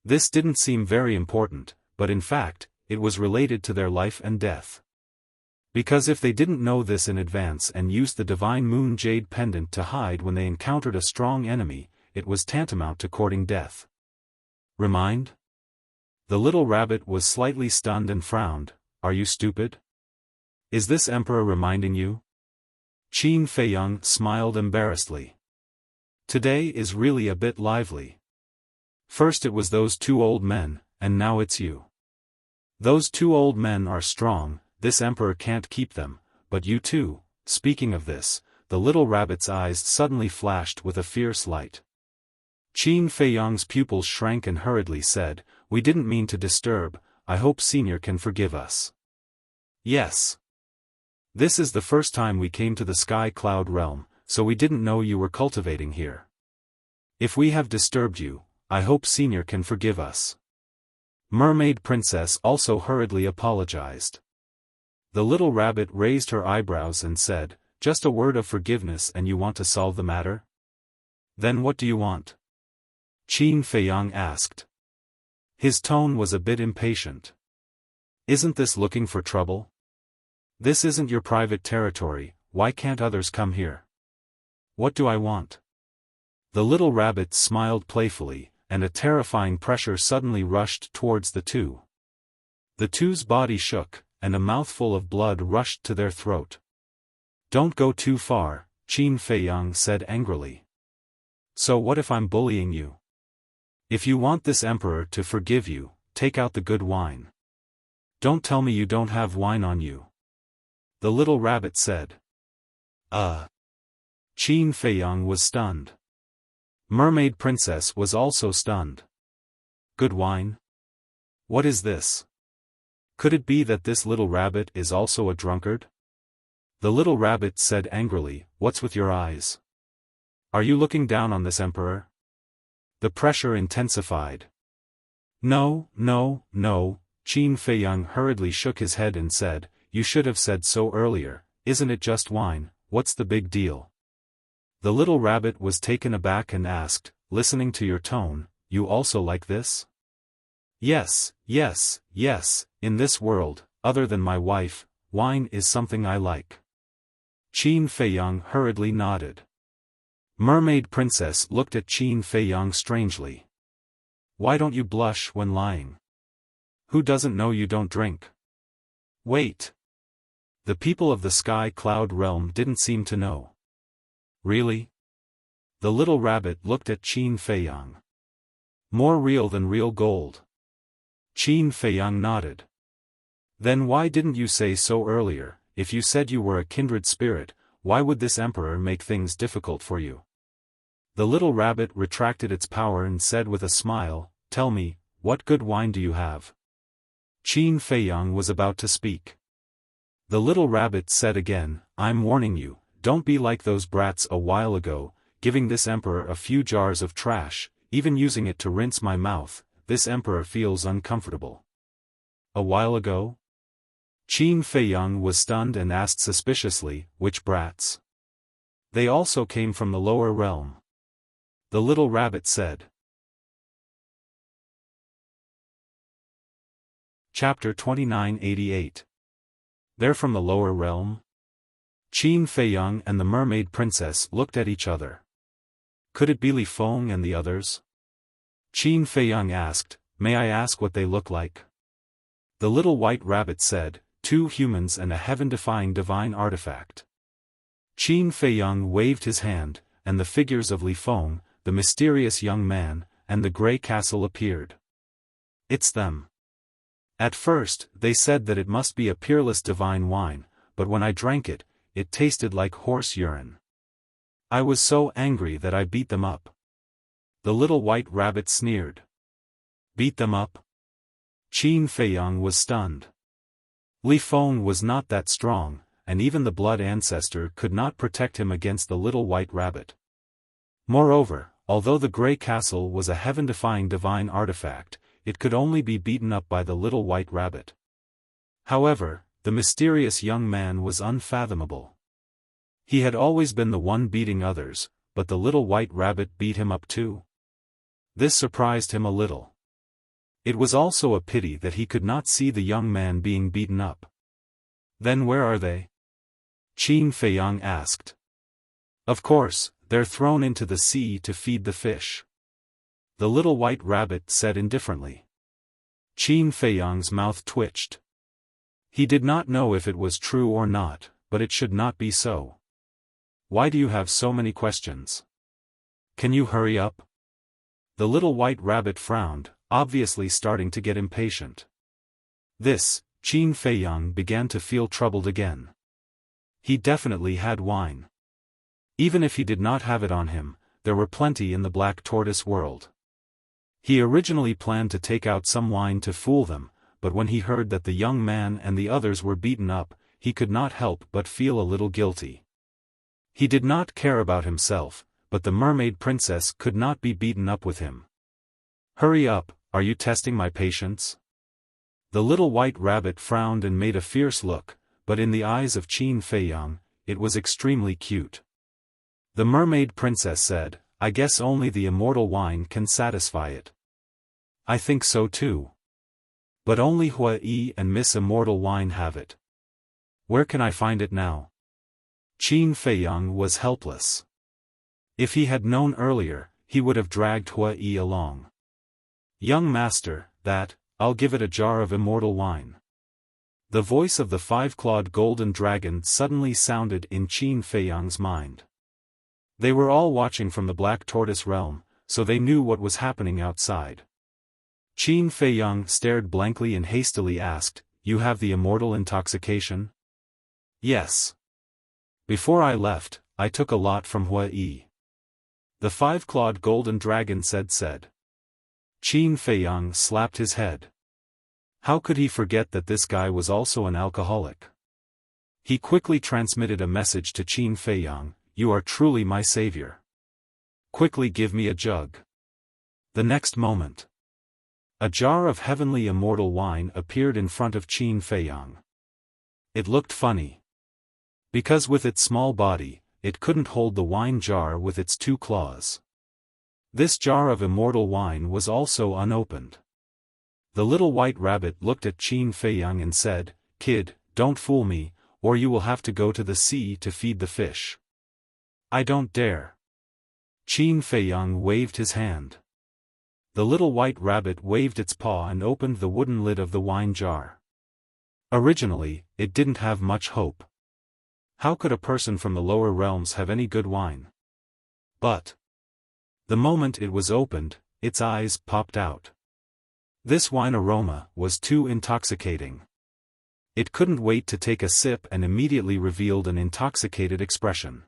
This didn't seem very important, but in fact, it was related to their life and death. Because if they didn't know this in advance and used the divine moon jade pendant to hide when they encountered a strong enemy, it was tantamount to courting death. Remind? The little rabbit was slightly stunned and frowned. Are you stupid? Is this emperor reminding you? Qin Feiyang smiled embarrassedly. Today is really a bit lively. First it was those two old men, and now it's you. Those two old men are strong, this emperor can't keep them, but you too. Speaking of this, the little rabbit's eyes suddenly flashed with a fierce light. Qin Feiyang's pupils shrank and hurriedly said, we didn't mean to disturb, I hope Senior can forgive us. Yes. This is the first time we came to the sky cloud realm, so we didn't know you were cultivating here. If we have disturbed you, I hope Senior can forgive us. Mermaid Princess also hurriedly apologized. The little rabbit raised her eyebrows and said, just a word of forgiveness and you want to solve the matter? Then what do you want? Qin Feiyang asked. His tone was a bit impatient. Isn't this looking for trouble? This isn't your private territory, why can't others come here? What do I want? The little rabbit smiled playfully, and a terrifying pressure suddenly rushed towards the two. The two's body shook, and a mouthful of blood rushed to their throat. Don't go too far, Qin Feiyang said angrily. So what if I'm bullying you? If you want this emperor to forgive you, take out the good wine. Don't tell me you don't have wine on you. The little rabbit said. Qin Feiyang was stunned. Mermaid Princess was also stunned. Good wine? What is this? Could it be that this little rabbit is also a drunkard? The little rabbit said angrily, "What's with your eyes? Are you looking down on this emperor?" The pressure intensified. No, no, no, Qin Feiyang hurriedly shook his head and said, "You should have said so earlier, isn't it just wine, what's the big deal?" The little rabbit was taken aback and asked, "Listening to your tone, you also like this?" Yes, yes, yes, in this world, other than my wife, wine is something I like. Qin Feiyang hurriedly nodded. Mermaid Princess looked at Qin Feiyang strangely. Why don't you blush when lying? Who doesn't know you don't drink? Wait. The people of the Sky Cloud Realm didn't seem to know. Really? The little rabbit looked at Qin Feiyang. More real than real gold. Qin Feiyang nodded. Then why didn't you say so earlier? If you said you were a kindred spirit, why would this emperor make things difficult for you? The little rabbit retracted its power and said with a smile, "Tell me, what good wine do you have?" Qin Feiyang was about to speak. The little rabbit said again, "I'm warning you, don't be like those brats a while ago, giving this emperor a few jars of trash, even using it to rinse my mouth. This emperor feels uncomfortable." A while ago? Qin Feiyang was stunned and asked suspiciously, "Which brats?" They also came from the lower realm. The little rabbit said. Chapter 2988. They're from the lower realm? Qin Feiyang and the Mermaid Princess looked at each other. Could it be Li Feng and the others? Qin Feiyang asked, "May I ask what they look like?" The little white rabbit said, "2 humans and a heaven-defying divine artifact." Qin Feiyang waved his hand, and the figures of Li Feng, the mysterious young man, and the grey castle appeared. It's them. At first, they said that it must be a peerless divine wine, but when I drank it, it tasted like horse urine. I was so angry that I beat them up. The little white rabbit sneered. Beat them up? Qin Feiyang was stunned. Li Feng was not that strong, and even the blood ancestor could not protect him against the little white rabbit. Moreover, although the grey castle was a heaven-defying divine artifact, it could only be beaten up by the little white rabbit. However, the mysterious young man was unfathomable. He had always been the one beating others, but the little white rabbit beat him up too. This surprised him a little. It was also a pity that he could not see the young man being beaten up. Then where are they? Qin Feiyang asked. Of course, they're thrown into the sea to feed the fish. The little white rabbit said indifferently. Qin Feiyang's mouth twitched. He did not know if it was true or not, but it should not be so. Why do you have so many questions? Can you hurry up? The little white rabbit frowned, obviously starting to get impatient. Qin Feiyang began to feel troubled again. He definitely had wine. Even if he did not have it on him, there were plenty in the Black Tortoise world. He originally planned to take out some wine to fool them, but when he heard that the young man and the others were beaten up, he could not help but feel a little guilty. He did not care about himself, but the Mermaid Princess could not be beaten up with him. Hurry up, are you testing my patience? The little white rabbit frowned and made a fierce look, but in the eyes of Qin Feiyang, it was extremely cute. The Mermaid Princess said, "I guess only the immortal wine can satisfy it." I think so too. But only Hua Yi and Miss Immortal Wine have it. Where can I find it now? Qin Feiyang was helpless. If he had known earlier, he would have dragged Hua Yi along. Young master, I'll give it a jar of immortal wine. The voice of the 5-clawed golden dragon suddenly sounded in Qin Feiyang's mind. They were all watching from the Black Tortoise realm, so they knew what was happening outside. Qin Feiyang stared blankly and hastily asked, "You have the immortal intoxication?" "Yes. Before I left, I took a lot from Hua-yi. The five-clawed golden dragon said. Qin Feiyang slapped his head. How could he forget that this guy was also an alcoholic? He quickly transmitted a message to Qin Feiyang, "You are truly my savior. Quickly give me a jug." The next moment, a jar of heavenly immortal wine appeared in front of Qin Feiyang. It looked funny. Because with its small body, it couldn't hold the wine jar with its two claws. This jar of immortal wine was also unopened. The little white rabbit looked at Qin Feiyang and said, "Kid, don't fool me, or you will have to go to the sea to feed the fish." "I don't dare." Qin Feiyang waved his hand. The little white rabbit waved its paw and opened the wooden lid of the wine jar. Originally, it didn't have much hope. How could a person from the lower realms have any good wine? But the moment it was opened, its eyes popped out. This wine aroma was too intoxicating. It couldn't wait to take a sip and immediately revealed an intoxicated expression.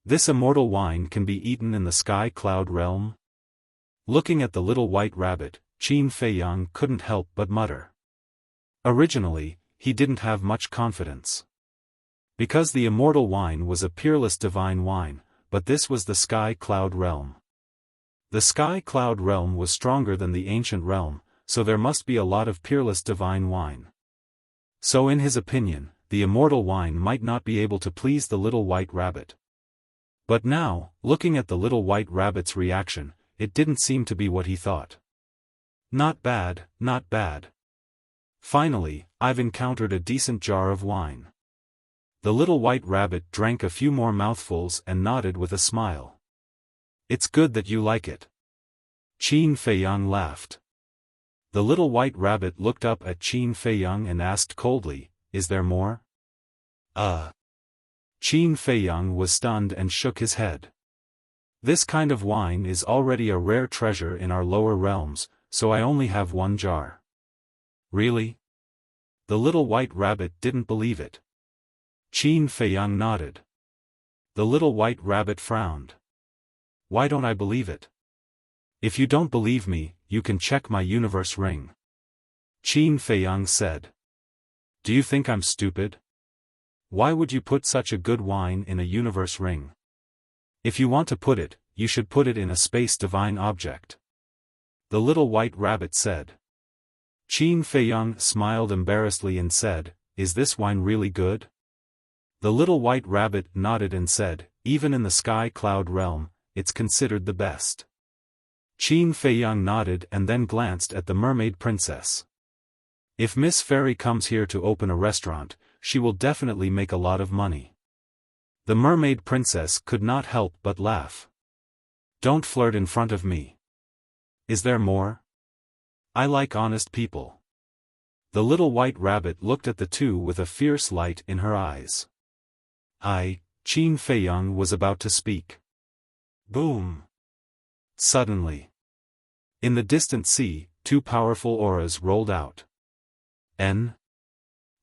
"This immortal wine can be eaten in the sky cloud realm?" Looking at the little white rabbit, Qin Feiyang couldn't help but mutter. Originally, he didn't have much confidence. Because the immortal wine was a peerless divine wine, but this was the sky cloud realm. The sky cloud realm was stronger than the ancient realm, so there must be a lot of peerless divine wine. So in his opinion, the immortal wine might not be able to please the little white rabbit. But now, looking at the little white rabbit's reaction, it didn't seem to be what he thought. "Not bad, not bad. Finally, I've encountered a decent jar of wine." The little white rabbit drank a few more mouthfuls and nodded with a smile. "It's good that you like it." Qin Feiyang laughed. The little white rabbit looked up at Qin Feiyang and asked coldly, "Is there more?" Qin Feiyang was stunned and shook his head. "This kind of wine is already a rare treasure in our lower realms, so I only have one jar." "Really?" The little white rabbit didn't believe it. Qin Feiyang nodded. The little white rabbit frowned. "Why don't I believe it?" "If you don't believe me, you can check my universe ring," Qin Feiyang said. "Do you think I'm stupid? Why would you put such a good wine in a universe ring? If you want to put it, you should put it in a space divine object," the little white rabbit said. Qin Feiyang smiled embarrassedly and said, "Is this wine really good?" The little white rabbit nodded and said, "Even in the sky cloud realm, it's considered the best." Qin Feiyang nodded and then glanced at the mermaid princess. "If Miss Fairy comes here to open a restaurant, she will definitely make a lot of money." The mermaid princess could not help but laugh. "Don't flirt in front of me. Is there more? I like honest people." The little white rabbit looked at the two with a fierce light in her eyes. Qin Feiyang was about to speak. Boom! Suddenly, in the distant sea, two powerful auras rolled out. Qin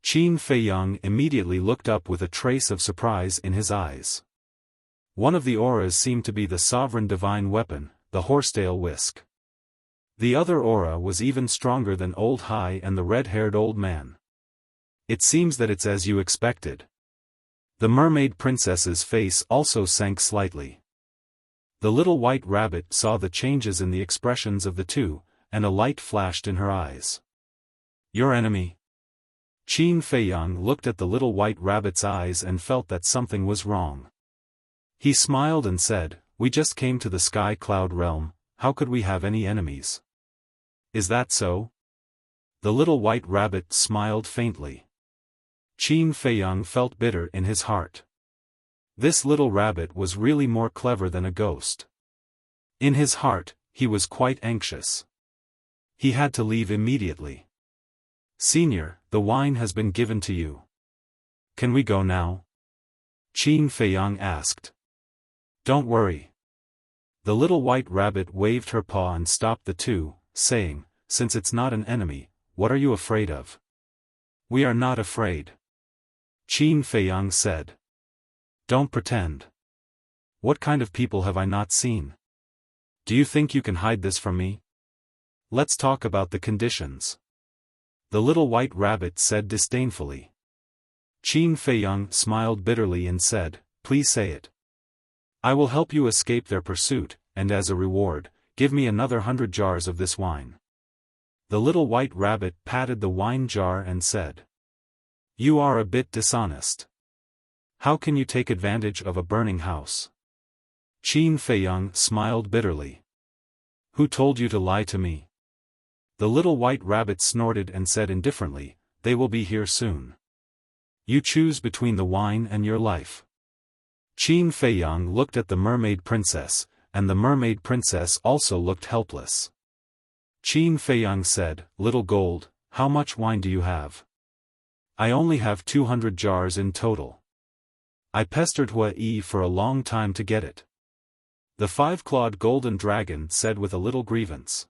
Feiyang immediately looked up with a trace of surprise in his eyes. One of the auras seemed to be the sovereign divine weapon, the horsetail whisk. The other aura was even stronger than Old Hai and the red-haired old man. "It seems that it's as you expected." The mermaid princess's face also sank slightly. The little white rabbit saw the changes in the expressions of the two, and a light flashed in her eyes. "Your enemy?" Qin Feiyang looked at the little white rabbit's eyes and felt that something was wrong. He smiled and said, "We just came to the sky cloud realm, how could we have any enemies?" "Is that so?" The little white rabbit smiled faintly. Qin Feiyang felt bitter in his heart. This little rabbit was really more clever than a ghost. In his heart, he was quite anxious. He had to leave immediately. "Senior, the wine has been given to you. Can we go now?" Qin Feiyang asked. "Don't worry. The little white rabbit waved her paw and stopped the two, saying, "Since it's not an enemy, what are you afraid of?" "We are not afraid," Qin Feiyang said. "Don't pretend. What kind of people have I not seen? Do you think you can hide this from me? Let's talk about the conditions," the little white rabbit said disdainfully. Qin Feiyang smiled bitterly and said, "Please say it. I will help you escape their pursuit, and as a reward, give me another 100 jars of this wine." The little white rabbit patted the wine jar and said, "You are a bit dishonest. How can you take advantage of a burning house?" Qin Feiyang smiled bitterly. "Who told you to lie to me?" The little white rabbit snorted and said indifferently, "They will be here soon. You choose between the wine and your life." Qin Feiyang looked at the mermaid princess, and the mermaid princess also looked helpless. Qin Feiyang said, "Little Gold, how much wine do you have?" "I only have 200 jars in total. I pestered Hua Yi for a long time to get it." The five-clawed golden dragon said with a little grievance.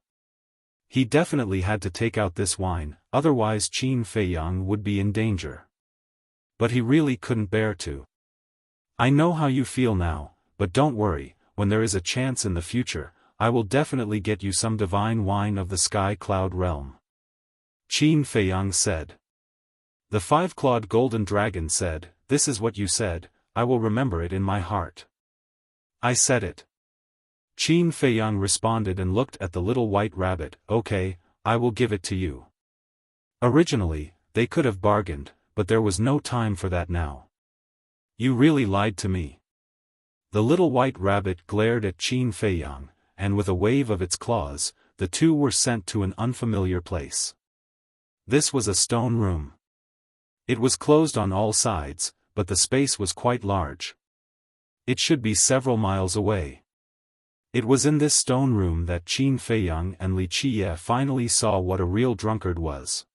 He definitely had to take out this wine, otherwise Qin Feiyang would be in danger. But he really couldn't bear to. "I know how you feel now, but don't worry, when there is a chance in the future, I will definitely get you some divine wine of the sky cloud realm," Qin Feiyang said. The five-clawed golden dragon said, "This is what you said, I will remember it in my heart." "I said it." Qin Feiyang responded and looked at the little white rabbit. "Okay, I will give it to you." Originally, they could have bargained, but there was no time for that now. "You really lied to me." The little white rabbit glared at Qin Feiyang, and with a wave of its claws, the two were sent to an unfamiliar place. This was a stone room. It was closed on all sides, but the space was quite large. It should be several miles away. It was in this stone room that Qin Feiyang and Li Qiye finally saw what a real drunkard was.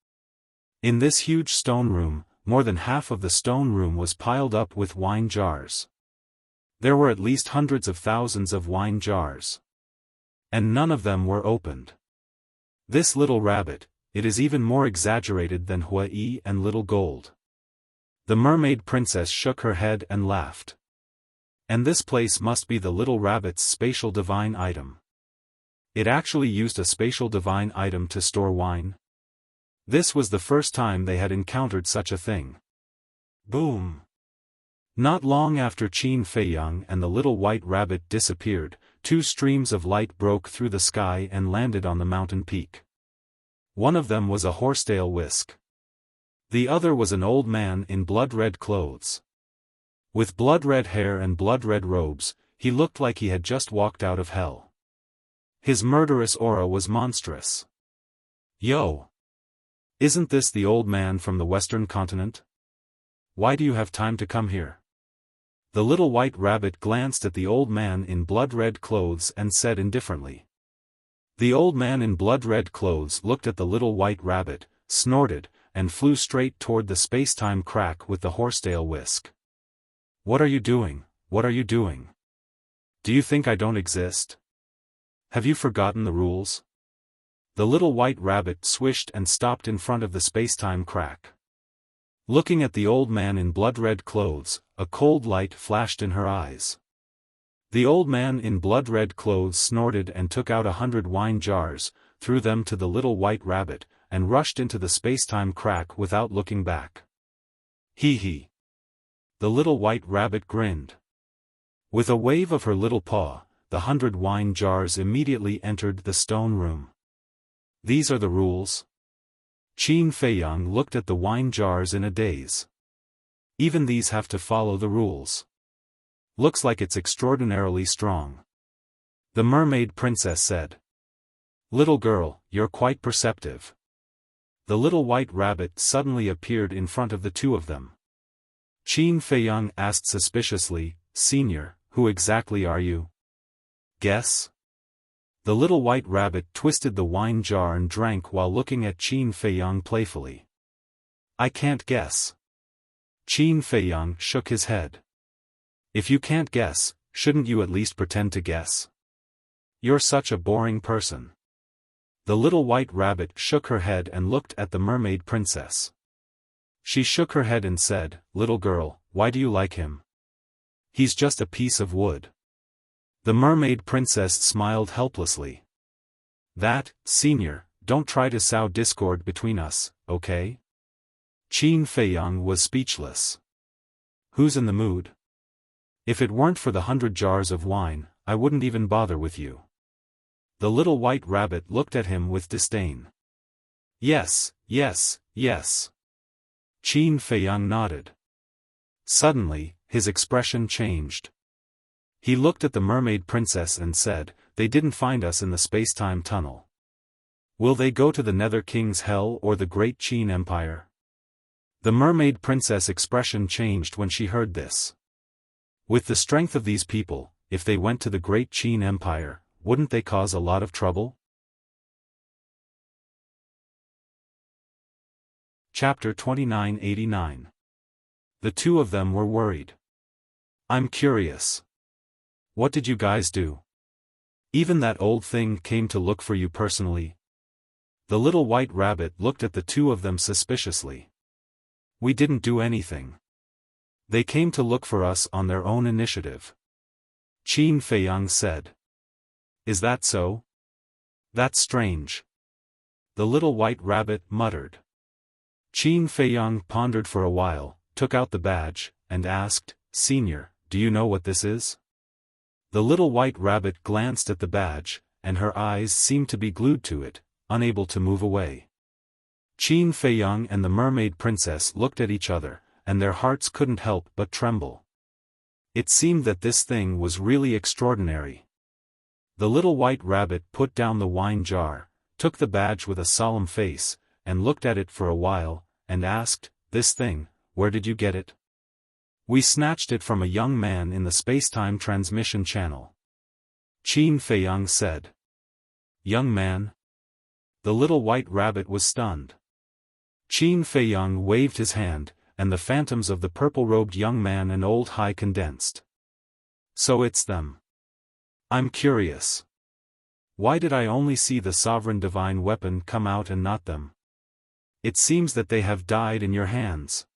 In this huge stone room, more than half of the stone room was piled up with wine jars. There were at least hundreds of thousands of wine jars. And none of them were opened. This little rabbit, it is even more exaggerated than Hua Yi and Little Gold. The mermaid princess shook her head and laughed. And this place must be the little rabbit's spatial divine item. It actually used a spatial divine item to store wine. This was the first time they had encountered such a thing. Boom! Not long after Qin Feiyang and the little white rabbit disappeared, two streams of light broke through the sky and landed on the mountain peak. One of them was a horsetail whisk. The other was an old man in blood-red clothes. With blood-red hair and blood-red robes, he looked like he had just walked out of hell. His murderous aura was monstrous. "Yo! Isn't this the old man from the western continent? Why do you have time to come here?" The little white rabbit glanced at the old man in blood-red clothes and said indifferently. The old man in blood-red clothes looked at the little white rabbit, snorted, and flew straight toward the space-time crack with the horsetail whisk. "What are you doing? What are you doing? Do you think I don't exist? Have you forgotten the rules?" The little white rabbit swished and stopped in front of the space-time crack. Looking at the old man in blood-red clothes, a cold light flashed in her eyes. The old man in blood-red clothes snorted and took out 100 wine jars, threw them to the little white rabbit, and rushed into the space-time crack without looking back. "Hee hee." The little white rabbit grinned. With a wave of her little paw, the 100 wine jars immediately entered the stone room. "These are the rules?" Qin Feiyang looked at the wine jars in a daze. "Even these have to follow the rules. Looks like it's extraordinarily strong," the mermaid princess said. "Little girl, you're quite perceptive." The little white rabbit suddenly appeared in front of the two of them. Qin Feiyang asked suspiciously, "Senior, who exactly are you?" "Guess?" The little white rabbit twisted the wine jar and drank while looking at Qin Feiyang playfully. "I can't guess." Qin Feiyang shook his head. "If you can't guess, shouldn't you at least pretend to guess?" You're such a boring person. The little white rabbit shook her head and looked at the mermaid princess. She shook her head and said, "Little girl, why do you like him? He's just a piece of wood." The mermaid princess smiled helplessly. Senior, don't try to sow discord between us, okay? Qin Feiyang was speechless. Who's in the mood? If it weren't for the 100 jars of wine, I wouldn't even bother with you. The little white rabbit looked at him with disdain. Yes, yes, yes. Qin Feiyang nodded. Suddenly, his expression changed. He looked at the mermaid princess and said, "They didn't find us in the space-time tunnel. Will they go to the Nether King's Hell or the Great Qin Empire?" The mermaid princess' expression changed when she heard this. With the strength of these people, if they went to the Great Qin Empire, wouldn't they cause a lot of trouble? Chapter 2989. The two of them were worried. I'm curious. What did you guys do? Even that old thing came to look for you personally? The little white rabbit looked at the two of them suspiciously. We didn't do anything. They came to look for us on their own initiative. Qin Feiyang said. Is that so? That's strange. The little white rabbit muttered. Qin Feiyang pondered for a while, took out the badge, and asked, "Senior, do you know what this is?" The little white rabbit glanced at the badge, and her eyes seemed to be glued to it, unable to move away. Qin Feiyang and the mermaid princess looked at each other, and their hearts couldn't help but tremble. It seemed that this thing was really extraordinary. The little white rabbit put down the wine jar, took the badge with a solemn face, and looked at it for a while, and asked, "This thing, where did you get it?" "We snatched it from a young man in the space-time transmission channel," Qin Feiyang said. "Young man?" The little white rabbit was stunned. Qin Feiyang waved his hand, and the phantoms of the purple-robed young man and old high condensed. So it's them. I'm curious. Why did I only see the sovereign divine weapon come out and not them? It seems that they have died in your hands.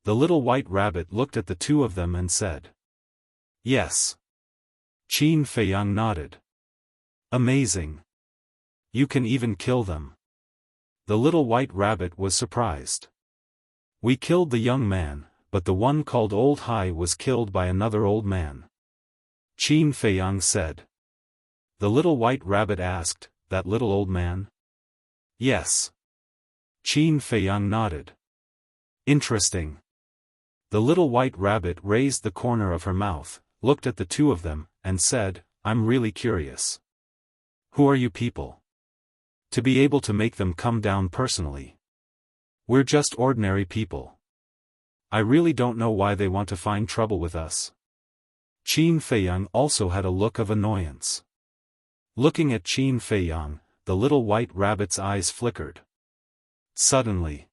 The little white rabbit looked at the two of them and said. Yes. Qin Feiyang nodded. Amazing. You can even kill them. The little white rabbit was surprised. We killed the young man, but the one called Old High was killed by another old man. Qin Feiyang said. The little white rabbit asked, that little old man? Yes. Qin Feiyang nodded. Interesting. The little white rabbit raised the corner of her mouth, looked at the two of them, and said, I'm really curious. Who are you people? To be able to make them come down personally. We're just ordinary people. I really don't know why they want to find trouble with us. Qin Feiyang also had a look of annoyance. Looking at Qin Feiyang, the little white rabbit's eyes flickered. Suddenly,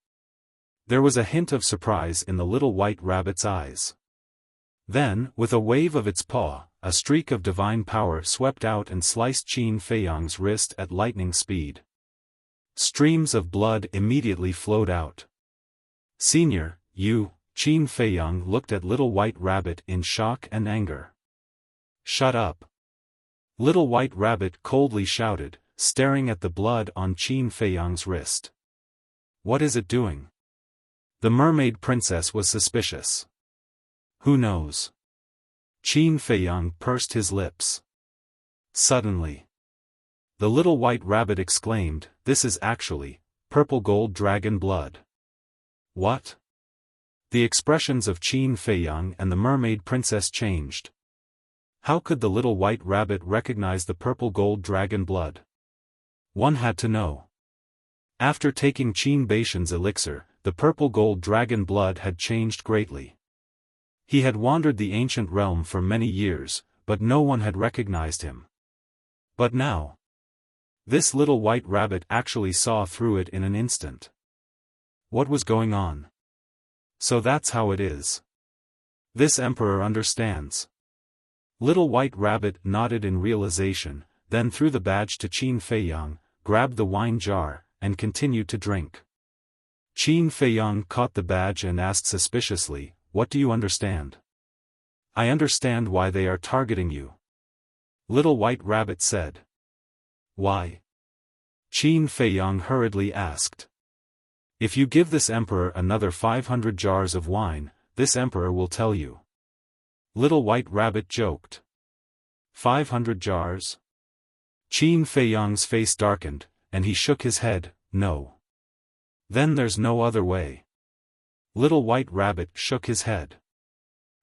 there was a hint of surprise in the little white rabbit's eyes. Then, with a wave of its paw, a streak of divine power swept out and sliced Qin Feiyang's wrist at lightning speed. Streams of blood immediately flowed out. Senior, you, Qin Feiyang looked at little white rabbit in shock and anger. Shut up. Little white rabbit coldly shouted, staring at the blood on Qin Feiyang's wrist. What is it doing? The mermaid princess was suspicious. Who knows? Qin Feiyang pursed his lips. Suddenly, the little white rabbit exclaimed, this is actually purple gold dragon blood. What? The expressions of Qin Feiyang and the mermaid princess changed. How could the little white rabbit recognize the purple gold dragon blood? One had to know. After taking Qin Baishan's elixir, the purple gold dragon blood had changed greatly. He had wandered the ancient realm for many years, but no one had recognized him. But now, this little white rabbit actually saw through it in an instant. What was going on? So that's how it is. This emperor understands. Little white rabbit nodded in realization, then threw the badge to Qin Feiyang, grabbed the wine jar, and continued to drink. Qin Feiyang caught the badge and asked suspiciously, "What do you understand?" "I understand why they are targeting you," Little White Rabbit said. "Why?" Qin Feiyang hurriedly asked. "If you give this emperor another 500 jars of wine, this emperor will tell you." Little White Rabbit joked. 500 jars? Qin Feiyang's face darkened, and he shook his head, "No. Then there's no other way." Little White Rabbit shook his head.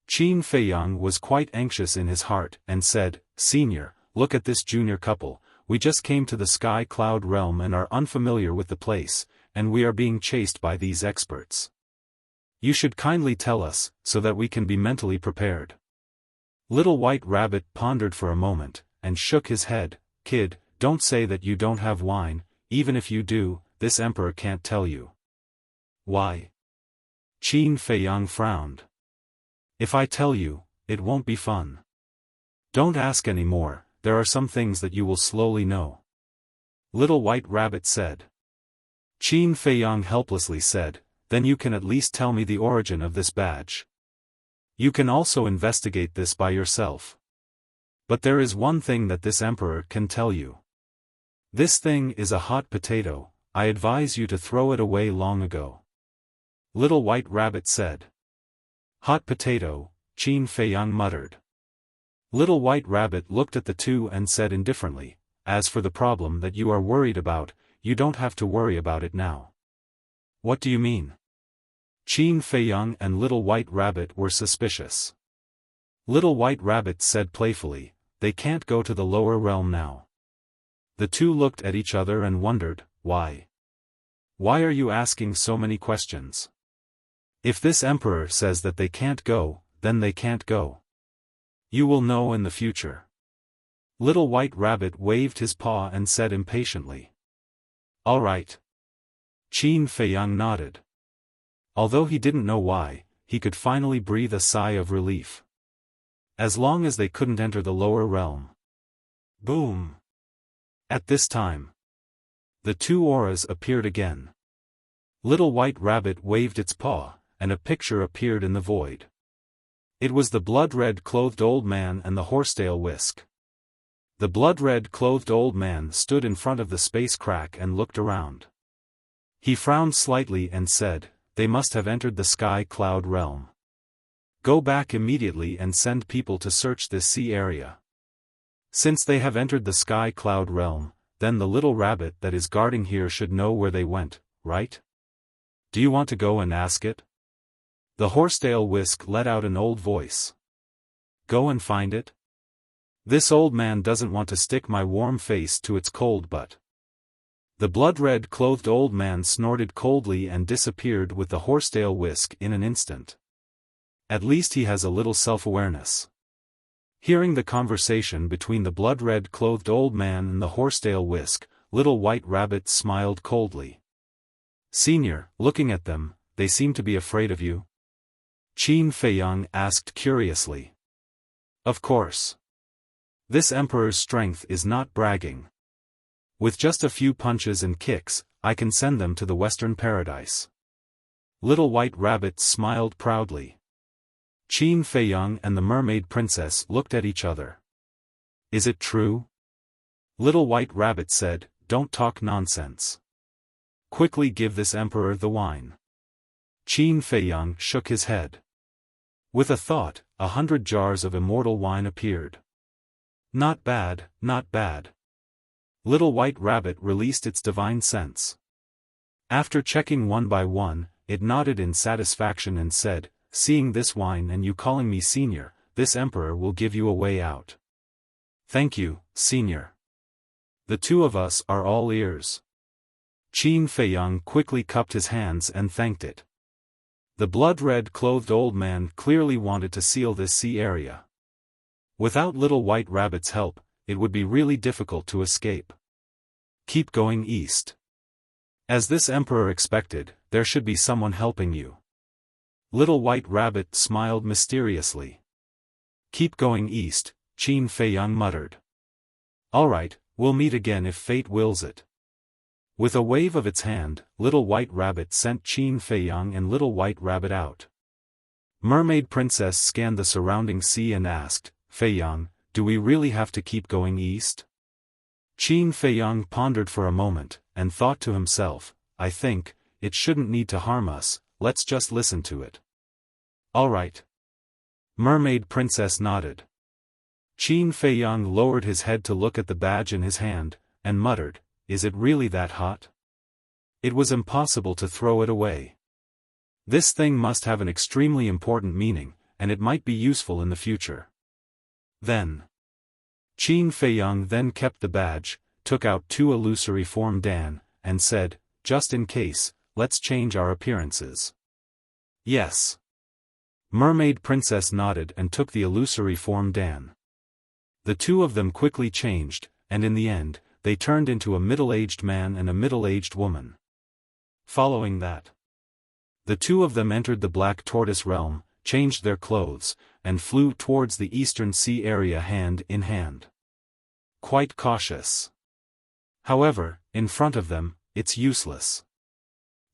Qin Feiyang was quite anxious in his heart, and said, "Senior, look at this junior couple, we just came to the Sky Cloud realm and are unfamiliar with the place, and we are being chased by these experts. You should kindly tell us, so that we can be mentally prepared." Little White Rabbit pondered for a moment, and shook his head. "Kid, don't say that you don't have wine, even if you do, this emperor can't tell you." "Why?" Qin Feiyang frowned. "If I tell you, it won't be fun. Don't ask any more, there are some things that you will slowly know," Little White Rabbit said. Qin Feiyang helplessly said, "Then you can at least tell me the origin of this badge. You can also investigate this by yourself. But there is one thing that this emperor can tell you. This thing is a hot potato, I advise you to throw it away long ago," Little White Rabbit said. "Hot potato," Qin Feiyang muttered. Little White Rabbit looked at the two and said indifferently, "As for the problem that you are worried about, you don't have to worry about it now." "What do you mean?" Qin Feiyang and Little White Rabbit were suspicious. Little White Rabbit said playfully, "They can't go to the lower realm now." The two looked at each other and wondered, "Why? Why are you asking so many questions? If this emperor says that they can't go, then they can't go. You will know in the future." Little White Rabbit waved his paw and said impatiently, "All right." Qin Feiyang nodded. Although he didn't know why, he could finally breathe a sigh of relief. As long as they couldn't enter the lower realm. Boom! At this time, the two auras appeared again. Little White Rabbit waved its paw, and a picture appeared in the void. It was the blood-red clothed old man and the horsetail whisk. The blood-red clothed old man stood in front of the space crack and looked around. He frowned slightly and said, "They must have entered the Sky Cloud realm. Go back immediately and send people to search this sea area. Since they have entered the Sky Cloud realm, then the little rabbit that is guarding here should know where they went, right? Do you want to go and ask it?" The horsetail whisk let out an old voice. "Go and find it? This old man doesn't want to stick my warm face to its cold butt." The blood-red clothed old man snorted coldly and disappeared with the horsetail whisk in an instant. At least he has a little self-awareness. Hearing the conversation between the blood-red clothed old man and the horsetail whisk, Little White Rabbit smiled coldly. "Senior, looking at them, they seem to be afraid of you?" Qin Feiyang asked curiously. "Of course. This emperor's strength is not bragging. With just a few punches and kicks, I can send them to the Western Paradise." Little White Rabbit smiled proudly. Qin Feiyang and the Mermaid Princess looked at each other. "Is it true?" Little White Rabbit said, "Don't talk nonsense. Quickly give this emperor the wine." Qin Feiyang shook his head. With a thought, 100 jars of immortal wine appeared. "Not bad, not bad." Little White Rabbit released its divine sense. After checking one by one, it nodded in satisfaction and said, "Seeing this wine and you calling me senior, this emperor will give you a way out." "Thank you, senior. The two of us are all ears." Qin Feiyang quickly cupped his hands and thanked it. The blood-red clothed old man clearly wanted to seal this sea area. Without Little White Rabbit's help, it would be really difficult to escape. Keep going east. As this emperor expected, there should be someone helping you. Little White Rabbit smiled mysteriously. "Keep going east," Qin Feiyang muttered. Alright, we'll meet again if fate wills it. With a wave of its hand, Little White Rabbit sent Qin Feiyang and Little White Rabbit out. Mermaid Princess scanned the surrounding sea and asked, Feiyang, do we really have to keep going east? Qin Feiyang pondered for a moment, and thought to himself, I think, it shouldn't need to harm us, let's just listen to it. Alright. Mermaid Princess nodded. Qin Feiyang lowered his head to look at the badge in his hand, and muttered, Is it really that hot? It was impossible to throw it away. This thing must have an extremely important meaning, and it might be useful in the future. Then. Qin Feiyang then kept the badge, took out 2 illusory form Dan, and said, just in case, let's change our appearances. Yes. Mermaid Princess nodded and took the illusory form Dan. The 2 of them quickly changed, and in the end, they turned into a middle-aged man and a middle-aged woman. Following that, the 2 of them entered the Black Tortoise realm, changed their clothes, and flew towards the eastern sea area hand in hand. Quite cautious. However, in front of them, it's useless.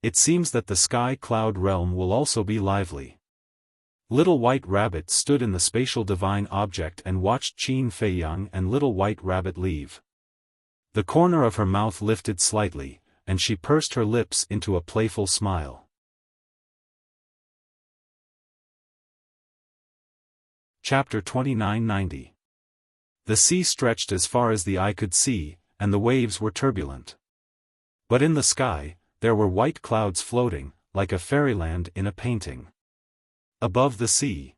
It seems that the Sky Cloud realm will also be lively. Little White Rabbit stood in the spatial divine object and watched Qin Feiyang and Little White Rabbit leave. The corner of her mouth lifted slightly, and she pursed her lips into a playful smile. Chapter 2990. The sea stretched as far as the eye could see, and the waves were turbulent. But in the sky, there were white clouds floating, like a fairyland in a painting. Above the sea,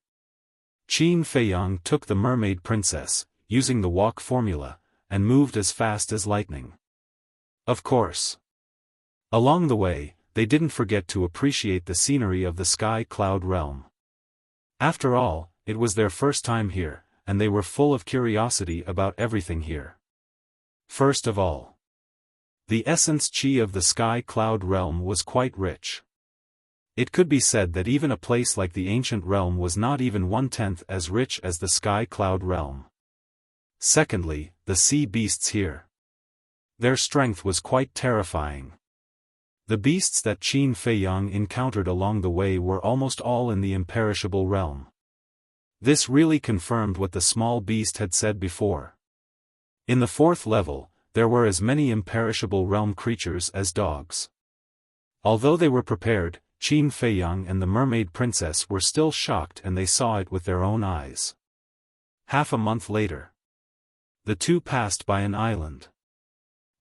Qin Feiyang took the Mermaid Princess, using the walk formula, and moved as fast as lightning. Of course. Along the way, they didn't forget to appreciate the scenery of the Sky Cloud realm. After all, it was their first time here, and they were full of curiosity about everything here. First of all, the essence qi of the Sky Cloud realm was quite rich. It could be said that even a place like the ancient realm was not even 1/10 as rich as the Sky Cloud realm. Secondly, the sea beasts here. Their strength was quite terrifying. The beasts that Qin Feiyang encountered along the way were almost all in the imperishable realm. This really confirmed what the small beast had said before. In the 4th level, there were as many imperishable realm creatures as dogs. Although they were prepared, Qin Feiyang and the Mermaid Princess were still shocked, and they saw it with their own eyes. Half a month later, the 2 passed by an island.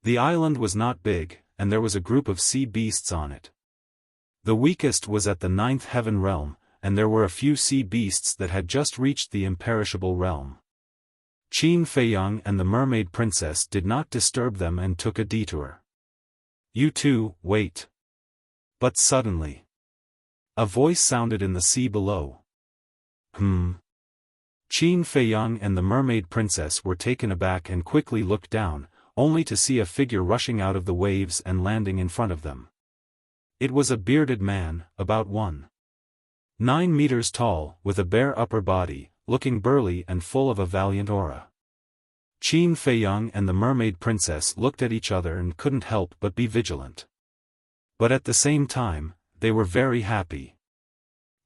The island was not big, and there was a group of sea beasts on it. The weakest was at the 9th heaven realm, and there were a few sea beasts that had just reached the imperishable realm. Qin Feiyang and the Mermaid Princess did not disturb them and took a detour. You 2, wait. But suddenly, a voice sounded in the sea below. Qin Feiyang and the Mermaid Princess were taken aback and quickly looked down, only to see a figure rushing out of the waves and landing in front of them. It was a bearded man, about 1.9 meters tall, with a bare upper body, looking burly and full of a valiant aura. Qin Feiyang and the Mermaid Princess looked at each other and couldn't help but be vigilant. But at the same time, they were very happy.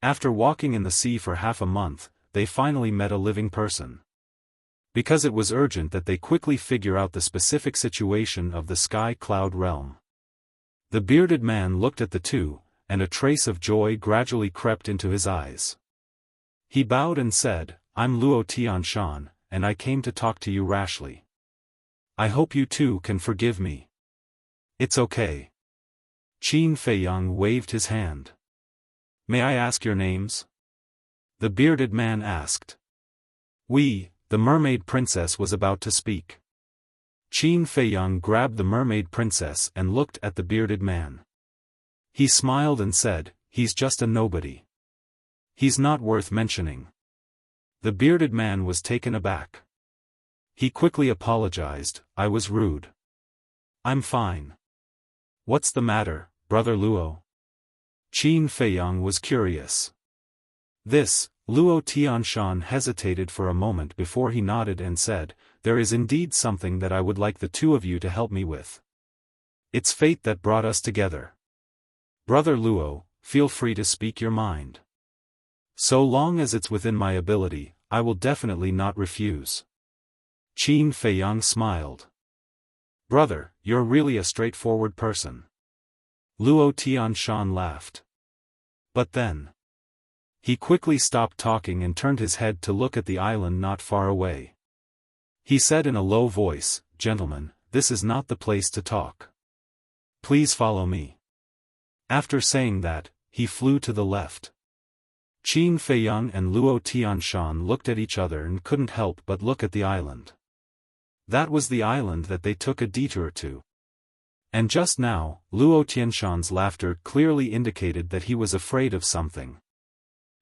After walking in the sea for half a month, they finally met a living person. Because it was urgent that they quickly figure out the specific situation of the Sky Cloud realm. The bearded man looked at the 2, and a trace of joy gradually crept into his eyes. He bowed and said, I'm Luo Tianshan, and I came to talk to you rashly. I hope you 2 can forgive me. It's okay. Qin Feiyang waved his hand. May I ask your names? The bearded man asked. The Mermaid Princess was about to speak. Qin Feiyang grabbed the Mermaid Princess and looked at the bearded man. He smiled and said, he's just a nobody. He's not worth mentioning. The bearded man was taken aback. He quickly apologized, I was rude. I'm fine. What's the matter, Brother Luo? Qin Feiyang was curious. Luo Tianshan hesitated for a moment before he nodded and said, there is indeed something that I would like the two of you to help me with. It's fate that brought us together. Brother Luo, feel free to speak your mind. So long as it's within my ability, I will definitely not refuse. Qin Feiyang smiled. Brother, you're really a straightforward person. Luo Tianshan laughed. But then, he quickly stopped talking and turned his head to look at the island not far away. He said in a low voice, "Gentlemen, this is not the place to talk. Please follow me." After saying that, he flew to the left. Qin Feiyang and Luo Tianshan looked at each other and couldn't help but look at the island. That was the island that they took a detour to. And just now, Luo Tianshan's laughter clearly indicated that he was afraid of something.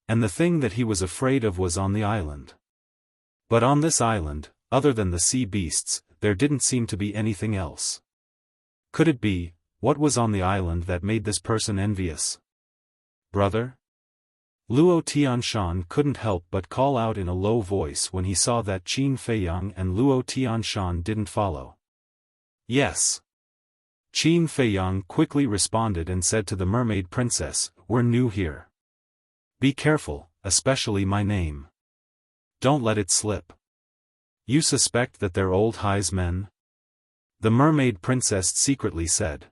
And the thing that he was afraid of was on the island. But on this island, other than the sea beasts, there didn't seem to be anything else. Could it be, what was on the island that made this person envious? Brother? Luo Tianshan couldn't help but call out in a low voice when he saw that Qin Feiyang and Luo Tianshan didn't follow. Yes. Qin Feiyang quickly responded and said to the mermaid princess, "We're new here. Be careful, especially my name. Don't let it slip. You suspect that they're old Hai's men?" The mermaid princess secretly said.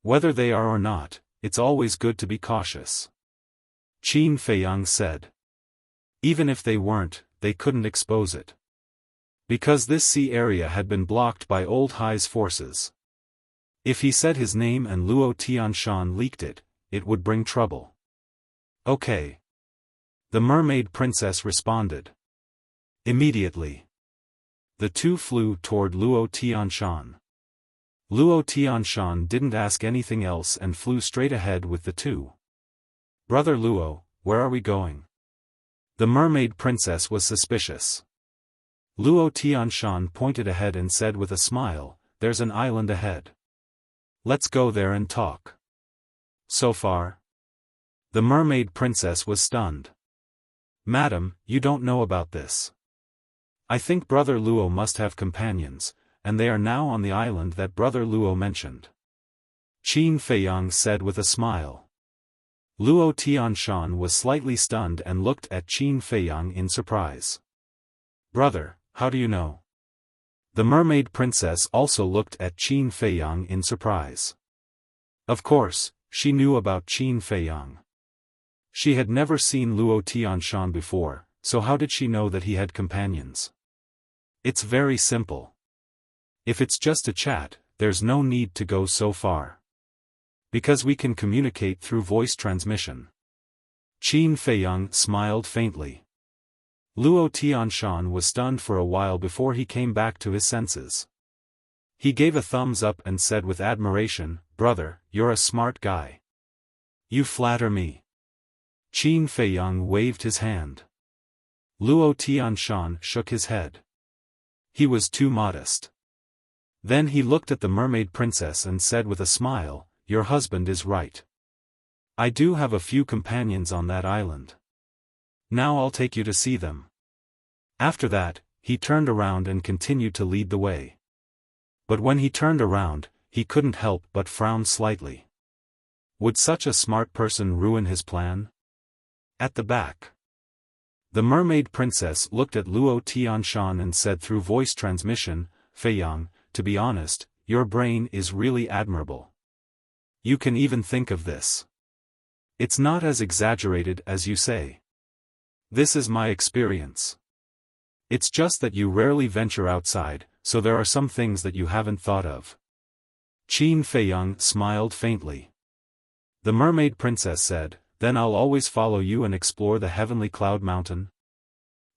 "Whether they are or not, it's always good to be cautious." Qin Feiyang said. Even if they weren't, they couldn't expose it. Because this sea area had been blocked by old Hai's forces. If he said his name and Luo Tianshan leaked it, it would bring trouble. Okay. The mermaid princess responded. Immediately, the two flew toward Luo Tianshan. Luo Tianshan didn't ask anything else and flew straight ahead with the two. "Brother Luo, where are we going?" The mermaid princess was suspicious. Luo Tianshan pointed ahead and said with a smile, "There's an island ahead. Let's go there and talk." So far? The mermaid princess was stunned. "Madam, you don't know about this. I think Brother Luo must have companions, and they are now on the island that Brother Luo mentioned." Qin Feiyang said with a smile. Luo Tianshan was slightly stunned and looked at Qin Feiyang in surprise. "Brother, how do you know?" The mermaid princess also looked at Qin Feiyang in surprise. Of course, she knew about Qin Feiyang. She had never seen Luo Tianshan before, so how did she know that he had companions? It's very simple. If it's just a chat, there's no need to go so far. Because we can communicate through voice transmission. Qin Feiyang smiled faintly. Luo Tianshan was stunned for a while before he came back to his senses. He gave a thumbs up and said with admiration, "Brother, you're a smart guy. You flatter me." Qin Feiyang waved his hand. Luo Tianshan shook his head. He was too modest. Then he looked at the mermaid princess and said with a smile, "Your husband is right. I do have a few companions on that island. Now I'll take you to see them." After that, he turned around and continued to lead the way. But when he turned around, he couldn't help but frown slightly. Would such a smart person ruin his plan? At the back, the mermaid princess looked at Luo Tianshan and said through voice transmission, "Feiyang, to be honest, your brain is really admirable. You can even think of this. It's not as exaggerated as you say. This is my experience. It's just that you rarely venture outside, so there are some things that you haven't thought of." Qin Feiyang smiled faintly. The mermaid princess said, "Then I'll always follow you and explore the heavenly cloud mountain."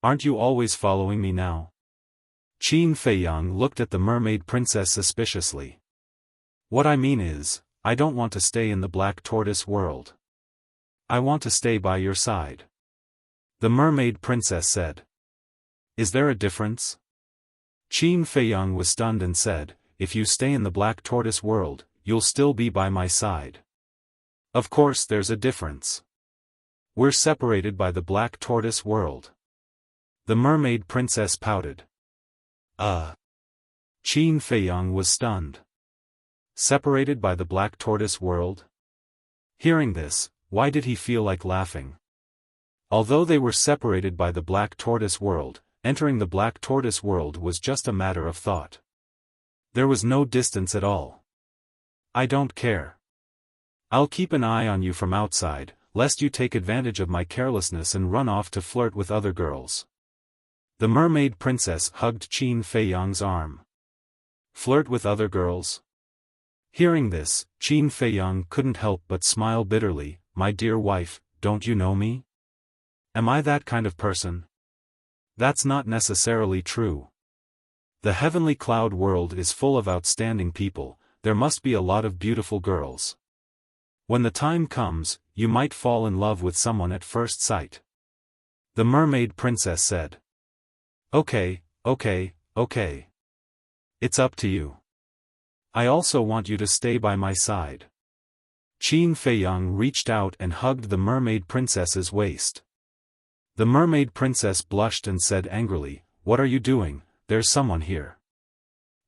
"Aren't you always following me now?" Qin Feiyang looked at the mermaid princess suspiciously. "What I mean is, I don't want to stay in the black tortoise world. I want to stay by your side." The mermaid princess said. "Is there a difference?" Qin Feiyang was stunned and said, "If you stay in the black tortoise world, you'll still be by my side." "Of course there's a difference. We're separated by the black tortoise world." The mermaid princess pouted. Qin Feiyang was stunned. Separated by the Black Tortoise world? Hearing this, why did he feel like laughing? Although they were separated by the Black Tortoise world, entering the Black Tortoise world was just a matter of thought. There was no distance at all. I don't care. I'll keep an eye on you from outside, lest you take advantage of my carelessness and run off to flirt with other girls. The mermaid princess hugged Qin Feiyang's arm. Flirt with other girls? Hearing this, Qin Feiyang couldn't help but smile bitterly. My dear wife, don't you know me? Am I that kind of person? That's not necessarily true. The heavenly cloud world is full of outstanding people, there must be a lot of beautiful girls. When the time comes, you might fall in love with someone at first sight. The mermaid princess said. Okay. It's up to you. I also want you to stay by my side. Qin Feiyang reached out and hugged the mermaid princess's waist. The mermaid princess blushed and said angrily, "What are you doing? There's someone here."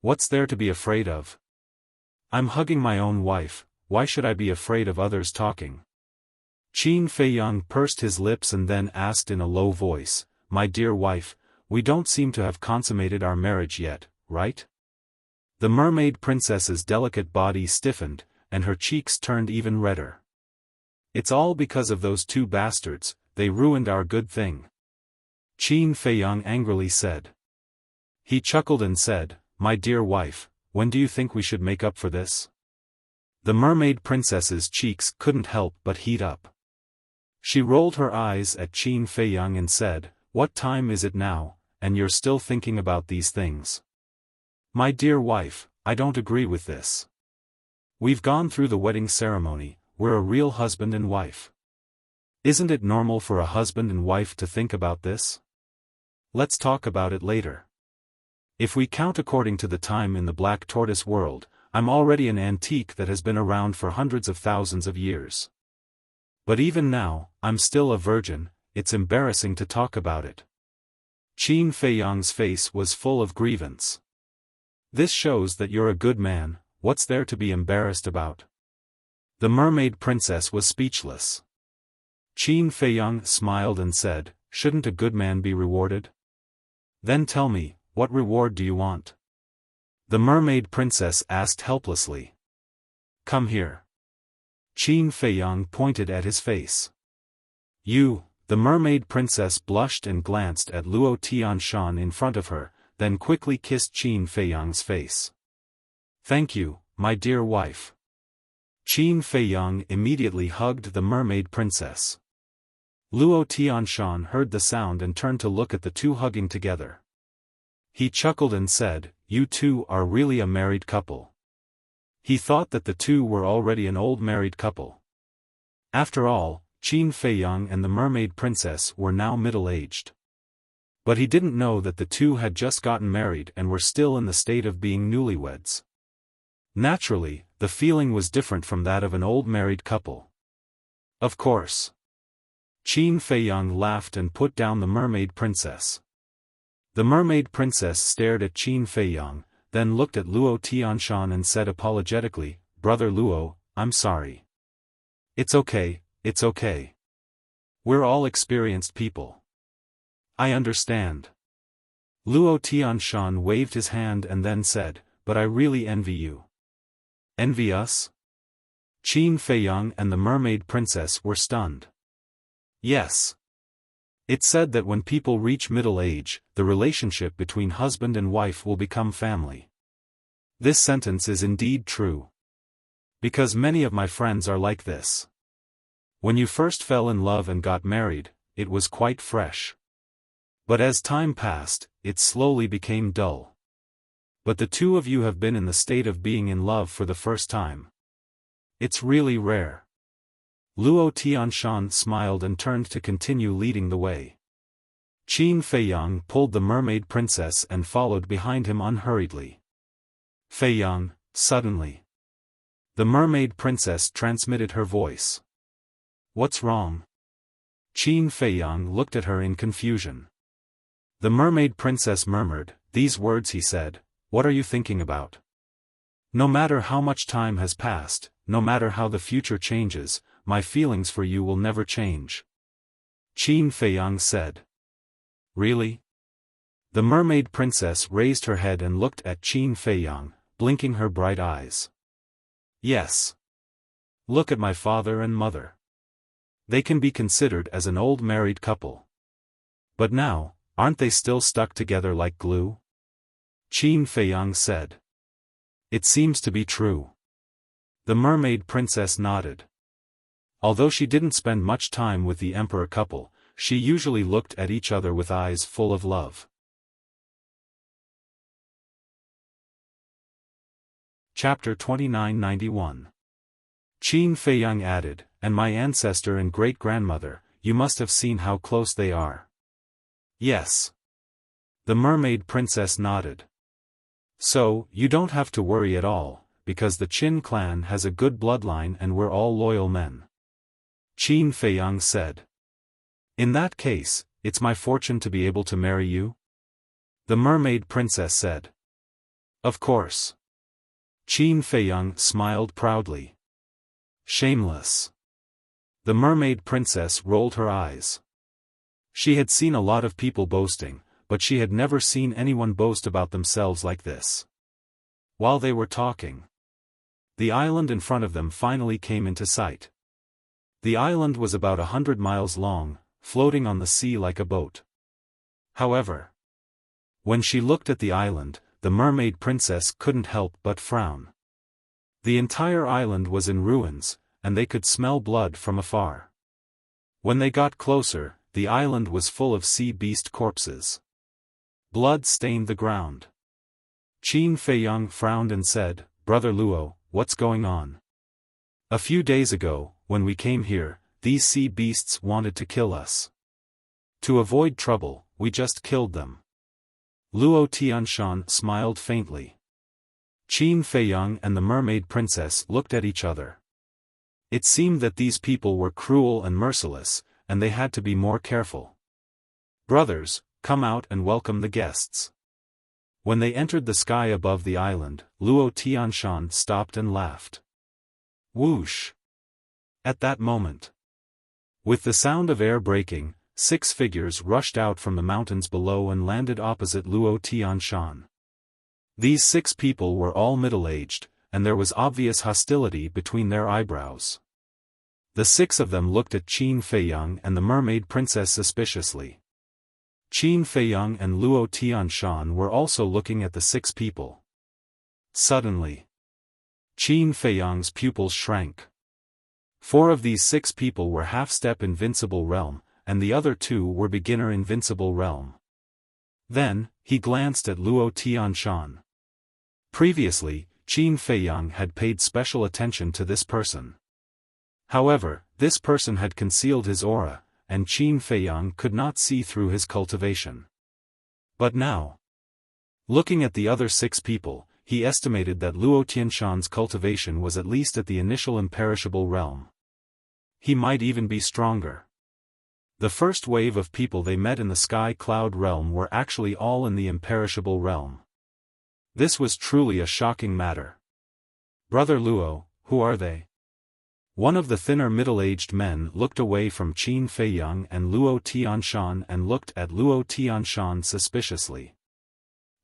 "What's there to be afraid of? I'm hugging my own wife, why should I be afraid of others talking?" Qin Feiyang pursed his lips and then asked in a low voice, "My dear wife, we don't seem to have consummated our marriage yet, right?" The mermaid princess's delicate body stiffened, and her cheeks turned even redder. "It's all because of those two bastards, they ruined our good thing," Qin Feiyang angrily said. He chuckled and said, "My dear wife, when do you think we should make up for this?" The mermaid princess's cheeks couldn't help but heat up. She rolled her eyes at Qin Feiyang and said, "What time is it now, and you're still thinking about these things?" "My dear wife, I don't agree with this. We've gone through the wedding ceremony, we're a real husband and wife. Isn't it normal for a husband and wife to think about this? Let's talk about it later. If we count according to the time in the Black Tortoise world, I'm already an antique that has been around for hundreds of thousands of years. But even now, I'm still a virgin, it's embarrassing to talk about it." Qin Feiyang's face was full of grievance. "This shows that you're a good man, what's there to be embarrassed about?" The mermaid princess was speechless. Qin Feiyang smiled and said, "Shouldn't a good man be rewarded?" "Then tell me, what reward do you want?" The mermaid princess asked helplessly. "Come here." Qin Feiyang pointed at his face. "You," the mermaid princess blushed and glanced at Luo Tianshan in front of her, then quickly kissed Qin Feiyang's face. "Thank you, my dear wife." Qin Feiyang immediately hugged the mermaid princess. Luo Tianshan heard the sound and turned to look at the two hugging together. He chuckled and said, "You two are really a married couple." He thought that the two were already an old married couple. After all, Qin Feiyang and the mermaid princess were now middle-aged. But he didn't know that the two had just gotten married and were still in the state of being newlyweds. Naturally, the feeling was different from that of an old married couple. Of course. Qin Feiyang laughed and put down the mermaid princess. The mermaid princess stared at Qin Feiyang, then looked at Luo Tianshan and said apologetically, "Brother Luo, I'm sorry." It's okay. We're all experienced people. I understand." Luo Tianshan waved his hand and then said, "But I really envy you." "Envy us?" Qin Feiyang and the mermaid princess were stunned. Yes. It's said that when people reach middle age, the relationship between husband and wife will become family. This sentence is indeed true. Because many of my friends are like this. When you first fell in love and got married, it was quite fresh. But as time passed, it slowly became dull. But the two of you have been in the state of being in love for the first time. It's really rare. Luo Tianshan smiled and turned to continue leading the way. Qin Feiyang pulled the mermaid princess and followed behind him unhurriedly. "Feiyang," suddenly. The mermaid princess transmitted her voice. "What's wrong?" Qin Feiyang looked at her in confusion. The mermaid princess murmured, These words he said, "What are you thinking about? No matter how much time has passed, no matter how the future changes, my feelings for you will never change." Qin Feiyang said. Really? The mermaid princess raised her head and looked at Qin Feiyang, blinking her bright eyes. Yes. Look at my father and mother. They can be considered as an old married couple. But now, aren't they still stuck together like glue? Qin Feiyang said. It seems to be true. The mermaid princess nodded. Although she didn't spend much time with the emperor couple, she usually looked at each other with eyes full of love. Chapter 2991. Qin Feiyang added, "And my ancestor and great-grandmother, you must have seen how close they are." Yes. The mermaid princess nodded. So, you don't have to worry at all, because the Qin clan has a good bloodline and we're all loyal men. Qin Feiyang said. In that case, it's my fortune to be able to marry you? The mermaid princess said. Of course. Qin Feiyang smiled proudly. Shameless. The mermaid princess rolled her eyes. She had seen a lot of people boasting, but she had never seen anyone boast about themselves like this. While they were talking, the island in front of them finally came into sight. The island was about 100 miles long, floating on the sea like a boat. However, when she looked at the island, the mermaid princess couldn't help but frown. The entire island was in ruins, and they could smell blood from afar. When they got closer, the island was full of sea beast corpses. Blood stained the ground. Qin Feiyang frowned and said, "Brother Luo, what's going on? A few days ago, when we came here, these sea beasts wanted to kill us. To avoid trouble, we just killed them." Luo Tianshan smiled faintly. Qin Feiyang and the mermaid princess looked at each other. It seemed that these people were cruel and merciless, and they had to be more careful. "Brothers, come out and welcome the guests." When they entered the sky above the island, Luo Tianshan stopped and laughed. Whoosh! At that moment, with the sound of air breaking, 6 figures rushed out from the mountains below and landed opposite Luo Tianshan. These 6 people were all middle-aged, and there was obvious hostility between their eyebrows. The 6 of them looked at Qin Feiyang and the mermaid princess suspiciously. Qin Feiyang and Luo Tianshan were also looking at the 6 people. Suddenly, Qin Feiyang's pupils shrank. 4 of these 6 people were half-step invincible realm, and the other 2 were beginner invincible realm. Then, he glanced at Luo Tianshan. Previously, Qin Feiyang had paid special attention to this person. However, this person had concealed his aura, and Qin Feiyang could not see through his cultivation. But now, looking at the other 6 people, he estimated that Luo Tianshan's cultivation was at least at the initial imperishable realm. He might even be stronger. The first wave of people they met in the sky cloud realm were actually all in the imperishable realm. This was truly a shocking matter. "Brother Luo, who are they?" One of the thinner middle-aged men looked away from Qin Feiyang and Luo Tianshan and looked at Luo Tianshan suspiciously.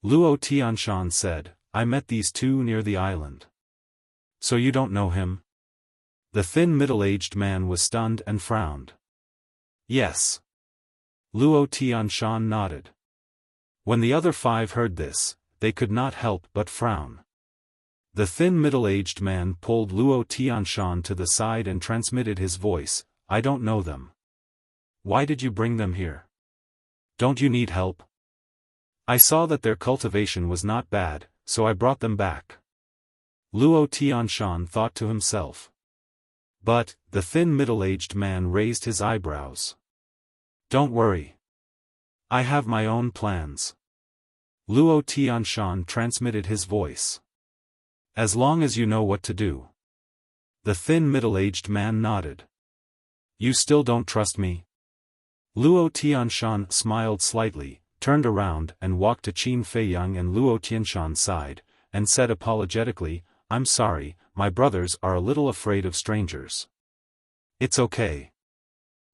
Luo Tianshan said, "I met these 2 near the island." "So you don't know him?" The thin middle-aged man was stunned and frowned. "Yes." Luo Tianshan nodded. When the other 5 heard this, they could not help but frown. The thin middle-aged man pulled Luo Tianshan to the side and transmitted his voice, "I don't know them. Why did you bring them here? Don't you need help? I saw that their cultivation was not bad, so I brought them back." Luo Tianshan thought to himself. But, the thin middle-aged man raised his eyebrows. "Don't worry. I have my own plans." Luo Tianshan transmitted his voice. "As long as you know what to do." The thin middle-aged man nodded. "You still don't trust me?" Luo Tianshan smiled slightly, turned around and walked to Qin Feiyang and Luo Tianshan's side, and said apologetically, "I'm sorry, my brothers are a little afraid of strangers." "It's okay."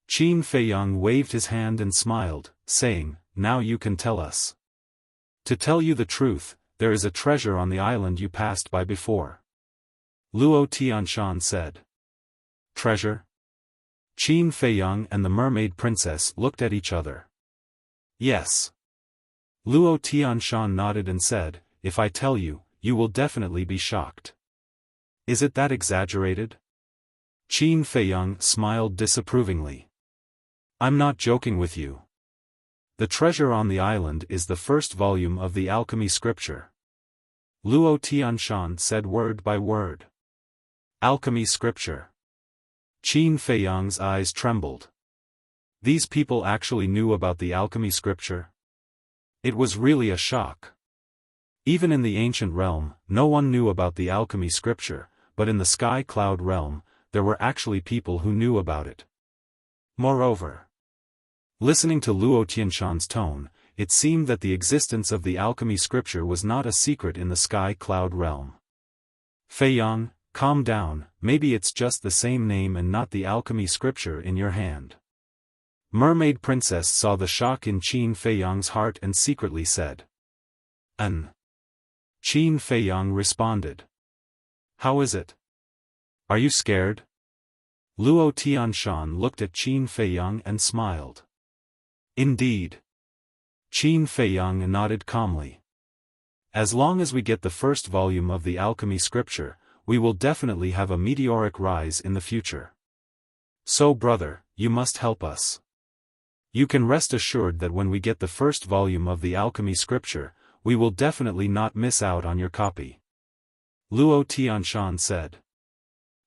Qin Feiyang waved his hand and smiled, saying, "Now you can tell us. To tell you the truth, there is a treasure on the island you passed by before." Luo Tianshan said. "Treasure?" Qin Feiyang and the mermaid princess looked at each other. "Yes." Luo Tianshan nodded and said, "If I tell you, you will definitely be shocked." "Is it that exaggerated?" Qin Feiyang smiled disapprovingly. "I'm not joking with you. The treasure on the island is the first volume of the alchemy scripture." Luo Tianshan said word by word. "Alchemy scripture." Qin Feiyang's eyes trembled. These people actually knew about the alchemy scripture? It was really a shock. Even in the ancient realm, no one knew about the alchemy scripture, but in the sky cloud realm, there were actually people who knew about it. Moreover, listening to Luo Tianshan's tone, it seemed that the existence of the alchemy scripture was not a secret in the sky cloud realm. "Feiyang, calm down, maybe it's just the same name and not the alchemy scripture in your hand." Mermaid Princess saw the shock in Qin Feiyang's heart and secretly said, "An." Qin Feiyang responded, "How is it? Are you scared?" Luo Tianshan looked at Qin Feiyang and smiled. "Indeed." Qin Feiyang nodded calmly. "As long as we get the first volume of the alchemy scripture, we will definitely have a meteoric rise in the future. So brother, you must help us. You can rest assured that when we get the first volume of the alchemy scripture, we will definitely not miss out on your copy." Luo Tianshan said.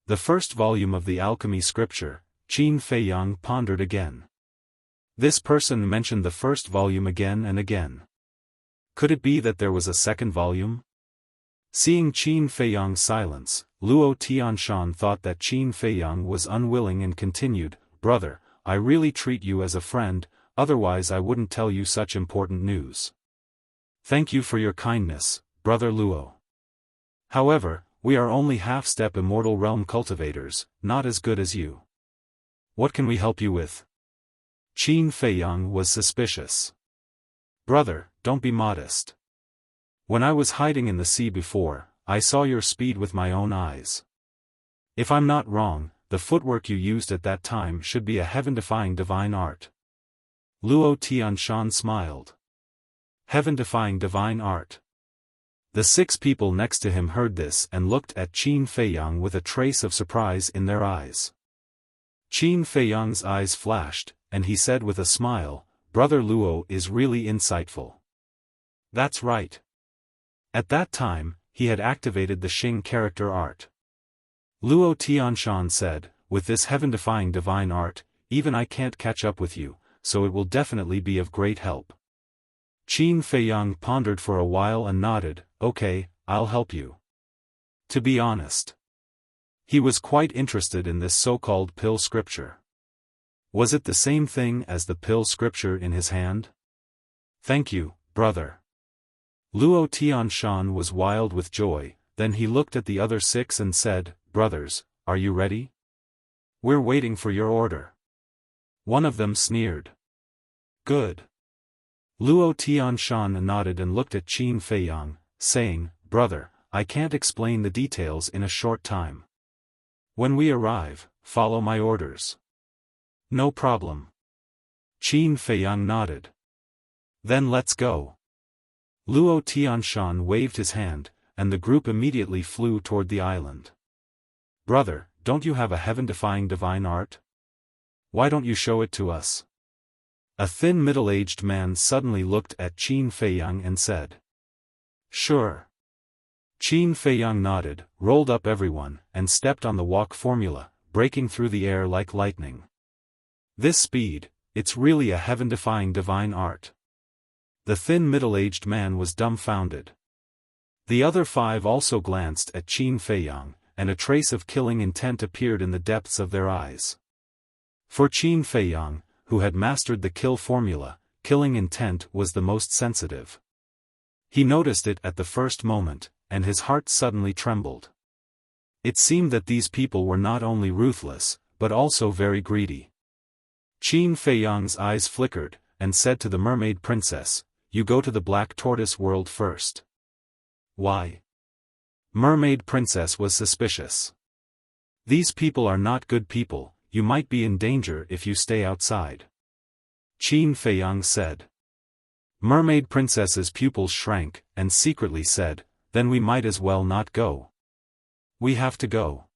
The first volume of the alchemy scripture, Qin Feiyang pondered again. This person mentioned the first volume again and again. Could it be that there was a second volume? Seeing Qin Feiyang's silence, Luo Tianshan thought that Qin Feiyang was unwilling and continued, "Brother, I really treat you as a friend, otherwise I wouldn't tell you such important news. Thank you for your kindness, Brother Luo. However, we are only half-step immortal realm cultivators, not as good as you. What can we help you with?" Qin Feiyang was suspicious. "Brother, don't be modest. When I was hiding in the sea before, I saw your speed with my own eyes. If I'm not wrong, the footwork you used at that time should be a heaven-defying divine art." Luo Tianshan smiled. Heaven-defying divine art. The 6 people next to him heard this and looked at Qin Feiyang with a trace of surprise in their eyes. Qin Feiyang's eyes flashed, and he said with a smile, "Brother Luo is really insightful." That's right. At that time, he had activated the Xing character art. Luo Tianshan said, "With this heaven-defying divine art, even I can't catch up with you, so it will definitely be of great help." Qin Feiyang pondered for a while and nodded, "Okay, I'll help you." To be honest, he was quite interested in this so-called pill scripture. Was it the same thing as the pill scripture in his hand? "Thank you, brother." Luo Tianshan was wild with joy, then he looked at the other 6 and said, "Brothers, are you ready? We're waiting for your order." One of them sneered. "Good." Luo Tianshan nodded and looked at Qin Feiyang, saying, "Brother, I can't explain the details in a short time. When we arrive, follow my orders." "No problem." Qin Feiyang nodded. "Then let's go." Luo Tianshan waved his hand, and the group immediately flew toward the island. "Brother, don't you have a heaven-defying divine art? Why don't you show it to us?" A thin middle-aged man suddenly looked at Qin Feiyang and said, "Sure." Qin Feiyang nodded, rolled up everyone, and stepped on the walk formula, breaking through the air like lightning. This speed, it's really a heaven-defying divine art. The thin middle-aged man was dumbfounded. The other 5 also glanced at Qin Feiyang, and a trace of killing intent appeared in the depths of their eyes. For Qin Feiyang, who had mastered the kill formula, killing intent was the most sensitive. He noticed it at the first moment, and his heart suddenly trembled. It seemed that these people were not only ruthless, but also very greedy. Qin Feiyang's eyes flickered, and said to the mermaid princess, "You go to the Black Tortoise world first." "Why?" Mermaid princess was suspicious. "These people are not good people, you might be in danger if you stay outside," Qin Feiyang said. Mermaid princess's pupils shrank, and secretly said, "Then we might as well not go." "We have to go.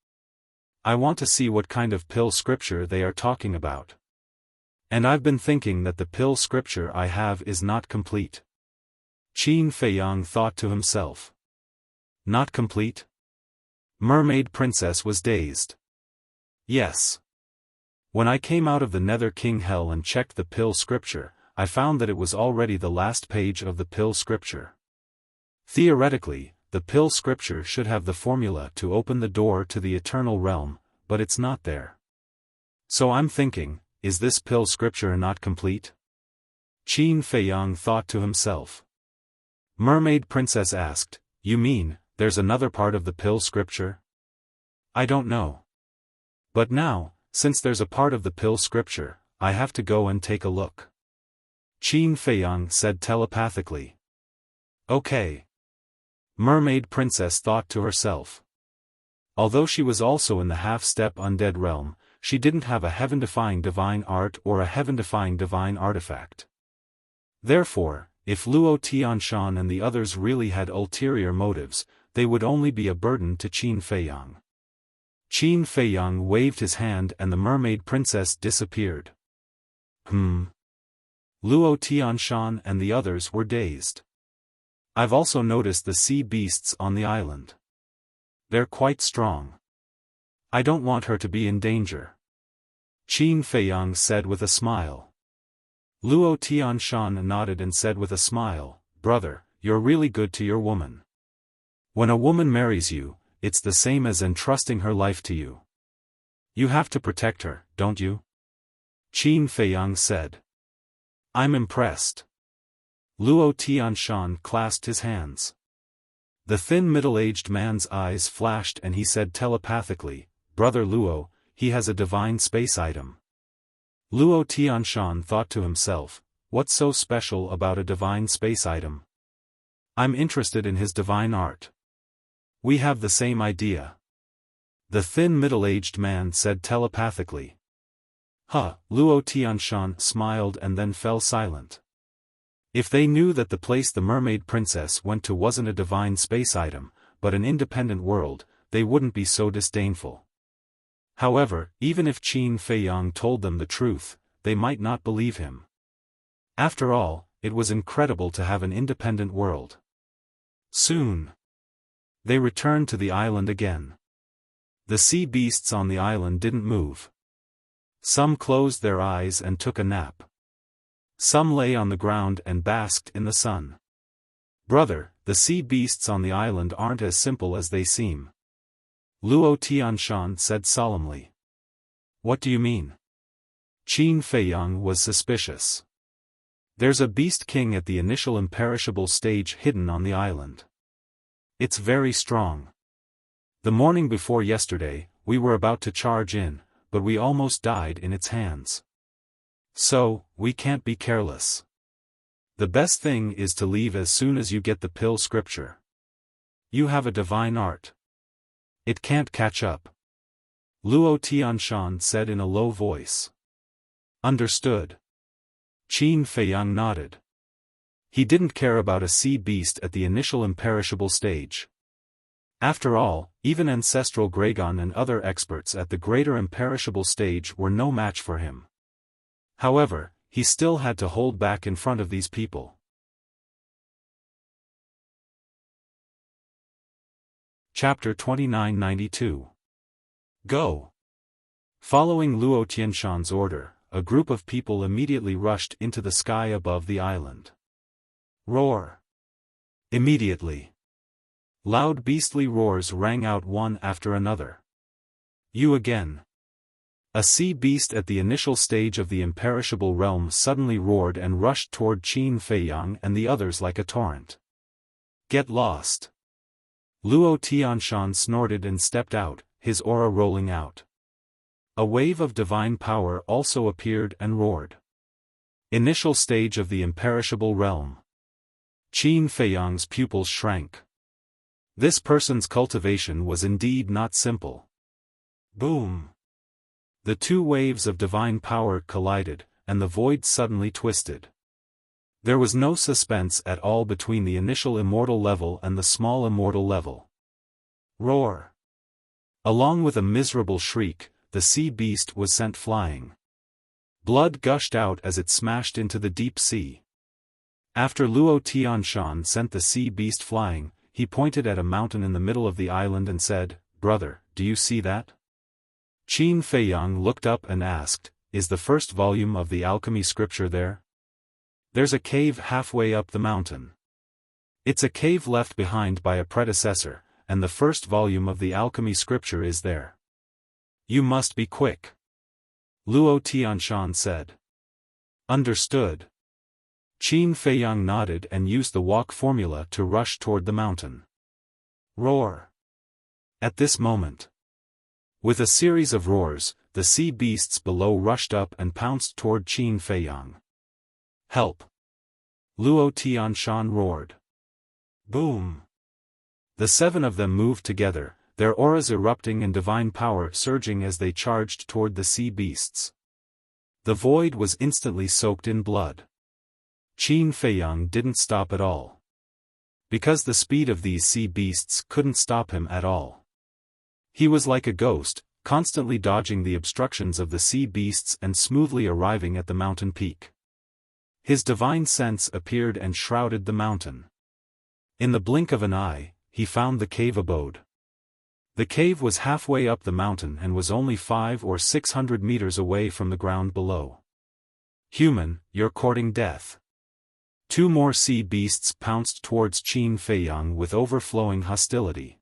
I want to see what kind of pill scripture they are talking about. And I've been thinking that the pill scripture I have is not complete." Qin Feiyang thought to himself. Not complete? Mermaid princess was dazed. "Yes. When I came out of the Nether King Hell and checked the pill scripture, I found that it was already the last page of the pill scripture. Theoretically, the pill scripture should have the formula to open the door to the eternal realm, but it's not there. So I'm thinking, is this pill scripture not complete?" Qin Feiyang thought to himself. Mermaid princess asked, "You mean, there's another part of the pill scripture?" "I don't know. But now, since there's a part of the pill scripture, I have to go and take a look," Qin Feiyang said telepathically. "Okay." Mermaid princess thought to herself. Although she was also in the half-step undead realm, she didn't have a heaven-defying divine art or a heaven-defying divine artifact. Therefore, if Luo Tianshan and the others really had ulterior motives, they would only be a burden to Qin Feiyang. Qin Feiyang waved his hand and the mermaid princess disappeared. Luo Tianshan and the others were dazed. "I've also noticed the sea beasts on the island. They're quite strong. I don't want her to be in danger," Qin Feiyang said with a smile. Luo Tianshan nodded and said with a smile, "Brother, you're really good to your woman. When a woman marries you, it's the same as entrusting her life to you. You have to protect her, don't you?" Qin Feiyang said. "I'm impressed." Luo Tianshan clasped his hands. The thin middle-aged man's eyes flashed and he said telepathically, "Brother Luo, he has a divine space item." Luo Tianshan thought to himself, "What's so special about a divine space item? I'm interested in his divine art." "We have the same idea," the thin middle-aged man said telepathically. Luo Tianshan smiled and then fell silent. If they knew that the place the mermaid princess went to wasn't a divine space item, but an independent world, they wouldn't be so disdainful. However, even if Qin Feiyang told them the truth, they might not believe him. After all, it was incredible to have an independent world. Soon, they returned to the island again. The sea beasts on the island didn't move. Some closed their eyes and took a nap. Some lay on the ground and basked in the sun. "Brother, the sea beasts on the island aren't as simple as they seem," Luo Tianshan said solemnly. "What do you mean?" Qin Feiyang was suspicious. "There's a beast king at the initial imperishable stage hidden on the island. It's very strong. The morning before yesterday, we were about to charge in, but we almost died in its hands. So, we can't be careless. The best thing is to leave as soon as you get the pill scripture. You have a divine art. It can't catch up," Luo Tianshan said in a low voice. "Understood." Qin Feiyang nodded. He didn't care about a sea beast at the initial imperishable stage. After all, even ancestral Gragon and other experts at the greater imperishable stage were no match for him. However, he still had to hold back in front of these people. Chapter 2992. Go. Following Luo Tianshan's order, a group of people immediately rushed into the sky above the island. Roar. Immediately. Loud beastly roars rang out one after another. "You again. A sea beast at the initial stage of the imperishable realm suddenly roared and rushed toward Qin Feiyang and the others like a torrent. Get lost! Luo Tianshan snorted and stepped out, his aura rolling out. A wave of divine power also appeared and roared. Initial stage of the imperishable realm. Qin Feiyang's pupils shrank. This person's cultivation was indeed not simple. Boom! The two waves of divine power collided, and the void suddenly twisted. There was no suspense at all between the initial immortal level and the small immortal level. Roar! Along with a miserable shriek, the sea beast was sent flying. Blood gushed out as it smashed into the deep sea. After Luo Tianshan sent the sea beast flying, he pointed at a mountain in the middle of the island and said, "Brother, do you see that?" Qin Feiyang looked up and asked, "Is the first volume of the alchemy scripture there?" "There's a cave halfway up the mountain. It's a cave left behind by a predecessor, and the first volume of the alchemy scripture is there. You must be quick," Luo Tianshan said. "Understood." Qin Feiyang nodded and used the walk formula to rush toward the mountain. Roar! At this moment, with a series of roars, the sea beasts below rushed up and pounced toward Qin Feiyang. "Help!" Luo Tianshan roared. Boom! The seven of them moved together, their auras erupting and divine power surging as they charged toward the sea beasts. The void was instantly soaked in blood. Qin Feiyang didn't stop at all. Because the speed of these sea beasts couldn't stop him at all. He was like a ghost, constantly dodging the obstructions of the sea beasts and smoothly arriving at the mountain peak. His divine sense appeared and shrouded the mountain. In the blink of an eye, he found the cave abode. The cave was halfway up the mountain and was only 500 or 600 meters away from the ground below. "Human, you're courting death." Two more sea beasts pounced towards Qin Feiyang with overflowing hostility.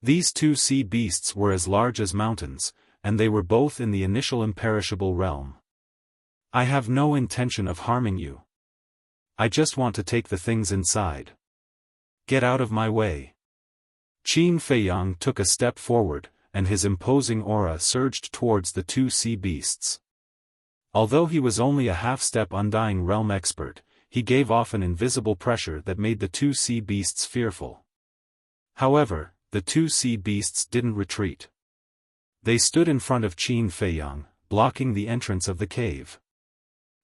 These two sea beasts were as large as mountains, and they were both in the initial imperishable realm. "I have no intention of harming you. I just want to take the things inside. Get out of my way." Qin Feiyang took a step forward, and his imposing aura surged towards the two sea beasts. Although he was only a half-step undying realm expert, he gave off an invisible pressure that made the two sea beasts fearful. However, the two sea beasts didn't retreat. They stood in front of Qin Feiyang, blocking the entrance of the cave.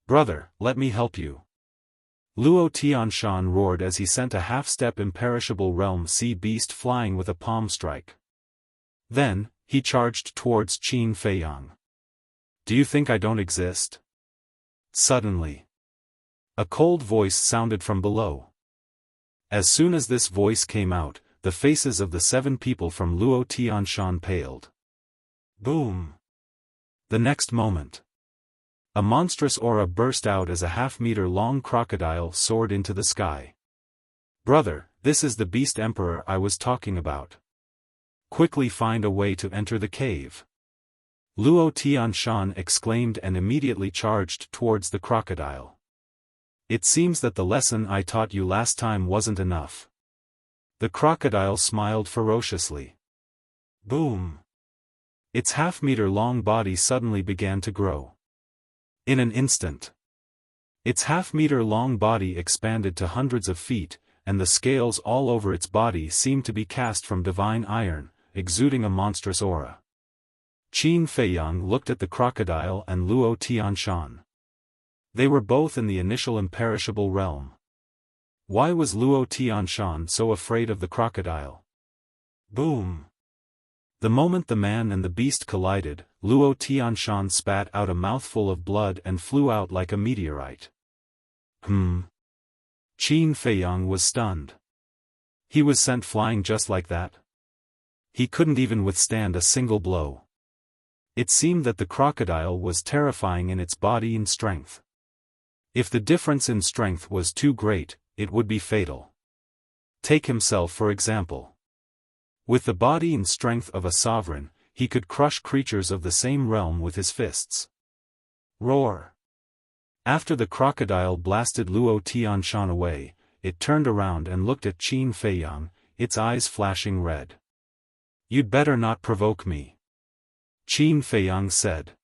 "Brother, let me help you." Luo Tianshan roared as he sent a half-step imperishable realm sea beast flying with a palm strike. Then, he charged towards Qin Feiyang. "Do you think I don't exist?" Suddenly, a cold voice sounded from below. As soon as this voice came out, the faces of the seven people from Luo Tianshan paled. Boom! The next moment, a monstrous aura burst out as a half-meter-long crocodile soared into the sky. "Brother, this is the Beast Emperor I was talking about. Quickly find a way to enter the cave." Luo Tianshan exclaimed and immediately charged towards the crocodile. "It seems that the lesson I taught you last time wasn't enough." The crocodile smiled ferociously. Boom! Its half-meter-long body suddenly began to grow. In an instant, its half-meter-long body expanded to hundreds of feet, and the scales all over its body seemed to be cast from divine iron, exuding a monstrous aura. Qin Feiyang looked at the crocodile and Luo Tianshan. They were both in the initial imperishable realm. Why was Luo Tianshan so afraid of the crocodile? Boom! The moment the man and the beast collided, Luo Tianshan spat out a mouthful of blood and flew out like a meteorite. Qin Feiyang was stunned. He was sent flying just like that? He couldn't even withstand a single blow. It seemed that the crocodile was terrifying in its body and strength. If the difference in strength was too great, it would be fatal. Take himself for example. With the body and strength of a sovereign, he could crush creatures of the same realm with his fists. Roar! After the crocodile blasted Luo Tianshan away, it turned around and looked at Qin Feiyang, its eyes flashing red. "You'd better not provoke me," Qin Feiyang said.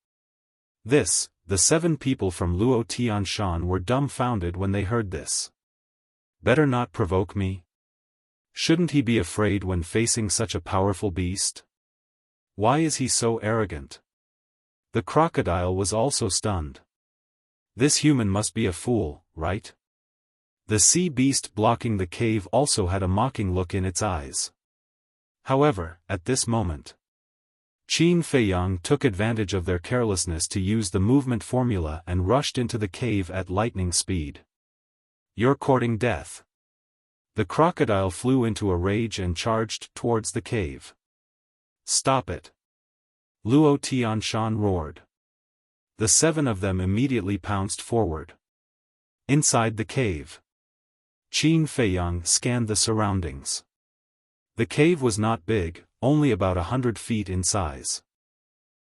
The 7 people from Luo Tianshan were dumbfounded when they heard this. Better not provoke me? Shouldn't he be afraid when facing such a powerful beast? Why is he so arrogant? The crocodile was also stunned. This human must be a fool, right? The sea beast blocking the cave also had a mocking look in its eyes. However, at this moment, Qin Feiyang took advantage of their carelessness to use the movement formula and rushed into the cave at lightning speed. "You're courting death." The crocodile flew into a rage and charged towards the cave. "Stop it!" Luo Tianshan roared. The 7 of them immediately pounced forward. Inside the cave, Qin Feiyang scanned the surroundings. The cave was not big, only about 100 feet in size.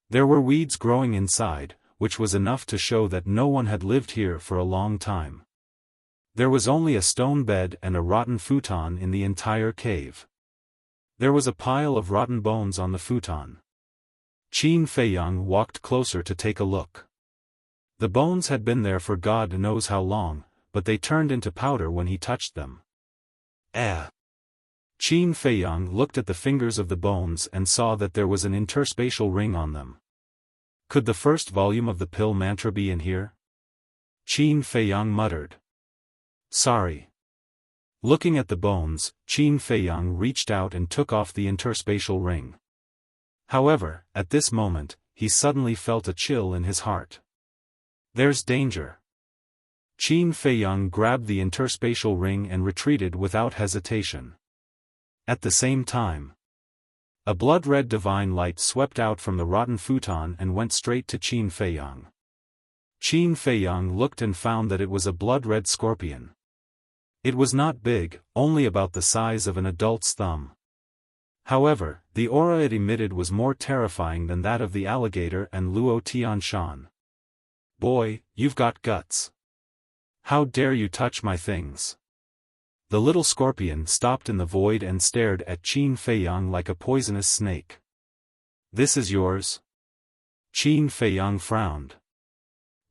There were weeds growing inside, which was enough to show that no one had lived here for a long time. There was only a stone bed and a rotten futon in the entire cave. There was a pile of rotten bones on the futon. Qin Feiyang walked closer to take a look. The bones had been there for God knows how long, but they turned into powder when he touched them. Qin Feiyang looked at the fingers of the bones and saw that there was an interspatial ring on them. Could the first volume of the pill mantra be in here? Qin Feiyang muttered. Sorry. Looking at the bones, Qin Feiyang reached out and took off the interspatial ring. However, at this moment, he suddenly felt a chill in his heart. There's danger. Qin Feiyang grabbed the interspatial ring and retreated without hesitation. At the same time, a blood-red divine light swept out from the rotten futon and went straight to Qin Feiyang. Qin Feiyang looked and found that it was a blood-red scorpion. It was not big, only about the size of an adult's thumb. However, the aura it emitted was more terrifying than that of the alligator and Luo Tianshan. Boy, you've got guts. How dare you touch my things? The little scorpion stopped in the void and stared at Qin Feiyang like a poisonous snake. This is yours? Qin Feiyang frowned.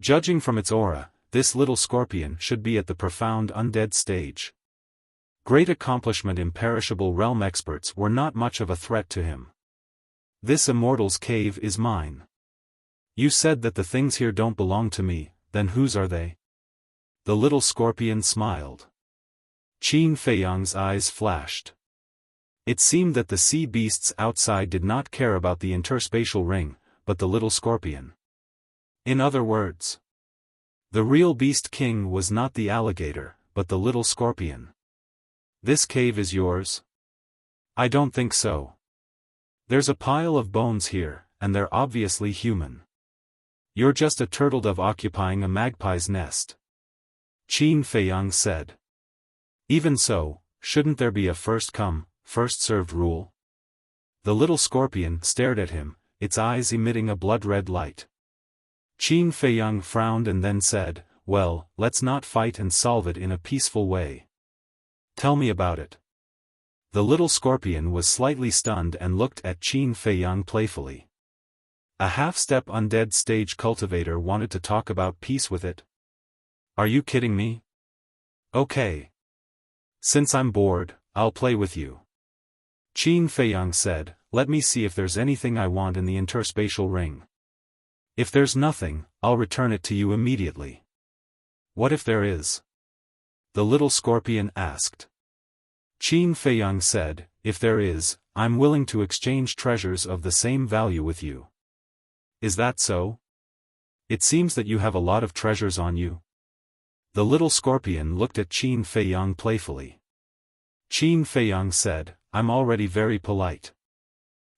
Judging from its aura, this little scorpion should be at the profound undead stage. Great accomplishment imperishable realm experts were not much of a threat to him. This immortal's cave is mine. You said that the things here don't belong to me, then whose are they? The little scorpion smiled. Qin Feiyang's eyes flashed. It seemed that the sea beasts outside did not care about the interspatial ring, but the little scorpion. In other words, the real beast king was not the alligator, but the little scorpion. This cave is yours? I don't think so. There's a pile of bones here, and they're obviously human. You're just a turtledove occupying a magpie's nest. Qin Feiyang said. Even so, shouldn't there be a first-come, first-served rule? The little scorpion stared at him, its eyes emitting a blood-red light. Qin Feiyang frowned and then said, well, let's not fight and solve it in a peaceful way. Tell me about it. The little scorpion was slightly stunned and looked at Qin Feiyang playfully. A half-step undead stage cultivator wanted to talk about peace with it? Are you kidding me? Okay. Since I'm bored, I'll play with you. Qin Feiyang said, let me see if there's anything I want in the interspatial ring. If there's nothing, I'll return it to you immediately. What if there is? The little scorpion asked. Qin Feiyang said, if there is, I'm willing to exchange treasures of the same value with you. Is that so? It seems that you have a lot of treasures on you. The little scorpion looked at Qin Feiyang playfully. Qin Feiyang said, I'm already very polite.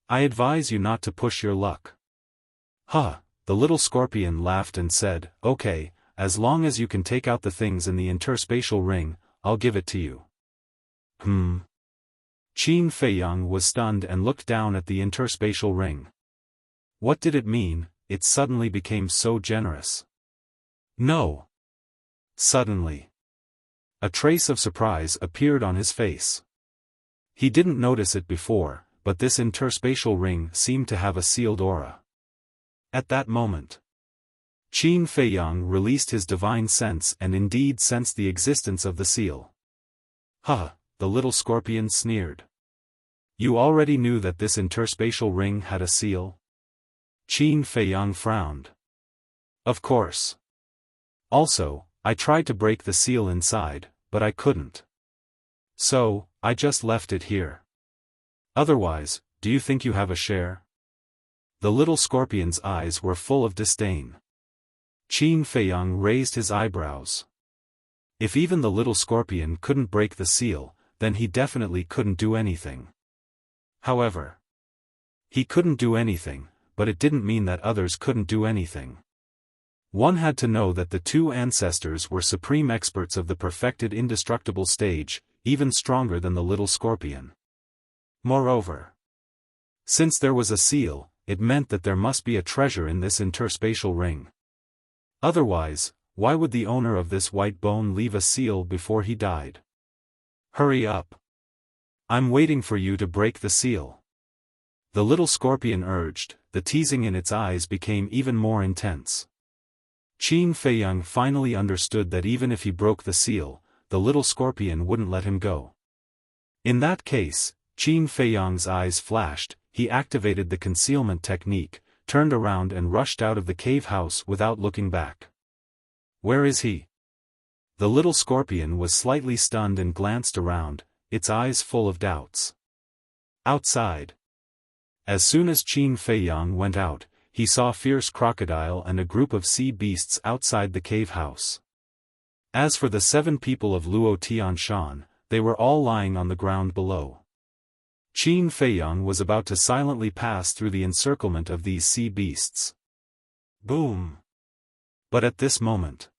I advise you not to push your luck. Huh, the little scorpion laughed and said, okay, as long as you can take out the things in the interspatial ring, I'll give it to you. Qin Feiyang was stunned and looked down at the interspatial ring. What did it mean? It suddenly became so generous. No. Suddenly. A trace of surprise appeared on his face. He didn't notice it before, but this interspatial ring seemed to have a sealed aura. At that moment, Qin Feiyang released his divine sense and indeed sensed the existence of the seal. Huh, the little scorpion sneered. You already knew that this interspatial ring had a seal? Qin Feiyang frowned. Of course. Also, I tried to break the seal inside, but I couldn't. So, I just left it here. Otherwise, do you think you have a share? The little scorpion's eyes were full of disdain. Qin Feiyang raised his eyebrows. If even the little scorpion couldn't break the seal, then he definitely couldn't do anything. However, he couldn't do anything, but it didn't mean that others couldn't do anything. One had to know that the two ancestors were supreme experts of the perfected indestructible stage, even stronger than the little scorpion. Moreover, since there was a seal, it meant that there must be a treasure in this interspatial ring. Otherwise, why would the owner of this white bone leave a seal before he died? Hurry up. I'm waiting for you to break the seal. The little scorpion urged, the teasing in its eyes became even more intense. Qin Feiyang finally understood that even if he broke the seal, the little scorpion wouldn't let him go. In that case, Qin Feiyang's eyes flashed, he activated the concealment technique, turned around and rushed out of the cave house without looking back. Where is he? The little scorpion was slightly stunned and glanced around, its eyes full of doubts. Outside. As soon as Qin Feiyang went out, he saw a fierce crocodile and a group of sea beasts outside the cave house. As for the 7 people of Luo Tianshan, they were all lying on the ground below. Qin Feiyang was about to silently pass through the encirclement of these sea beasts. Boom! But at this moment,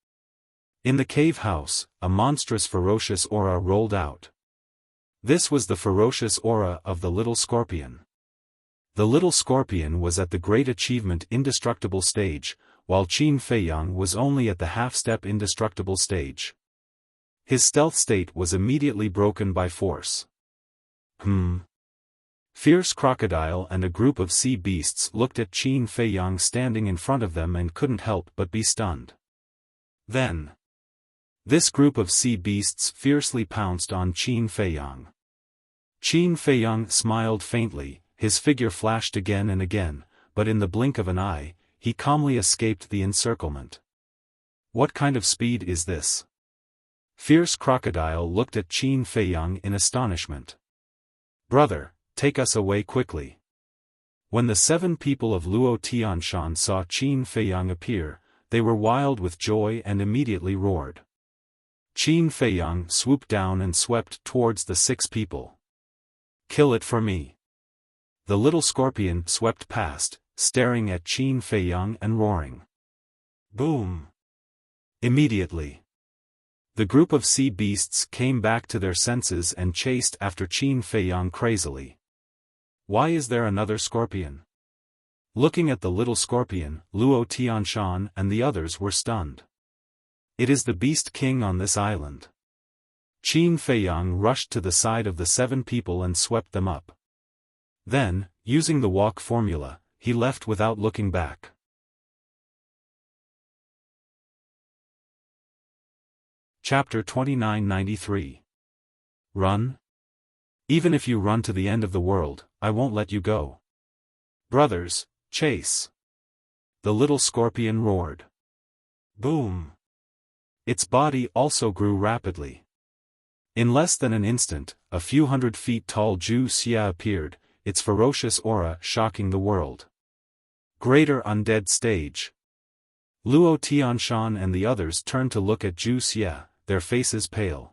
in the cave house, a monstrous ferocious aura rolled out. This was the ferocious aura of the little scorpion. The little scorpion was at the great achievement indestructible stage, while Qin Feiyang was only at the half-step indestructible stage. His stealth state was immediately broken by force. Fierce crocodile and a group of sea beasts looked at Qin Feiyang standing in front of them and couldn't help but be stunned. Then, this group of sea beasts fiercely pounced on Qin Feiyang. Qin Feiyang smiled faintly, his figure flashed again and again, but in the blink of an eye, he calmly escaped the encirclement. What kind of speed is this? Fierce crocodile looked at Qin Feiyang in astonishment. Brother, take us away quickly. When the 7 people of Luo Tianshan saw Qin Feiyang appear, they were wild with joy and immediately roared. Qin Feiyang swooped down and swept towards the 6 people. Kill it for me. The little scorpion swept past, staring at Qin Feiyang and roaring. Boom! Immediately, the group of sea beasts came back to their senses and chased after Qin Feiyang crazily. Why is there another scorpion? Looking at the little scorpion, Luo Tianshan and the others were stunned. It is the beast king on this island. Qin Feiyang rushed to the side of the 7 people and swept them up. Then, using the walk formula, he left without looking back. Chapter 2993. Run? Even if you run to the end of the world, I won't let you go. Brothers, chase! The little scorpion roared. Boom! Its body also grew rapidly. In less than an instant, a few 100 feet tall Wuxia appeared, its ferocious aura shocking the world. Greater undead stage. Luo Tianshan and the others turned to look at Wuxia, their faces pale.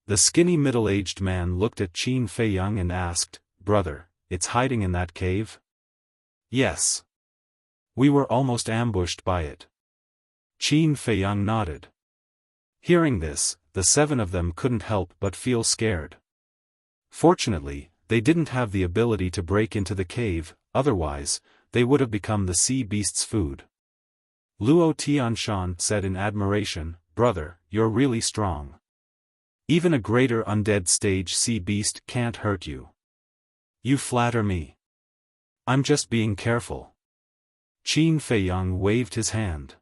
The skinny middle-aged man looked at Qin Feiyang and asked, Brother, it's hiding in that cave? Yes. We were almost ambushed by it. Qin Feiyang nodded. Hearing this, the 7 of them couldn't help but feel scared. Fortunately, they didn't have the ability to break into the cave, otherwise, they would have become the sea beast's food. Luo Tianshan said in admiration, "Brother, you're really strong. Even a greater undead stage sea beast can't hurt you." "You flatter me. I'm just being careful." Qin Feiyang waved his hand.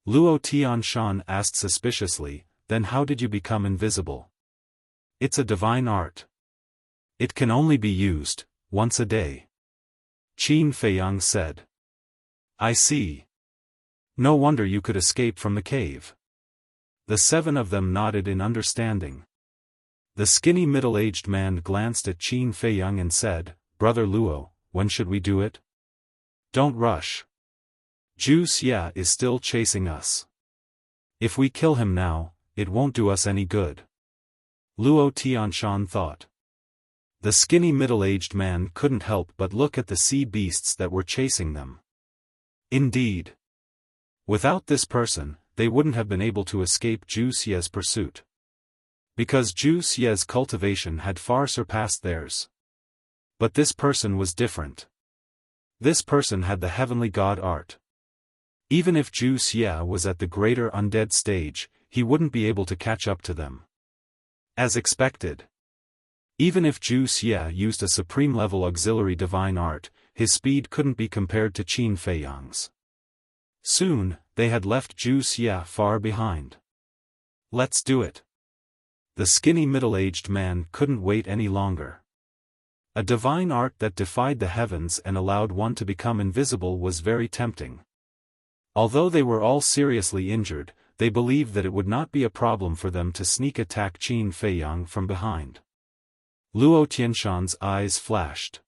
Luo Tianshan asked suspiciously, "Then how did you become invisible?" "It's a divine art. It can only be used once a day," Qin Feiyang said. "I see. No wonder you could escape from the cave." The 7 of them nodded in understanding. The skinny middle-aged man glanced at Qin Feiyang and said, "Brother Luo, when should we do it?" "Don't rush. Zhu Xia is still chasing us. If we kill him now, it won't do us any good," Luo Tianshan thought. The skinny middle-aged man couldn't help but look at the sea beasts that were chasing them. Indeed. Without this person, they wouldn't have been able to escape Zhu Xia's pursuit. Because Zhu Xia's cultivation had far surpassed theirs. But this person was different. This person had the heavenly god art. Even if Zhu Xia was at the greater undead stage, he wouldn't be able to catch up to them. As expected. Even if Zhu Xia used a supreme-level auxiliary divine art, his speed couldn't be compared to Qin Feiyang's. Soon, they had left Zhu Xia far behind. "Let's do it." The skinny middle-aged man couldn't wait any longer. A divine art that defied the heavens and allowed one to become invisible was very tempting. Although they were all seriously injured, they believed that it would not be a problem for them to sneak attack Qin Feiyang from behind. Luo Tianshan's eyes flashed.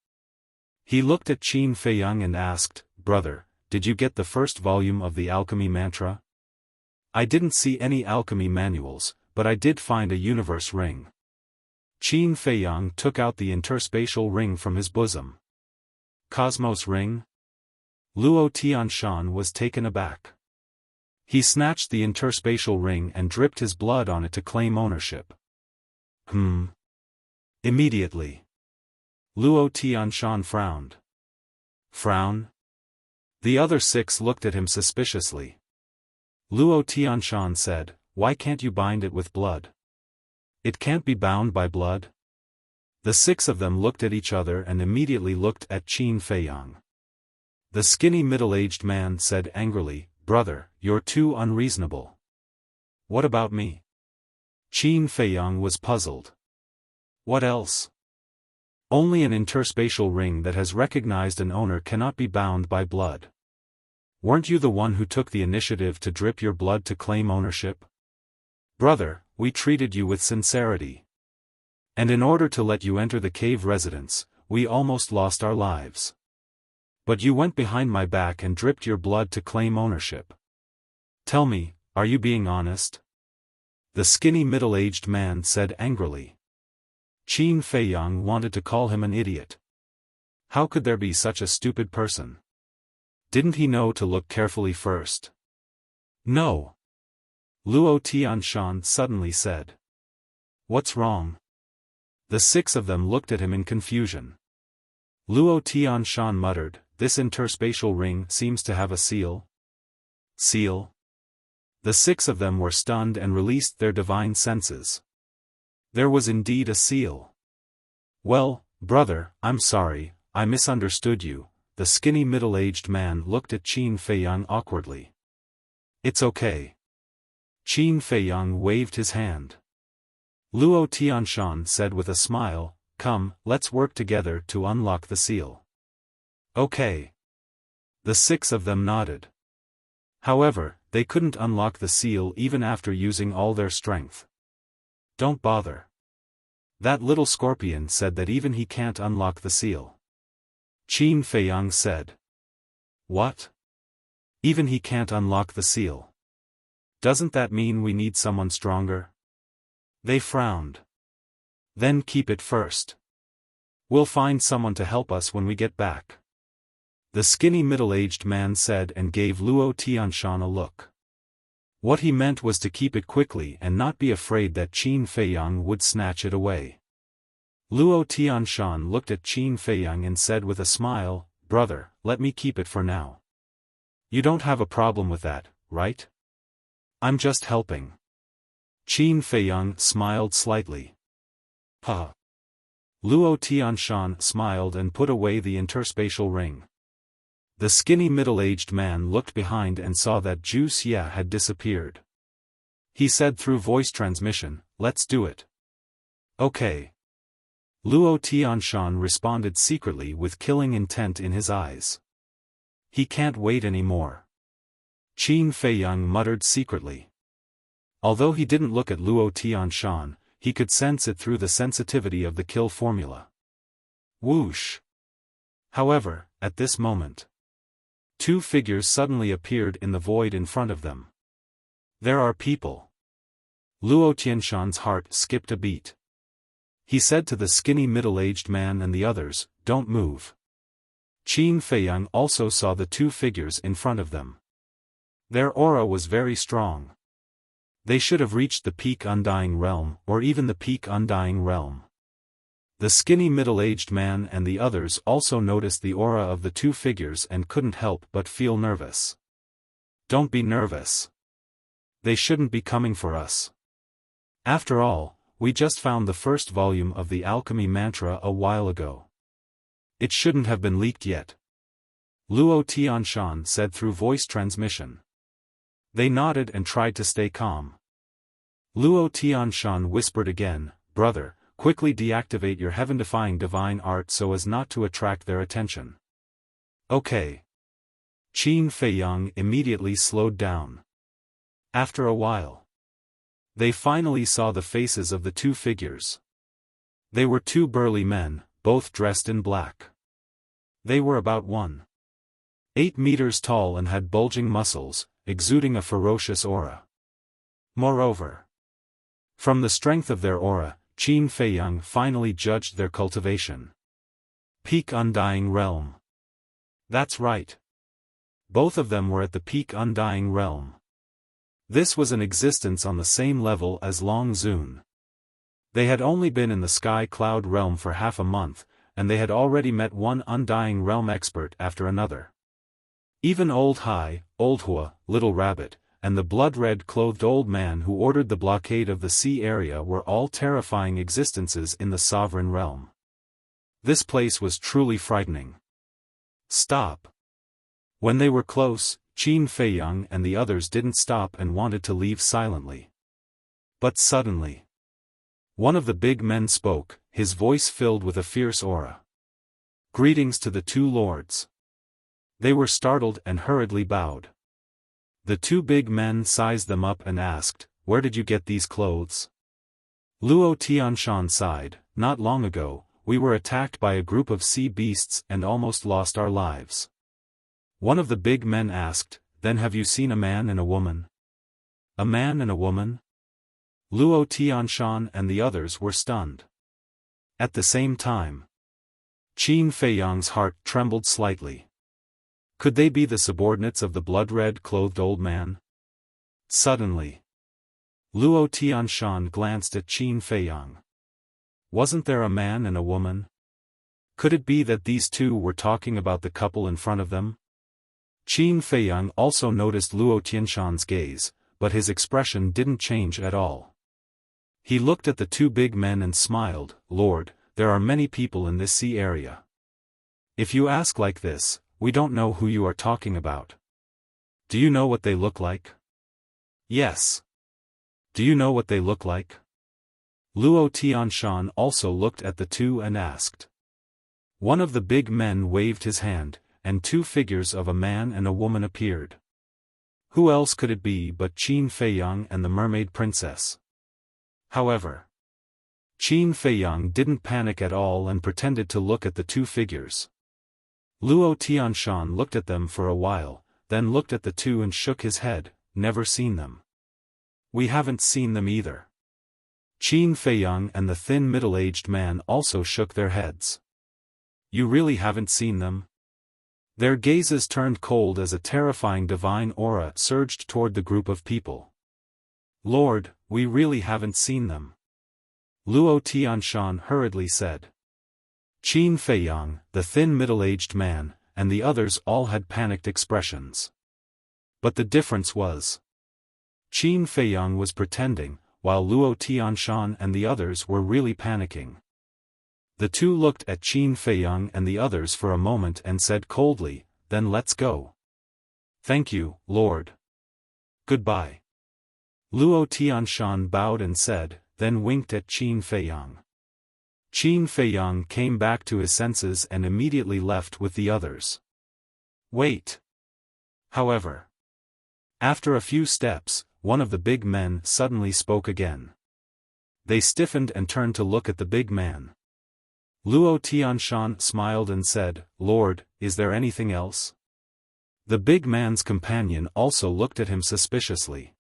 He looked at Qin Feiyang and asked, "Brother, did you get the first volume of the alchemy mantra?" "I didn't see any alchemy manuals, but I did find a universe ring." Qin Feiyang took out the interspatial ring from his bosom. "Cosmos ring?" Luo Tianshan was taken aback. He snatched the interspatial ring and dripped his blood on it to claim ownership. Immediately. Luo Tianshan frowned. "Frown?" The other 6 looked at him suspiciously. Luo Tianshan said, "Why can't you bind it with blood?" "It can't be bound by blood?" The 6 of them looked at each other and immediately looked at Qin Feiyang. The skinny middle-aged man said angrily, "Brother, you're too unreasonable." "What about me?" Qin Feiyang was puzzled. "What else?" "Only an interspatial ring that has recognized an owner cannot be bound by blood. Weren't you the one who took the initiative to drip your blood to claim ownership?" "Brother, we treated you with sincerity. And in order to let you enter the cave residence, we almost lost our lives. But you went behind my back and dripped your blood to claim ownership. Tell me, are you being honest?" The skinny middle-aged man said angrily. Qin Feiyang wanted to call him an idiot. How could there be such a stupid person? Didn't he know to look carefully first? "No." Luo Tianshan suddenly said. "What's wrong?" The 6 of them looked at him in confusion. Luo Tianshan muttered, "This interspatial ring seems to have a seal." "Seal?" The 6 of them were stunned and released their divine senses. There was indeed a seal. "Well, brother, I'm sorry, I misunderstood you." The skinny middle-aged man looked at Qin Feiyang awkwardly. "It's okay." Qin Feiyang waved his hand. Luo Tianshan said with a smile, "Come, let's work together to unlock the seal." "Okay." The 6 of them nodded. However, they couldn't unlock the seal even after using all their strength. "Don't bother. That little scorpion said that even he can't unlock the seal." Qin Feiyang said. "What? Even he can't unlock the seal? Doesn't that mean we need someone stronger?" They frowned. "Then keep it first. We'll find someone to help us when we get back," the skinny middle-aged man said and gave Luo Tianshan a look. What he meant was to keep it quickly and not be afraid that Qin Feiyang would snatch it away. Luo Tianshan looked at Qin Feiyang and said with a smile, brother, let me keep it for now. You don't have a problem with that, right? I'm just helping. Qin Feiyang smiled slightly. Ha. Luo Tianshan smiled and put away the interspatial ring. The skinny middle-aged man looked behind and saw that Zhu Xia had disappeared. He said through voice transmission, "Let's do it." Okay. Luo Tianshan responded secretly with killing intent in his eyes. He can't wait anymore. Qin Feiyang muttered secretly. Although he didn't look at Luo Tianshan, he could sense it through the sensitivity of the kill formula. Whoosh! However, at this moment, two figures suddenly appeared in the void in front of them. There are people. Luo Tianshan's heart skipped a beat. He said to the skinny middle-aged man and the others, "Don't move." Qin Feiyang also saw the two figures in front of them. Their aura was very strong. They should have reached the peak Undying Realm, or even the peak Undying Realm. The skinny middle-aged man and the others also noticed the aura of the two figures and couldn't help but feel nervous. Don't be nervous. They shouldn't be coming for us. After all, we just found the first volume of the alchemy mantra a while ago. It shouldn't have been leaked yet. Luo Tianshan said through voice transmission. They nodded and tried to stay calm. Luo Tianshan whispered again, "Brother, quickly deactivate your heaven-defying divine art so as not to attract their attention." Okay. Qin Feiyang immediately slowed down. After a while, they finally saw the faces of the two figures. They were two burly men, both dressed in black. They were about 1.8 meters tall and had bulging muscles, exuding a ferocious aura. Moreover, from the strength of their aura, Qin Feiyang finally judged their cultivation. Peak Undying Realm. That's right. Both of them were at the peak Undying Realm. This was an existence on the same level as Long Zun. They had only been in the Sky Cloud Realm for half a month, and they had already met one Undying Realm expert after another. Even Old Hai, Old Hua, Little Rabbit, and the blood-red clothed old man who ordered the blockade of the sea area were all terrifying existences in the Sovereign Realm. This place was truly frightening. Stop. When they were close, Qin Feiyang and the others didn't stop and wanted to leave silently. But suddenly, one of the big men spoke, his voice filled with a fierce aura. "Greetings to the two lords." They were startled and hurriedly bowed. The two big men sized them up and asked, "Where did you get these clothes?" Luo Tianshan sighed, "Not long ago, we were attacked by a group of sea beasts and almost lost our lives." One of the big men asked, "Then have you seen a man and a woman?" "A man and a woman?" Luo Tianshan and the others were stunned. At the same time, Qin Feiyang's heart trembled slightly. Could they be the subordinates of the blood-red clothed old man? Suddenly, Luo Tianshan glanced at Qin Feiyang. Wasn't there a man and a woman? Could it be that these two were talking about the couple in front of them? Qin Feiyang also noticed Luo Tianshan's gaze, but his expression didn't change at all. He looked at the two big men and smiled, "Lord, there are many people in this sea area. If you ask like this, we don't know who you are talking about. Do you know what they look like?" "Yes." "Do you know what they look like?" Luo Tianshan also looked at the two and asked. One of the big men waved his hand, and two figures of a man and a woman appeared. Who else could it be but Qin Feiyang and the mermaid princess? However, Qin Feiyang didn't panic at all and pretended to look at the two figures. Luo Tianshan looked at them for a while, then looked at the two and shook his head, "Never seen them." "We haven't seen them either." Qin Feiyang and the thin middle-aged man also shook their heads. "You really haven't seen them?" Their gazes turned cold as a terrifying divine aura surged toward the group of people. "Lord, we really haven't seen them," Luo Tianshan hurriedly said. Qin Feiyang, the thin middle-aged man, and the others all had panicked expressions. But the difference was, Qin Feiyang was pretending, while Luo Tianshan and the others were really panicking. The two looked at Qin Feiyang and the others for a moment and said coldly, "Then let's go." "Thank you, Lord. Goodbye." Luo Tianshan bowed and said, then winked at Qin Feiyang. Qin Feiyang came back to his senses and immediately left with the others. Wait. However, after a few steps, one of the big men suddenly spoke again. They stiffened and turned to look at the big man. Luo Tianshan smiled and said, "Lord, is there anything else?" The big man's companion also looked at him suspiciously.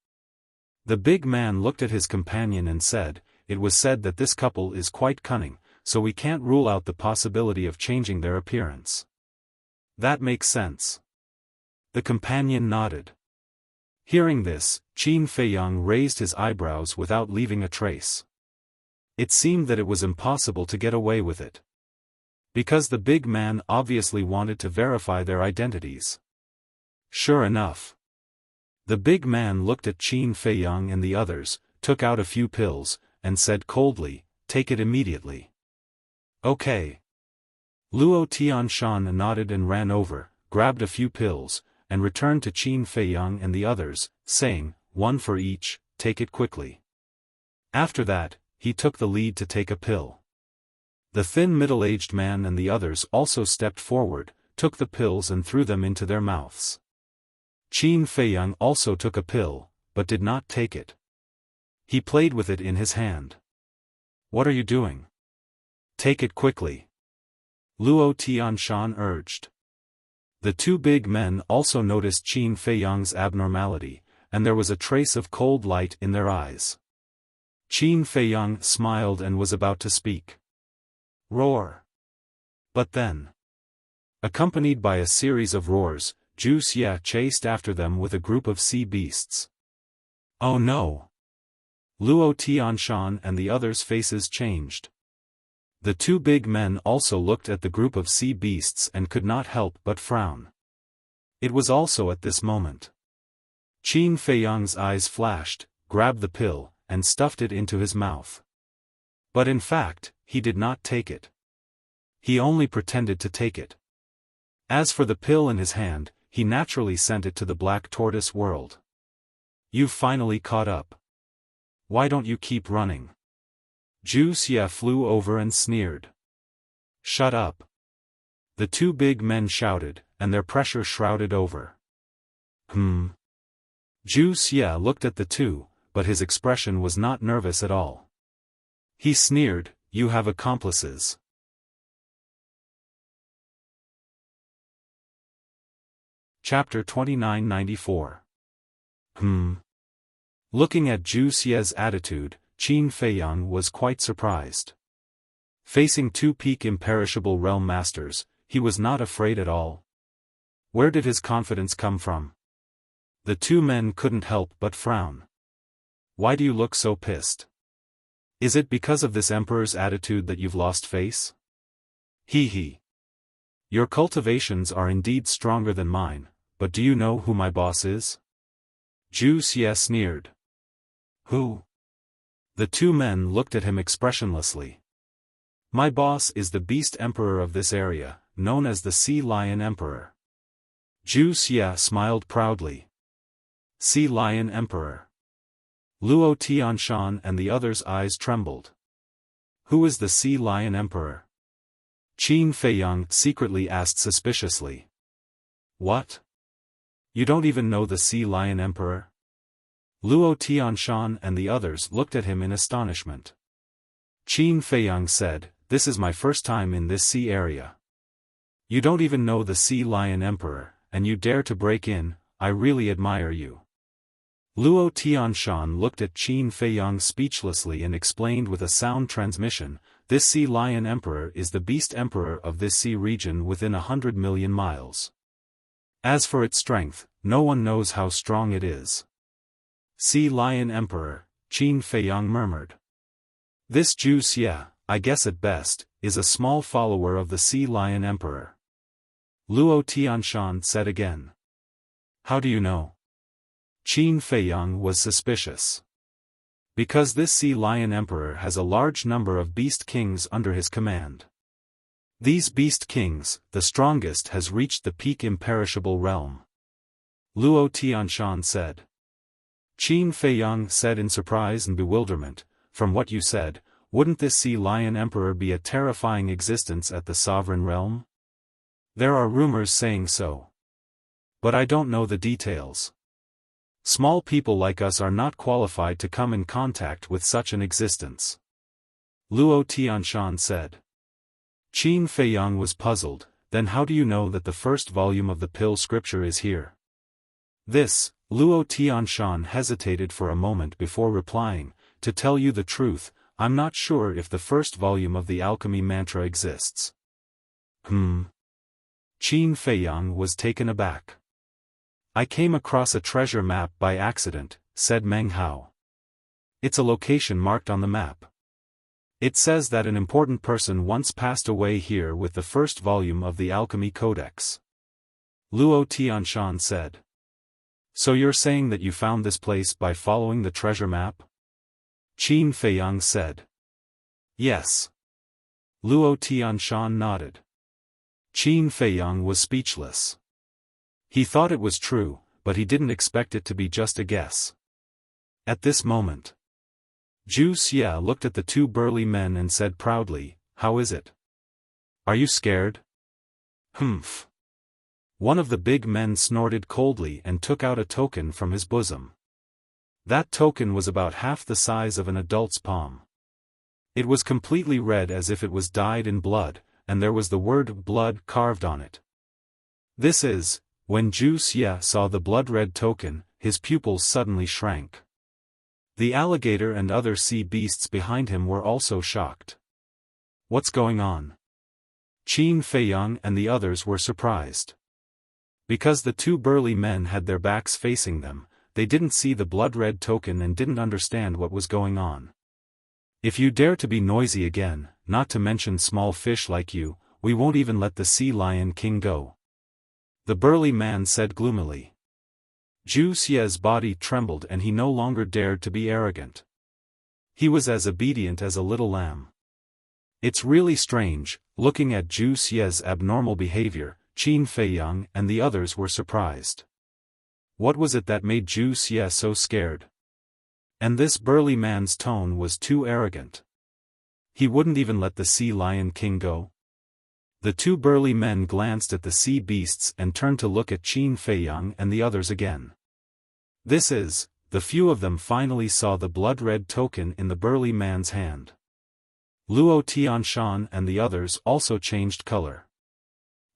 The big man looked at his companion and said, "It was said that this couple is quite cunning, so we can't rule out the possibility of changing their appearance." "That makes sense." The companion nodded. Hearing this, Qin Feiyang raised his eyebrows without leaving a trace. It seemed that it was impossible to get away with it. Because the big man obviously wanted to verify their identities. Sure enough. The big man looked at Qin Feiyang and the others, took out a few pills, and said coldly, "Take it immediately." "Okay." Luo Tianshan nodded and ran over, grabbed a few pills, and returned to Qin Feiyang and the others, saying, "One for each, take it quickly." After that, he took the lead to take a pill. The thin middle-aged man and the others also stepped forward, took the pills and threw them into their mouths. Qin Feiyang also took a pill, but did not take it. He played with it in his hand. "What are you doing? Take it quickly," Luo Tianshan urged. The two big men also noticed Qin Feiyang's abnormality, and there was a trace of cold light in their eyes. Qin Feiyang smiled and was about to speak. Roar. But then, accompanied by a series of roars, Wuxia chased after them with a group of sea beasts. "Oh no!" Luo Tianshan and the others' faces changed. The two big men also looked at the group of sea beasts and could not help but frown. It was also at this moment. Qin Feiyang's eyes flashed, grabbed the pill, and stuffed it into his mouth. But in fact, he did not take it. He only pretended to take it. As for the pill in his hand, he naturally sent it to the Black Tortoise world. "You've finally caught up. Why don't you keep running?" Wuxia flew over and sneered. "Shut up!" The two big men shouted, and their pressure shrouded over. Wuxia looked at the two, but his expression was not nervous at all. He sneered, "You have accomplices." Chapter 2994. Looking at Wuxia's attitude, Qin Feiyang was quite surprised. Facing two peak imperishable realm masters, he was not afraid at all. Where did his confidence come from? The two men couldn't help but frown. "Why do you look so pissed? Is it because of this emperor's attitude that you've lost face?" Hee. "Your cultivations are indeed stronger than mine, but do you know who my boss is?" Wuxia sneered. "Who?" The two men looked at him expressionlessly. "My boss is the beast emperor of this area, known as the Sea Lion Emperor." Wuxia smiled proudly. Sea Lion Emperor. Luo Tianshan and the others' eyes trembled. "Who is the Sea Lion Emperor?" Qin Feiyang secretly asked suspiciously. "What? You don't even know the Sea Lion Emperor?" Luo Tianshan and the others looked at him in astonishment. Qin Feiyang said, "This is my first time in this sea area. You don't even know the Sea Lion Emperor, and you dare to break in. I really admire you." Luo Tianshan looked at Qin Feiyang speechlessly and explained with a sound transmission, "This Sea Lion Emperor is the beast emperor of this sea region within 100 million miles. As for its strength, no one knows how strong it is." "Sea Lion Emperor," Qin Feiyang murmured. "This Wuxia, I guess at best, is a small follower of the Sea Lion Emperor." Luo Tianshan said again. How do you know? Qin Feiyang was suspicious. Because this Sea Lion Emperor has a large number of beast kings under his command. These beast kings, the strongest has reached the peak imperishable realm. Luo Tianshan said. Qin Feiyang said in surprise and bewilderment, from what you said, wouldn't this Sea Lion Emperor be a terrifying existence at the sovereign realm? There are rumors saying so. But I don't know the details. Small people like us are not qualified to come in contact with such an existence. Luo Tianshan said. Qin Feiyang was puzzled, then how do you know that the first volume of the pill scripture is here? This, Luo Tianshan hesitated for a moment before replying, to tell you the truth, I'm not sure if the first volume of the alchemy mantra exists. Qin Feiyang was taken aback. I came across a treasure map by accident, said Meng Hao. It's a location marked on the map. It says that an important person once passed away here with the first volume of the Alchemy Codex. Luo Tianshan said. So you're saying that you found this place by following the treasure map? Qin Feiyang said. Yes. Luo Tianshan nodded. Qin Feiyang was speechless. He thought it was true, but he didn't expect it to be just a guess. At this moment, Zhu Xia looked at the two burly men and said proudly, how is it? Are you scared? Humph. One of the big men snorted coldly and took out a token from his bosom. That token was about half the size of an adult's palm. It was completely red as if it was dyed in blood, and there was the word blood carved on it. This is, when Zhu Xia saw the blood-red token, his pupils suddenly shrank. The alligator and other sea beasts behind him were also shocked. What's going on? Qin Feiyang and the others were surprised. Because the two burly men had their backs facing them, they didn't see the blood-red token and didn't understand what was going on. If you dare to be noisy again, not to mention small fish like you, we won't even let the Sea Lion King go. The burly man said gloomily. Zhu Xia's body trembled and he no longer dared to be arrogant. He was as obedient as a little lamb. It's really strange, looking at Zhu Xia's abnormal behavior, Qin Feiyang and the others were surprised. What was it that made Zhu Xia so scared? And this burly man's tone was too arrogant. He wouldn't even let the Sea Lion King go? The two burly men glanced at the sea beasts and turned to look at Qin Feiyang and the others again. This is, the few of them finally saw the blood-red token in the burly man's hand. Luo Tianshan and the others also changed color.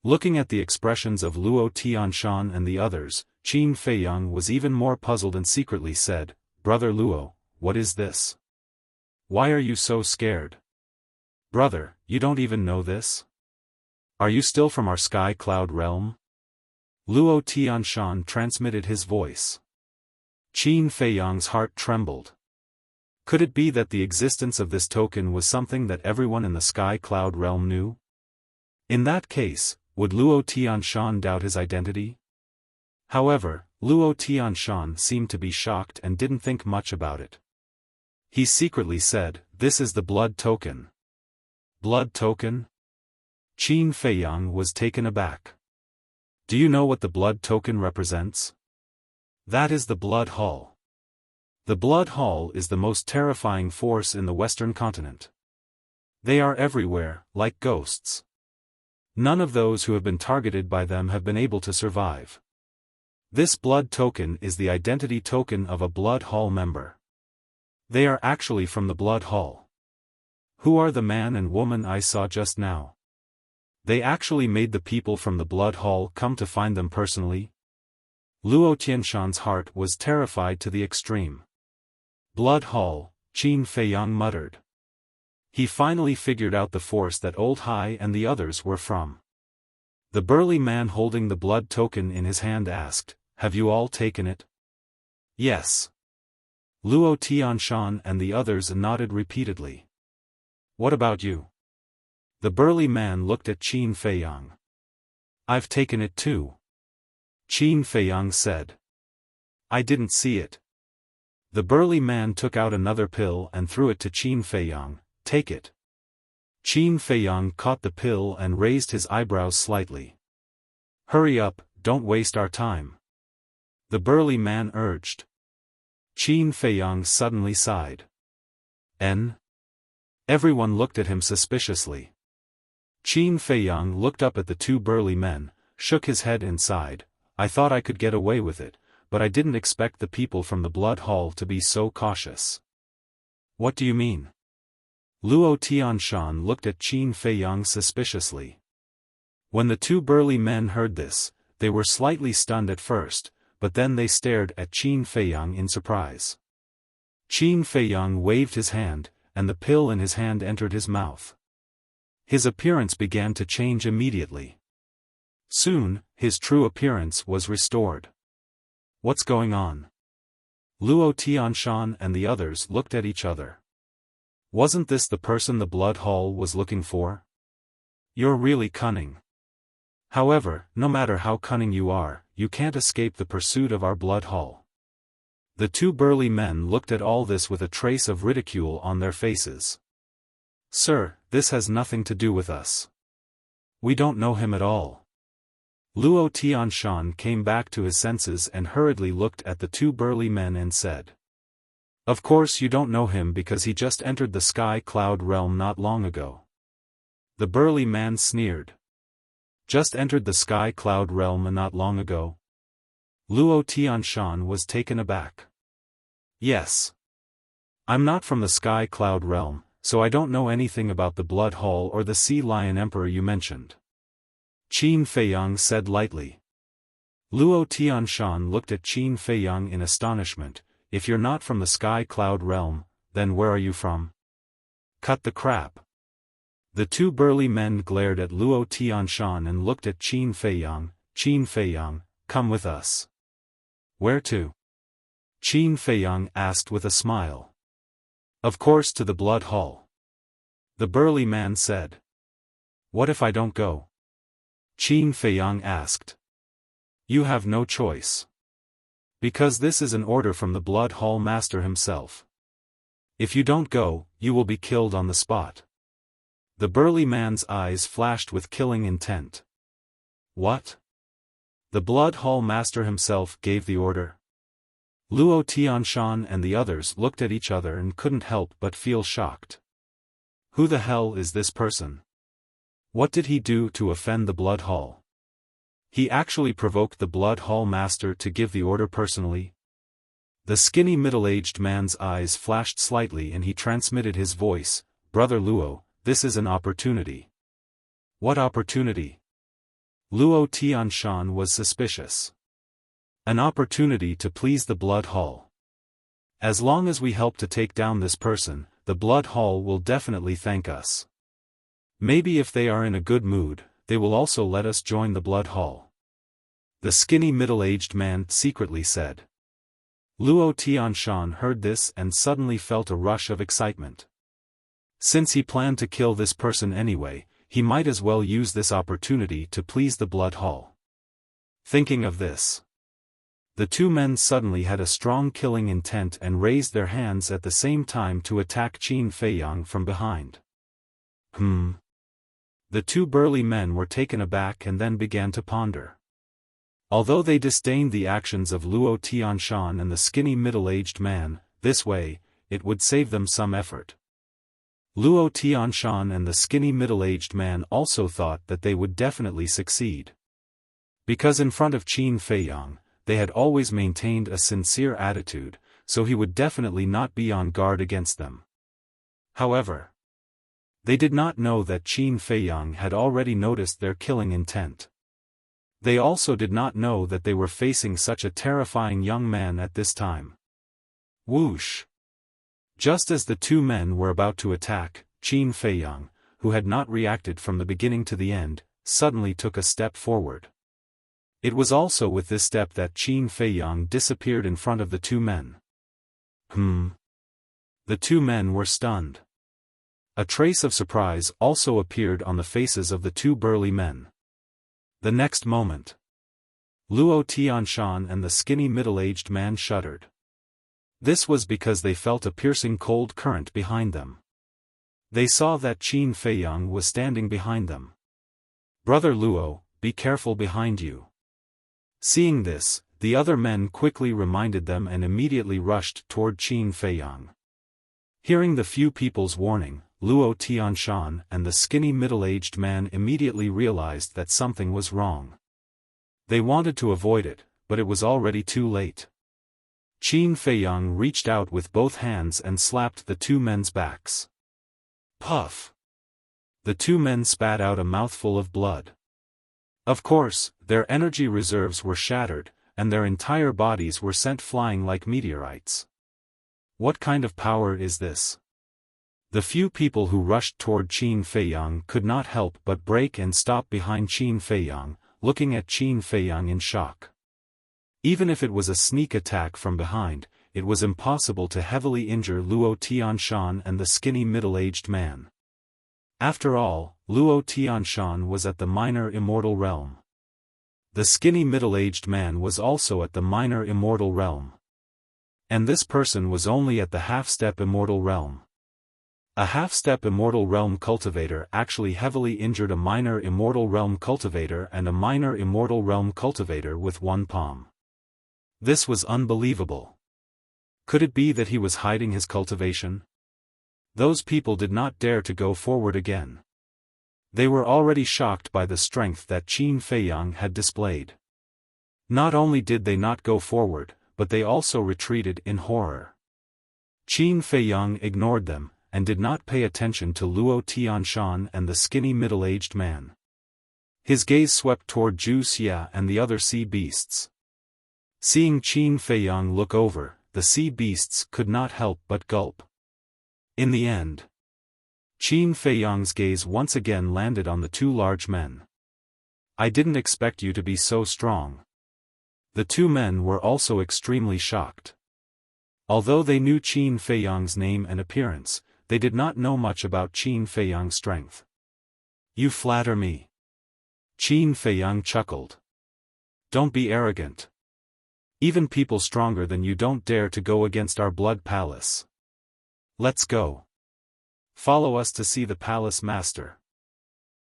Looking at the expressions of Luo Tianshan and the others, Qin Feiyang was even more puzzled and secretly said, Brother Luo, what is this? Why are you so scared? Brother, you don't even know this? Are you still from our sky cloud realm? Luo Tianshan transmitted his voice. Qin Feiyang's heart trembled. Could it be that the existence of this token was something that everyone in the sky cloud realm knew? In that case, would Luo Tianshan doubt his identity? However, Luo Tianshan seemed to be shocked and didn't think much about it. He secretly said, this is the blood token. Blood token? Qin Feiyang was taken aback. Do you know what the blood token represents? That is the blood hall. The blood hall is the most terrifying force in the Western continent. They are everywhere, like ghosts. None of those who have been targeted by them have been able to survive. This blood token is the identity token of a blood hall member. They are actually from the blood hall. Who are the man and woman I saw just now? They actually made the people from the blood hall come to find them personally? Luo Tianshan's heart was terrified to the extreme. Blood hall, Qin Feiyang muttered. He finally figured out the force that Old Hai and the others were from. The burly man holding the blood token in his hand asked, have you all taken it? Yes. Luo Tianshan and the others nodded repeatedly. What about you? The burly man looked at Qin Feiyang. I've taken it too. Qin Feiyang said. I didn't see it. The burly man took out another pill and threw it to Qin Feiyang. Take it. Qin Feiyang caught the pill and raised his eyebrows slightly. Hurry up, don't waste our time. The burly man urged. Qin Feiyang suddenly sighed. Everyone looked at him suspiciously. Qin Feiyang looked up at the two burly men, shook his head and sighed. I thought I could get away with it, but I didn't expect the people from the Blood Hall to be so cautious. What do you mean? Luo Tianshan looked at Qin Feiyang suspiciously. When the two burly men heard this, they were slightly stunned at first, but then they stared at Qin Feiyang in surprise. Qin Feiyang waved his hand, and the pill in his hand entered his mouth. His appearance began to change immediately. Soon, his true appearance was restored. What's going on? Luo Tianshan and the others looked at each other. Wasn't this the person the Blood Hall was looking for? You're really cunning. However, no matter how cunning you are, you can't escape the pursuit of our Blood Hall. The two burly men looked at all this with a trace of ridicule on their faces. Sir, this has nothing to do with us. We don't know him at all. Luo Tianshan came back to his senses and hurriedly looked at the two burly men and said. Of course you don't know him because he just entered the Sky Cloud realm not long ago. The burly man sneered. Just entered the Sky Cloud realm not long ago? Luo Tianshan was taken aback. Yes. I'm not from the Sky Cloud realm, so I don't know anything about the Blood Hall or the Sea Lion Emperor you mentioned. Qin Feiyang said lightly. Luo Tianshan looked at Qin Feiyang in astonishment. If you're not from the Sky Cloud realm, then where are you from? Cut the crap. The two burly men glared at Luo Tianshan and looked at Qin Feiyang. Qin Feiyang, come with us. Where to? Qin Feiyang asked with a smile. Of course to the Blood Hall. The burly man said. What if I don't go? Qin Feiyang asked. You have no choice. Because this is an order from the Blood Hall Master himself. If you don't go, you will be killed on the spot. The burly man's eyes flashed with killing intent. What? The Blood Hall Master himself gave the order? Luo Tianshan and the others looked at each other and couldn't help but feel shocked. Who the hell is this person? What did he do to offend the Blood Hall? He actually provoked the Blood Hall Master to give the order personally? The skinny middle-aged man's eyes flashed slightly and he transmitted his voice, Brother Luo, this is an opportunity. What opportunity? Luo Tianshan was suspicious. An opportunity to please the Blood Hall. As long as we help to take down this person, the Blood Hall will definitely thank us. Maybe if they are in a good mood, they will also let us join the Blood Hall. The skinny middle-aged man secretly said. Luo Tianshan heard this and suddenly felt a rush of excitement. Since he planned to kill this person anyway, he might as well use this opportunity to please the Blood Hall. Thinking of this, the two men suddenly had a strong killing intent and raised their hands at the same time to attack Qin Feiyang from behind. The two burly men were taken aback and then began to ponder. Although they disdained the actions of Luo Tianshan and the skinny middle-aged man, this way, it would save them some effort. Luo Tianshan and the skinny middle-aged man also thought that they would definitely succeed. Because in front of Qin Feiyang, they had always maintained a sincere attitude, so he would definitely not be on guard against them. However, they did not know that Qin Feiyang had already noticed their killing intent. They also did not know that they were facing such a terrifying young man at this time. Whoosh! Just as the two men were about to attack, Qin Feiyang, who had not reacted from the beginning to the end, suddenly took a step forward. It was also with this step that Qin Feiyang disappeared in front of the two men. The two men were stunned. A trace of surprise also appeared on the faces of the two burly men. The next moment, Luo Tianshan and the skinny middle-aged man shuddered. This was because they felt a piercing cold current behind them. They saw that Qin Feiyang was standing behind them. "Brother Luo, be careful behind you." Seeing this, the other men quickly reminded them and immediately rushed toward Qin Feiyang. Hearing the few people's warning, Luo Tianshan and the skinny middle-aged man immediately realized that something was wrong. They wanted to avoid it, but it was already too late. Qin Feiyang reached out with both hands and slapped the two men's backs. Puff! The two men spat out a mouthful of blood. Of course, their energy reserves were shattered, and their entire bodies were sent flying like meteorites. What kind of power is this? The few people who rushed toward Qin Feiyang could not help but break and stop behind Qin Feiyang, looking at Qin Feiyang in shock. Even if it was a sneak attack from behind, it was impossible to heavily injure Luo Tianshan and the skinny middle-aged man. After all, Luo Tianshan was at the minor immortal realm. The skinny middle-aged man was also at the minor immortal realm. And this person was only at the half-step immortal realm. A half-step immortal realm cultivator actually heavily injured a minor immortal realm cultivator and a minor immortal realm cultivator with one palm. This was unbelievable. Could it be that he was hiding his cultivation? Those people did not dare to go forward again. They were already shocked by the strength that Qin Feiyang had displayed. Not only did they not go forward, but they also retreated in horror. Qin Feiyang ignored them, and did not pay attention to Luo Tianshan and the skinny middle-aged man. His gaze swept toward Wuxia and the other sea beasts. Seeing Qin Feiyang look over, the sea beasts could not help but gulp. In the end, Qin Feiyang's gaze once again landed on the two large men. "I didn't expect you to be so strong." The two men were also extremely shocked. Although they knew Qin Feiyang's name and appearance, they did not know much about Qin Feiyang's strength. "You flatter me." Qin Feiyang chuckled. "Don't be arrogant. Even people stronger than you don't dare to go against our blood palace. Let's go. Follow us to see the palace master."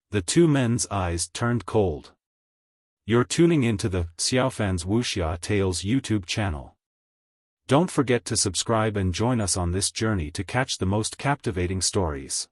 The two men's eyes turned cold. You're tuning into the Xiaofan's Wuxia Tales YouTube channel. Don't forget to subscribe and join us on this journey to catch the most captivating stories.